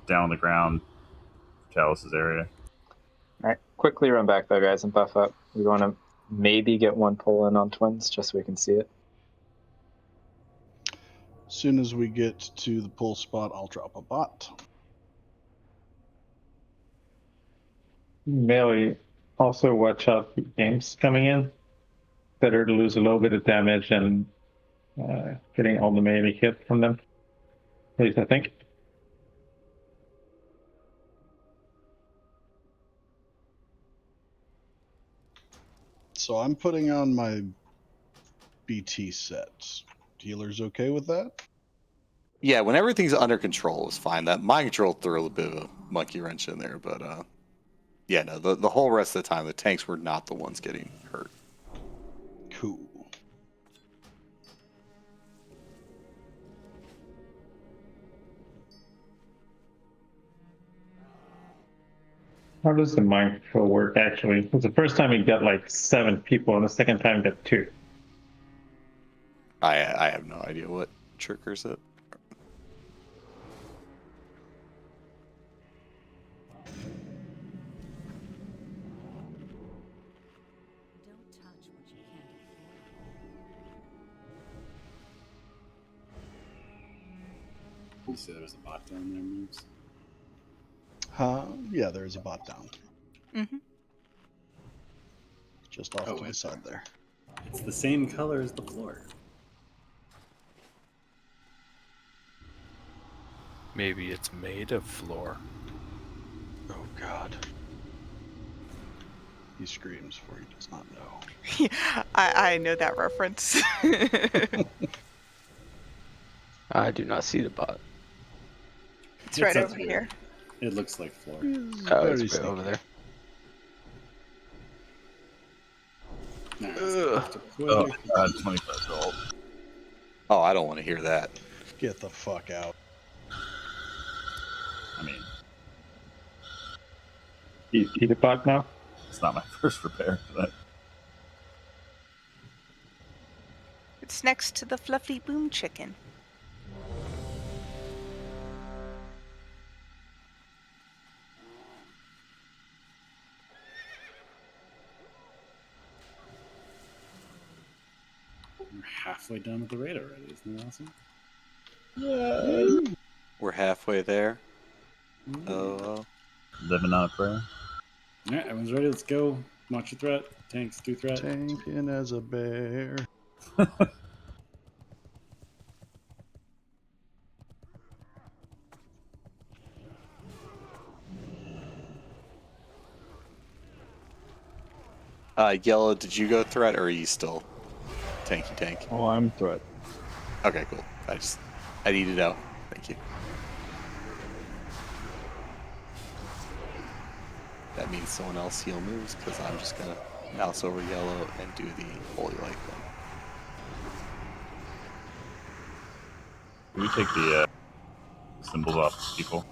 down on the ground, Chalice's area. All right, quickly run back though, guys, and buff up. We want to maybe get one pull in on twins just so we can see it. As soon as we get to the pull spot, I'll drop a bot. Melee, also watch out for games coming in. Better to lose a little bit of damage and getting all the melee hit from them. At least I think. So I'm putting on my BT set. Dealer's okay with that? Yeah, when everything's under control is fine. That mind control threw a bit of a monkey wrench in there, but yeah, no, the whole rest of the time the tanks were not the ones getting hurt. Cool. How does the mind control work actually? Because the first time you got like 7 people, and the second time you got 2. I have no idea what triggers it. You said there was a bot down there, moves. Yeah, there's a bot down. Mm-hmm. Just off to the side there. It's the same color as the floor. Maybe it's made of floor. Oh God. He screams for he does not know. I know that reference. I do not see the bot. It's right up over here. It looks like floor. Oh, it's way over there. Oh God, 25 gold. Oh, I don't want to hear that. Get the fuck out. I mean, You see the bot now? it's not my first repair for that. It's next to the fluffy boom chicken. We're halfway done with the raid already. Isn't that awesome? Yay! We're halfway there. Oh, Living on a prayer. All right, everyone's ready. Let's go. Watch your threat. Tanks do threat. Tanking as a bear. Yellow, did you go threat or are you still tanky tank? Oh, I'm threat. Okay, cool. I need to know. Thank you. That means someone else heal moves because I'm just gonna mouse over yellow and do the holy light thing. Can we take the symbols off people?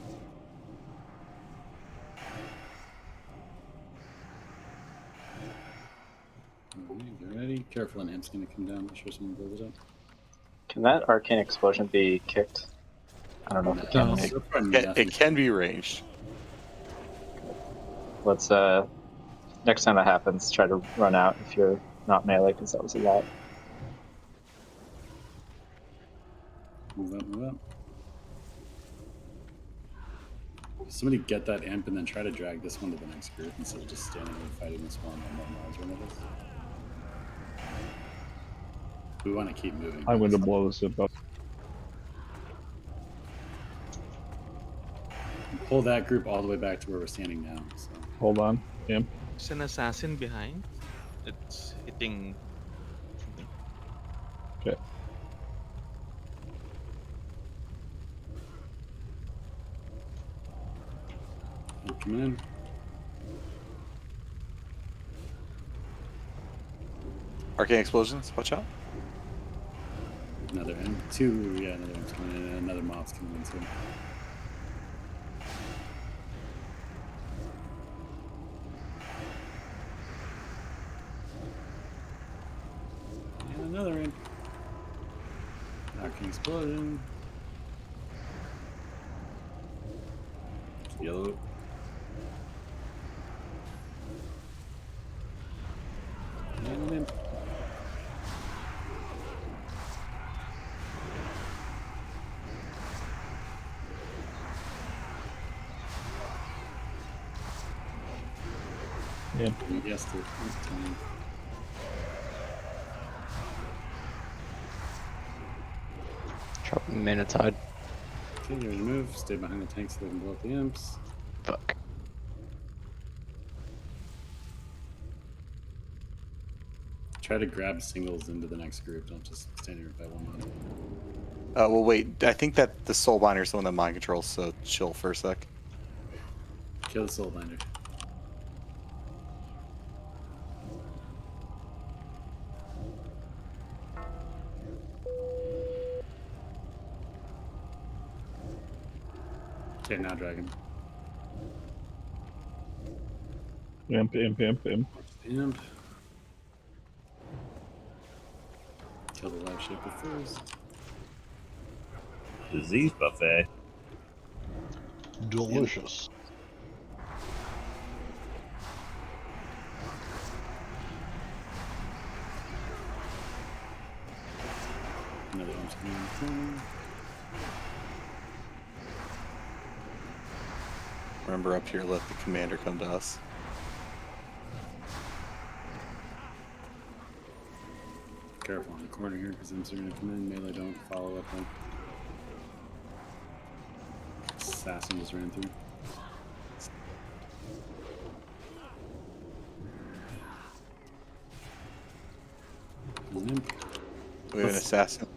Get ready. Careful, an amp's gonna come down. Make sure someone blows it up. Can that arcane explosion be kicked? I don't know if it can. It can be ranged. Let's next time that happens, try to run out if you're not melee, because that was a lot. Move up, move up. Somebody get that amp and then try to drag this one to the next group instead of just standing and fighting this one and then Mars run with us. We want to keep moving. I'm going to blow this up. Pull that group all the way back to where we're standing now. So. Hold on. Imp. There's an assassin behind. It's hitting something. Okay. Come in. Arcane explosions, watch out. Another Another imp. Two. Yeah, another imp's coming in. And another mob's coming in too. And another imp. Knocking explosion. Yellow. And an imp. Yeah. Yes, it's time. Drop Mana Tide. Okay, you're gonna move. Stay behind the tank so they can blow up the imps. Fuck. Try to grab singles into the next group. Don't just stand here by one mod. Well, wait. I think that the Soulbinder is the one that mind controls, so chill for a sec. Kill the Soulbinder. Okay, now Dragon. Imp. Imp. Kill the live shaper first. Disease buffet. Delicious. Another imp's coming in. Remember up here, let the commander come to us. Careful on the corner here because imps are going to come in. Melee don't follow up on. Assassin just ran through. An imp. We have an assassin.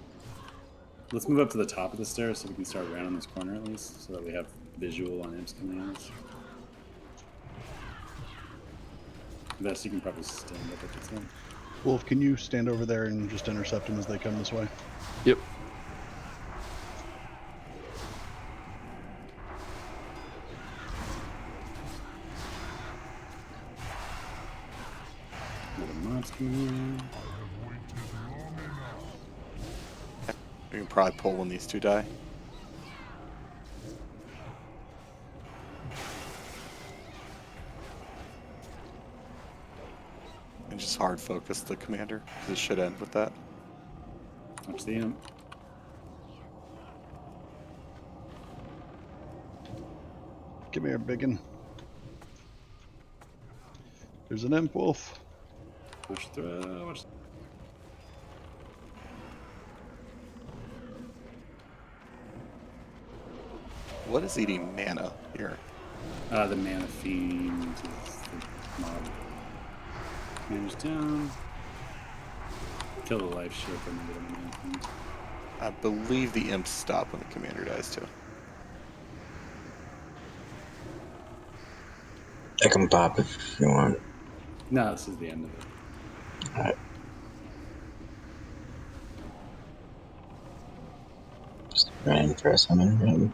Let's move up to the top of the stairs so we can start rounding this corner at least, so that we have visual on imps coming at us. Best you can probably stand up at the top. Wolf, can you stand over there and just intercept them as they come this way? Yep. Another mob's coming in. We can probably pull when these two die. And just hard focus the commander, because it should end with that. Watch the imp. Come here, biggin. There's an imp, Wolf. Push through. Watch. What is eating mana here? The mana fiend is the mob. Manage down. Kill the life ship and then get a mana fiend. I believe the imps stop when the commander dies too. I can pop if you want. No, this is the end of it. Alright. Just ran for a summon, maybe.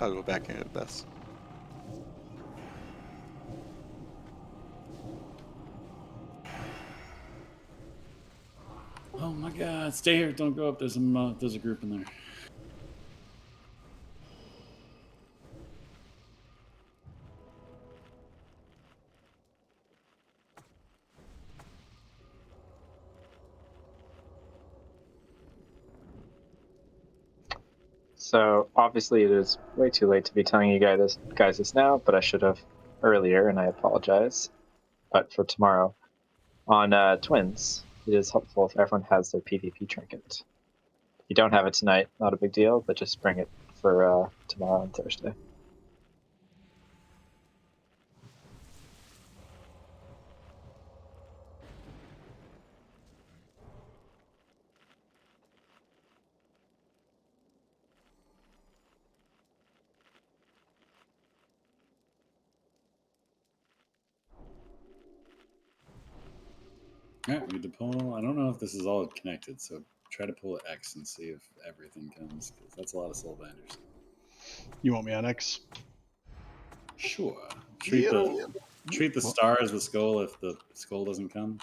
I'll go back into this. Oh my god, stay here, don't go up. There's a group in there. So obviously it is way too late to be telling you guys this now, but I should have earlier, and I apologize. But for tomorrow, on Twins, it is helpful if everyone has their PvP trinket. If you don't have it tonight, not a big deal, but just bring it for tomorrow and Thursday. Alright, we need to pull. I don't know if this is all connected, so try to pull X and see if everything comes, because that's a lot of soul binders. You want me on X? Sure. Treat the star as the skull if the skull doesn't come.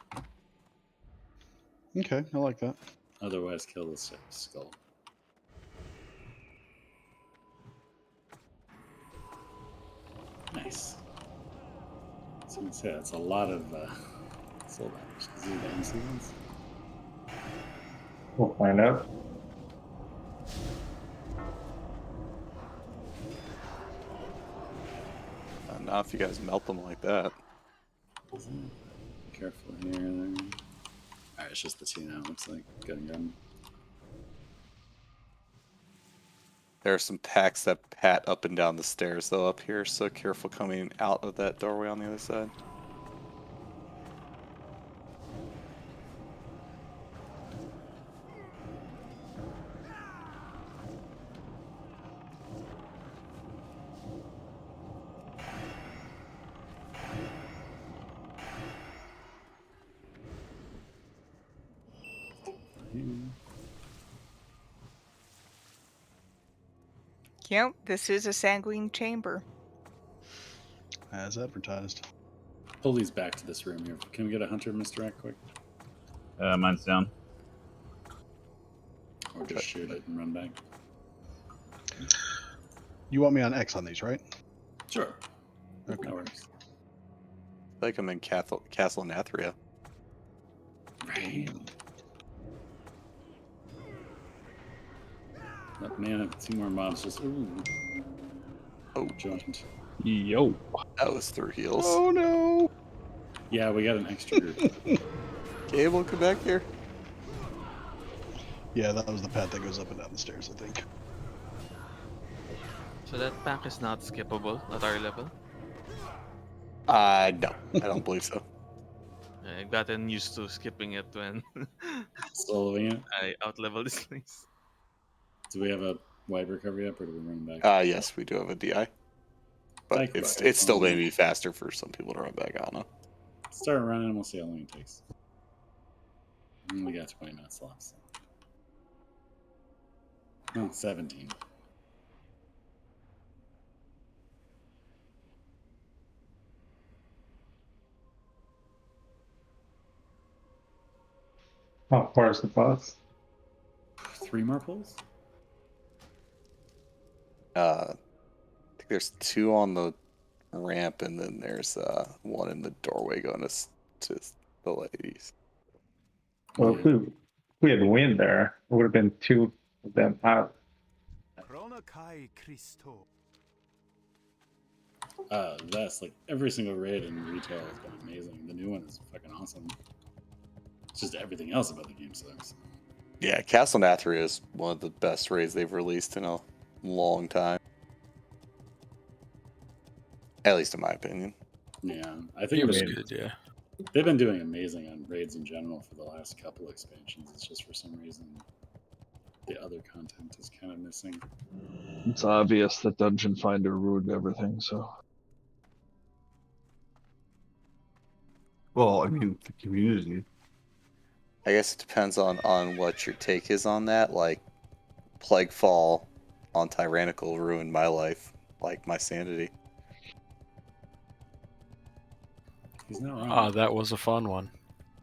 Okay, I like that. Otherwise, kill the skull. Nice. I was gonna say that's a lot of soul binders. Is it the MC ones? We'll find out. Not if you guys melt them like that. Careful here and there. Alright, it's just the two now. Looks like good and gun. There are some packs that pat up and down the stairs though up here, so careful coming out of that doorway on the other side. Yep, this is a sanguine chamber. As advertised. Pull these back to this room here. Can we get a hunter misdirect quick? Mine's down. Or just shoot it and run back? You want me on X on these, right? Sure. Okay. That works. I like I'm in Castle Nathria. Right. Oh, man, 2 more mobs just. Ooh. Oh, joined. Yo. That was 3 heals. Oh no! Yeah, we got an extra group. Gable, come back here. Yeah, that was the path that goes up and down the stairs, I think. So that pack is not skippable at our level. No, I don't believe so. I've gotten used to skipping it when Soloing it. I outlevel this place. Do we have a wide recovery up, or do we run back? Yes, we do have a DI, but Like, it's still maybe faster for some people to run back on. Huh? Start running, and we'll see how long it takes. And we got 20 minutes left. So. Oh, 17. How far is the boss? 3 more pulls? I think there's 2 on the ramp, and then there's 1 in the doorway going to the ladies. Well, if we had wind there, it would have been 2 of them out. That's like every single raid in retail has been amazing. The new one is fucking awesome. It's just everything else about the game sucks. Yeah, Castle Nathria is one of the best raids they've released in a long time. At least in my opinion. Yeah, I think it was good, yeah. They've been doing amazing on raids in general for the last couple expansions. It's just for some reason the other content is kind of missing. It's obvious that Dungeon Finder ruined everything, so. Well, I mean, the community. I guess it depends on what your take is on that. Like, Plaguefall on Tyrannical ruined my life, like my sanity. He's not wrong. Ah, that was a fun one.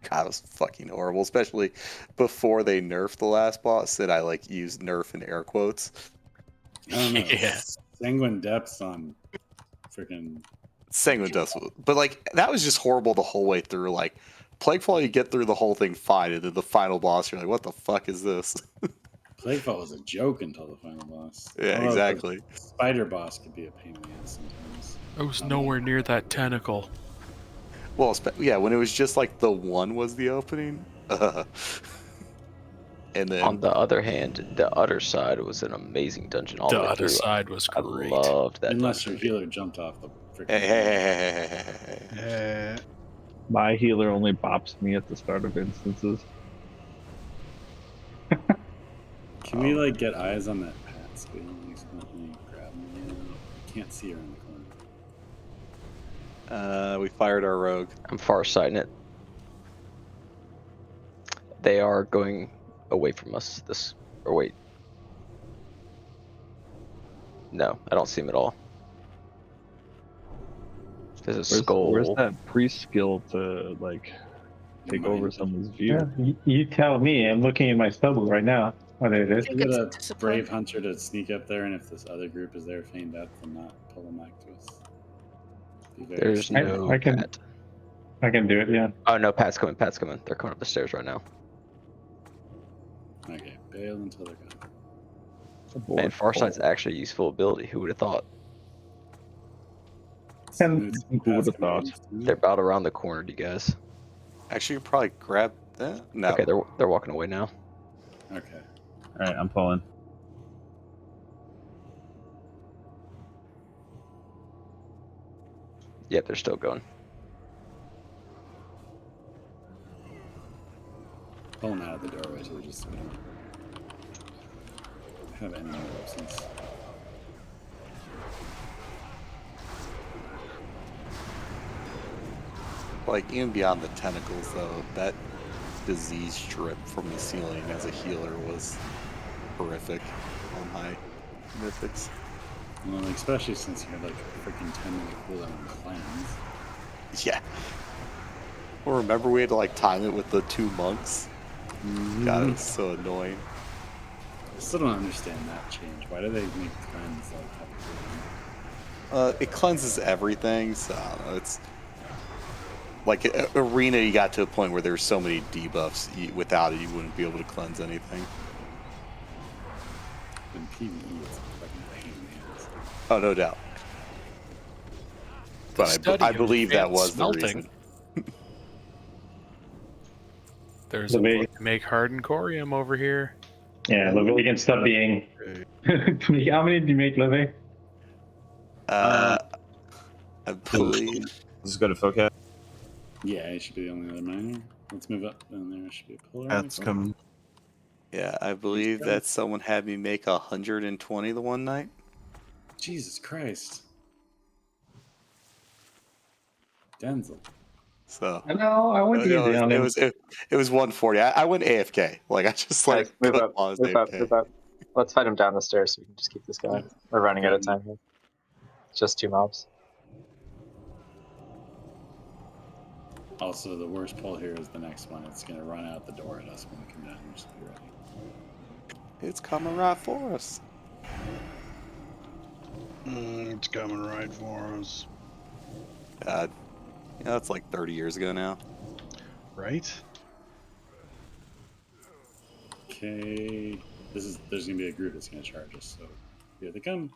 God, it was fucking horrible, especially before they nerfed the last boss, and I like used nerf in air quotes. I don't know. Yeah. Sanguine Depths on freaking Sanguine Depths, but like that was just horrible the whole way through. Like Plaguefall, you get through the whole thing fine, and then the final boss, you're like, what the fuck is this? Plaguefall was a joke until the final boss. Yeah, exactly. The spider boss could be a pain in the ass sometimes. I was nowhere near that tentacle. Well, yeah, when it was just like the one was the opening. And then on the other hand, the other side was an amazing dungeon. All The the way other through. side was great. I loved that. Unless dungeon. your healer jumped off the freaking. Hey. My healer only bops me at the start of instances. Can we like get eyes on that Pat squeal? Accidentally grab me. I can't see her in the corner. We fired our rogue. I'm far sighting it. They are going away from us. Or wait. No, I don't see them at all. There's a skull. Where's that priest skill to like take over someone's view? Yeah, you tell me. I'm looking at my spellbook right now. What it is? We got a brave hunter to sneak up there, and if this other group is there, feign death and not pull them back to us. Be very There's sneaky. no I can- Pat. I can do it. Yeah. Oh no, Pat's coming. Pat's coming. They're coming up the stairs right now. Okay, bail until they're gone. Man, Farsight's actually a useful ability. Who would have thought? And Who would have thought? They're about around the corner, do you guys? Actually, you could probably grab that. No. Okay, they're walking away now. Okay. All right, I'm pulling. Yep, they're still going. Pull them out of the doorway too, just so we don't have any more options. Like, even beyond the tentacles, though, that disease strip from the ceiling as a healer was horrific on my mythics. Well, especially since you had like a freaking 10-minute cooldown on cleanse. Yeah. Well, remember we had to like time it with the 2 monks? God, it was so annoying. I still don't understand that change. Why do they make cleanse like have a cooldown? It cleanses everything, so I don't know, it's like arena. You got to a point where there's so many debuffs. Without it, you wouldn't be able to cleanse anything. In PvE, it's a fucking pain in the ass. Oh, no doubt. But I believe that was the reason. There's a book to make hardened corium over here. Yeah, Leve can stop being. How many did you make, Leve? I believe. Let's go to Focat. Yeah, it should be the only other miner. Let's move up, and there should be a pillar. That's coming. Yeah, I believe that someone had me make 120 the one night. Jesus Christ. Denzel. So No, I went easy on him. it was 140. I went AFK. Like I just like Guys, move up, paused move up, AFK. move up. Let's fight him down the stairs so we can just keep this going. We're running out of time here. It's just 2 mobs. Also, the worst pull here is the next one. It's going to run out the door at us when we come down. Just be ready. It's coming right for us. It's coming right for us. God, that's like 30 years ago now. Right? Okay. There's going to be a group that's going to charge us, so here they come.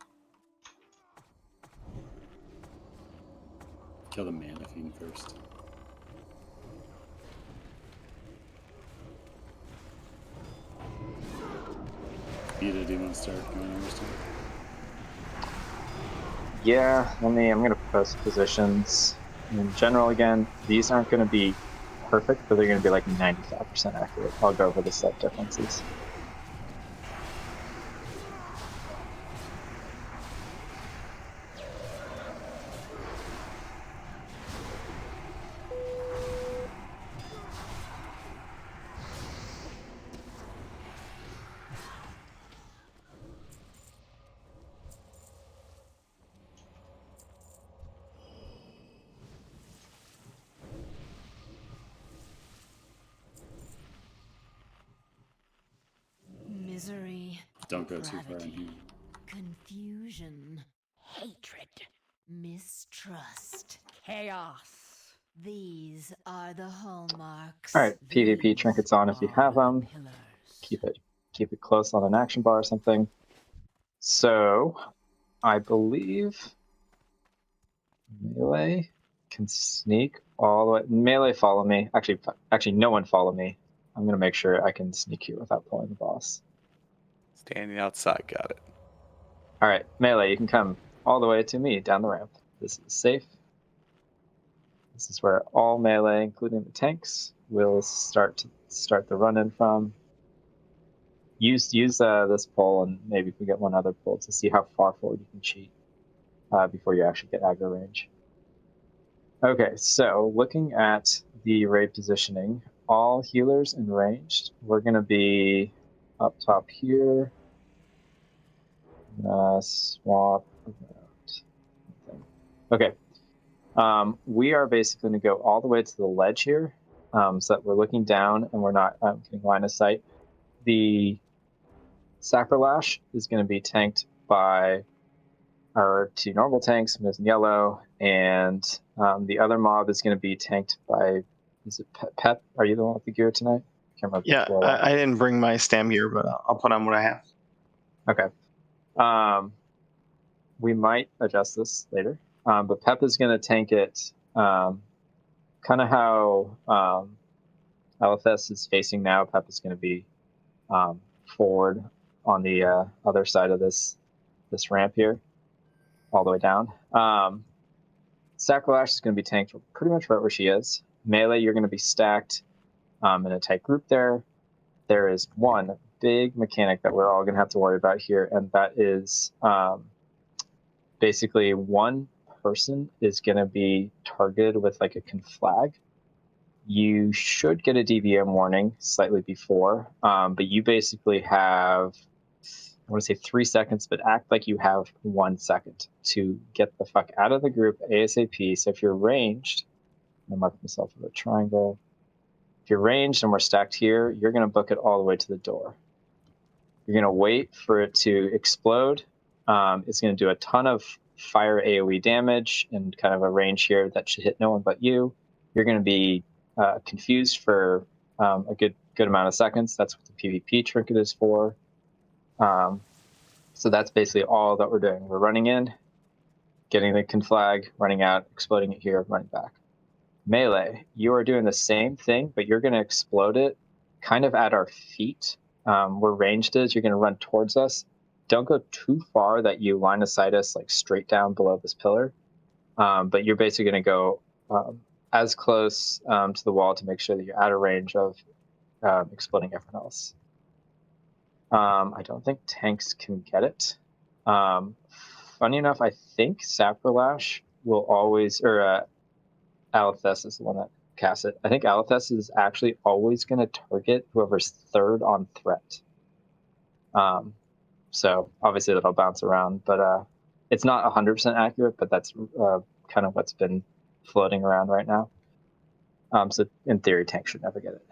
Kill the Mana Fiend first. Vita, do you want to start going over stuff? Yeah, I'm gonna post positions. In general, again, these aren't gonna be perfect, but they're gonna be like 95% accurate. I'll go over the set differences. Misery. Don't go too far in here. Confusion. Hatred. Mistrust. Chaos. These are the hallmarks. All right, PvP trinkets on if you have them. Keep it close on an action bar or something. So, I believe melee can sneak all the way. Melee, follow me. Actually, no one follow me. I'm gonna make sure I can sneak here without pulling the boss. Standing outside, got it. All right, melee, you can come all the way to me down the ramp. This is safe. This is where all melee, including the tanks, will start the run-in from. Use this pull, and maybe if we get one other pull to see how far forward you can cheat before you actually get aggro range. Okay, so looking at the raid positioning, all healers and ranged, we're going to be up top here. Swap around. Okay. We are basically going to go all the way to the ledge here, so that we're looking down and we're not getting line of sight. The Sacrolash is going to be tanked by our 2 normal tanks, Moose and Yellow, and the other mob is going to be tanked by, is it Pep? Are you the one with the gear tonight? I can't remember. Yeah, I didn't bring my stam gear, but I'll put on what I have. Okay. We might adjust this later, but Pep is going to tank it kind of how LFS is facing now. Pep is going to be forward on the other side of this ramp here, all the way down. Sacrolash is going to be tanked pretty much right where she is. Melee, you're going to be stacked in a tight group there. There is one big mechanic that we're all going to have to worry about here, and that is basically one person is going to be targeted with like a conflag. You should get a DVM warning slightly before, but you basically have, I want to say 3 seconds, but act like you have 1 second to get the fuck out of the group ASAP. So if you're ranged, I'm marking myself with a triangle. If you're ranged and we're stacked here, you're going to book it all the way to the door. You're going to wait for it to explode. It's going to do a ton of fire AoE damage and kind of a range here that should hit no one but you. You're going to be confused for a good amount of seconds. That's what the PvP trinket is for. So that's basically all that we're doing. We're running in, getting the conflag, running out, exploding it here, running back. Melee, you are doing the same thing, but you're going to explode it kind of at our feet. Where ranged is, you're going to run towards us. Don't go too far that you line of sight us like straight down below this pillar. But you're basically going to go as close to the wall to make sure that you're out of range of exploding everyone else. I don't think tanks can get it. Funny enough, I think Sacrolash will always, or Alethes is the one that casts it. I think Alethes is actually always going to target whoever's third on threat. So obviously that'll bounce around, but it's not 100% accurate, but that's kind of what's been floating around right now. So in theory, tanks should never get it.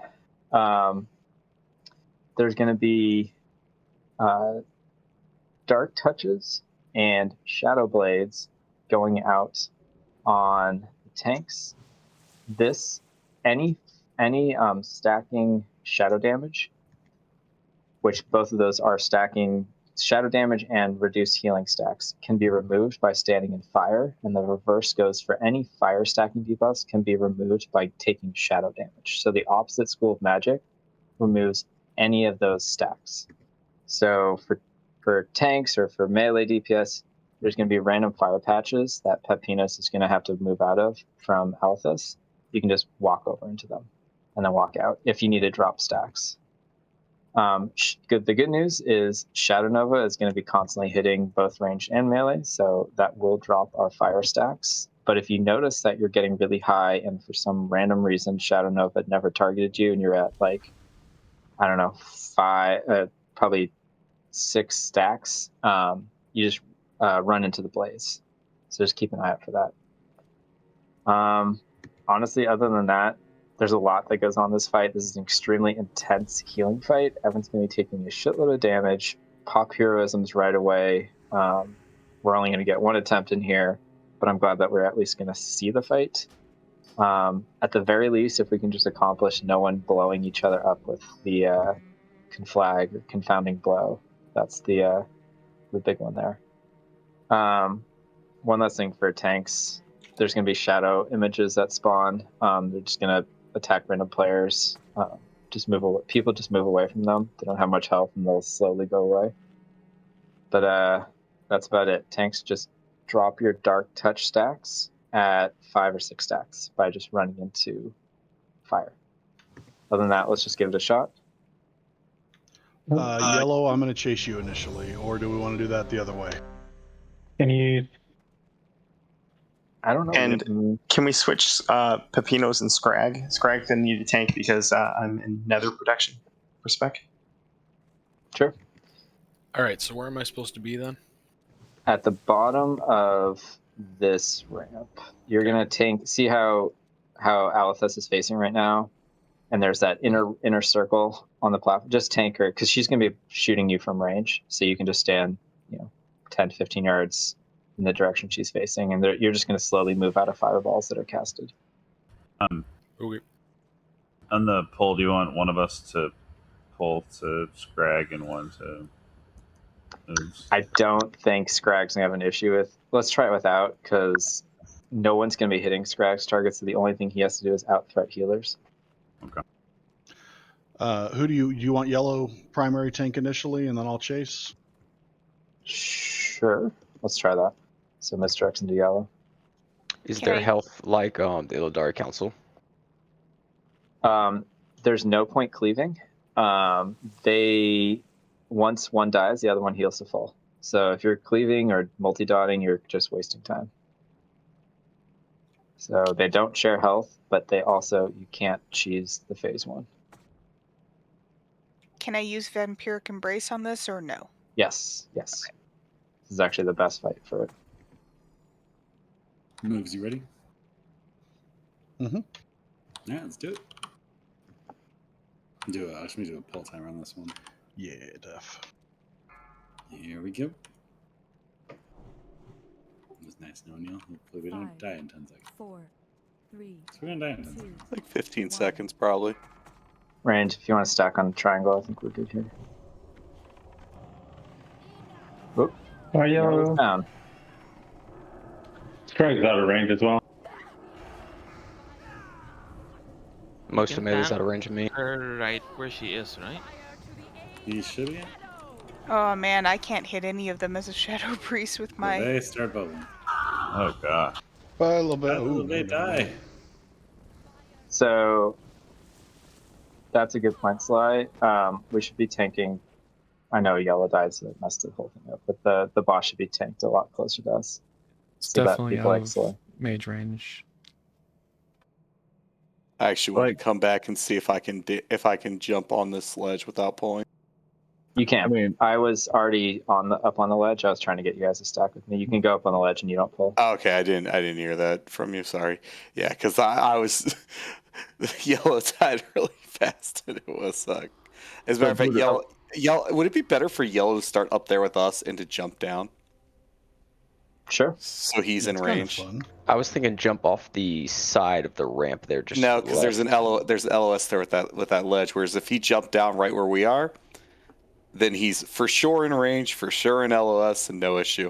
There's going to be dark touches and shadow blades going out on the tanks. Any stacking shadow damage, which both of those are stacking shadow damage and reduced healing stacks, can be removed by standing in fire, and the reverse goes for any fire stacking debuffs can be removed by taking shadow damage. So the opposite school of magic removes any of those stacks. So for tanks or for melee DPS, there's going to be random fire patches that Pepinos is going to have to move out of from Alethes. You can just walk over into them and then walk out if you need to drop stacks. The good news is Shadow Nova is going to be constantly hitting both ranged and melee, so that will drop our fire stacks. But if you notice that you're getting really high and for some random reason Shadow Nova never targeted you and you're at like, I don't know, probably 6 stacks, you just run into the blaze. So just keep an eye out for that. Honestly, other than that, there's a lot that goes on this fight. This is an extremely intense healing fight. Everyone's going to be taking a shitload of damage. Pop heroisms right away. We're only going to get 1 attempt in here, but I'm glad that we're at least going to see the fight. At the very least, if we can just accomplish no one blowing each other up with the conflag or confounding blow, that's the big one there. One last thing for tanks. There's going to be shadow images that spawn. They're just going to attack random players. People just move away from them. They don't have much health and they'll slowly go away. But that's about it. Tanks, just drop your dark touch stacks at 5 or 6 stacks by just running into fire. Other than that, let's just give it a shot. Yellow, I'm going to chase you initially, or do we want to do that the other way? Can you I don't know. And can we switch Pepinos and Scrag? Scrag's gonna need a tank because I'm in Nether protection for spec. Sure. All right, so where am I supposed to be then? At the bottom of this ramp, you're gonna tank. See how Alethus is facing right now, and there's that inner circle on the platform. Just tank her because she's gonna be shooting you from range, so you can just stand, 10 to 15 yards in the direction she's facing, and you're just gonna slowly move out of fireballs that are casted. Okay. On the pull, do you want one of us to pull to Scrag and one to moves? I don't think Scrag's gonna have an issue with. Let's try it without, because no one's gonna be hitting Scrag's targets. So the only thing he has to do is out threat healers. Okay. Who do you want yellow primary tank initially, and then I'll chase? Sure. Let's try that. So misdirects into yellow. Is their health like the Eldari Council? There's no point cleaving. They once one dies, the other one heals to full. So if you're cleaving or multi-dotting, you're just wasting time. So they don't share health, but they also, you can't cheese the phase one. Can I use Vampiric Embrace on this or no? Yes. This is actually the best fight for it. Moves, you ready? Mm-hmm. Yeah, let's do it. Let me do a pull timer on this one. Yeah, def. Here we go. It was nice knowing you. Hopefully we don't die in 10 seconds. 4, 3, So we're gonna die in 10 seconds. Like 15 seconds, probably. Range, if you want to stack on the triangle, I think we're good here. Whoop. Are you down? Scrag's out of range as well. Most of melee's out of range of me. Her right where she is, right? You should be. Oh man, I can't hit any of them as a Shadow Priest with my. They start bubbling. Oh god. Bye, little bit. They die. So that's a good point, Sly. We should be tanking. I know yellow died, so it messed the whole thing up. But the boss should be tanked a lot closer to us. It's so definitely that people out like of Sly. mage range. I actually want to come back and see if I can jump on this ledge without pulling. You can. I was already up on the ledge. I was trying to get you guys to stack with me. You can go up on the ledge and you don't pull. Oh, okay, I didn't hear that from you. Sorry. Yeah, because I was yellow died really fast and it was suck. As a matter of fact, yellow. Would it be better for yellow to start up there with us and to jump down? Sure. So he's in range. I was thinking jump off the side of the ramp there. Just No, because there's an LOS there with that ledge. Whereas if he jumped down right where we are, then he's for sure in range, for sure in LOS, and no issue.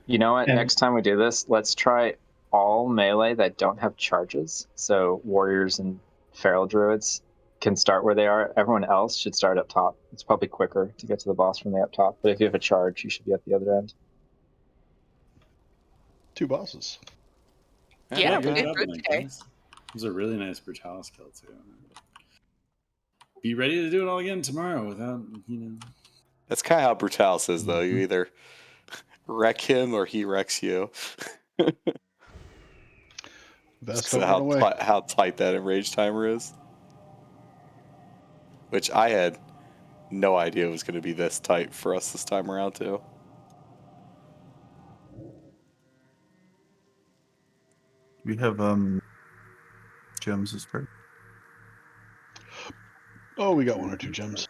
You know what? Next time we do this, let's try all melee that don't have charges. So warriors and feral druids can start where they are. Everyone else should start up top. It's probably quicker to get to the boss from the up top. But if you have a charge, you should be at the other end. 2 bosses. Yeah, good it's job good tonight, today. guys. It was a really nice Brutallus kill too. Be ready to do it all again tomorrow without, That's kind of how Brutallus is, though. You either wreck him or he wrecks you. Best how tight that enrage timer is. Which I had no idea was going to be this tight for us this time around, too. We have gems to spare. Oh, we got 1 or 2 gems.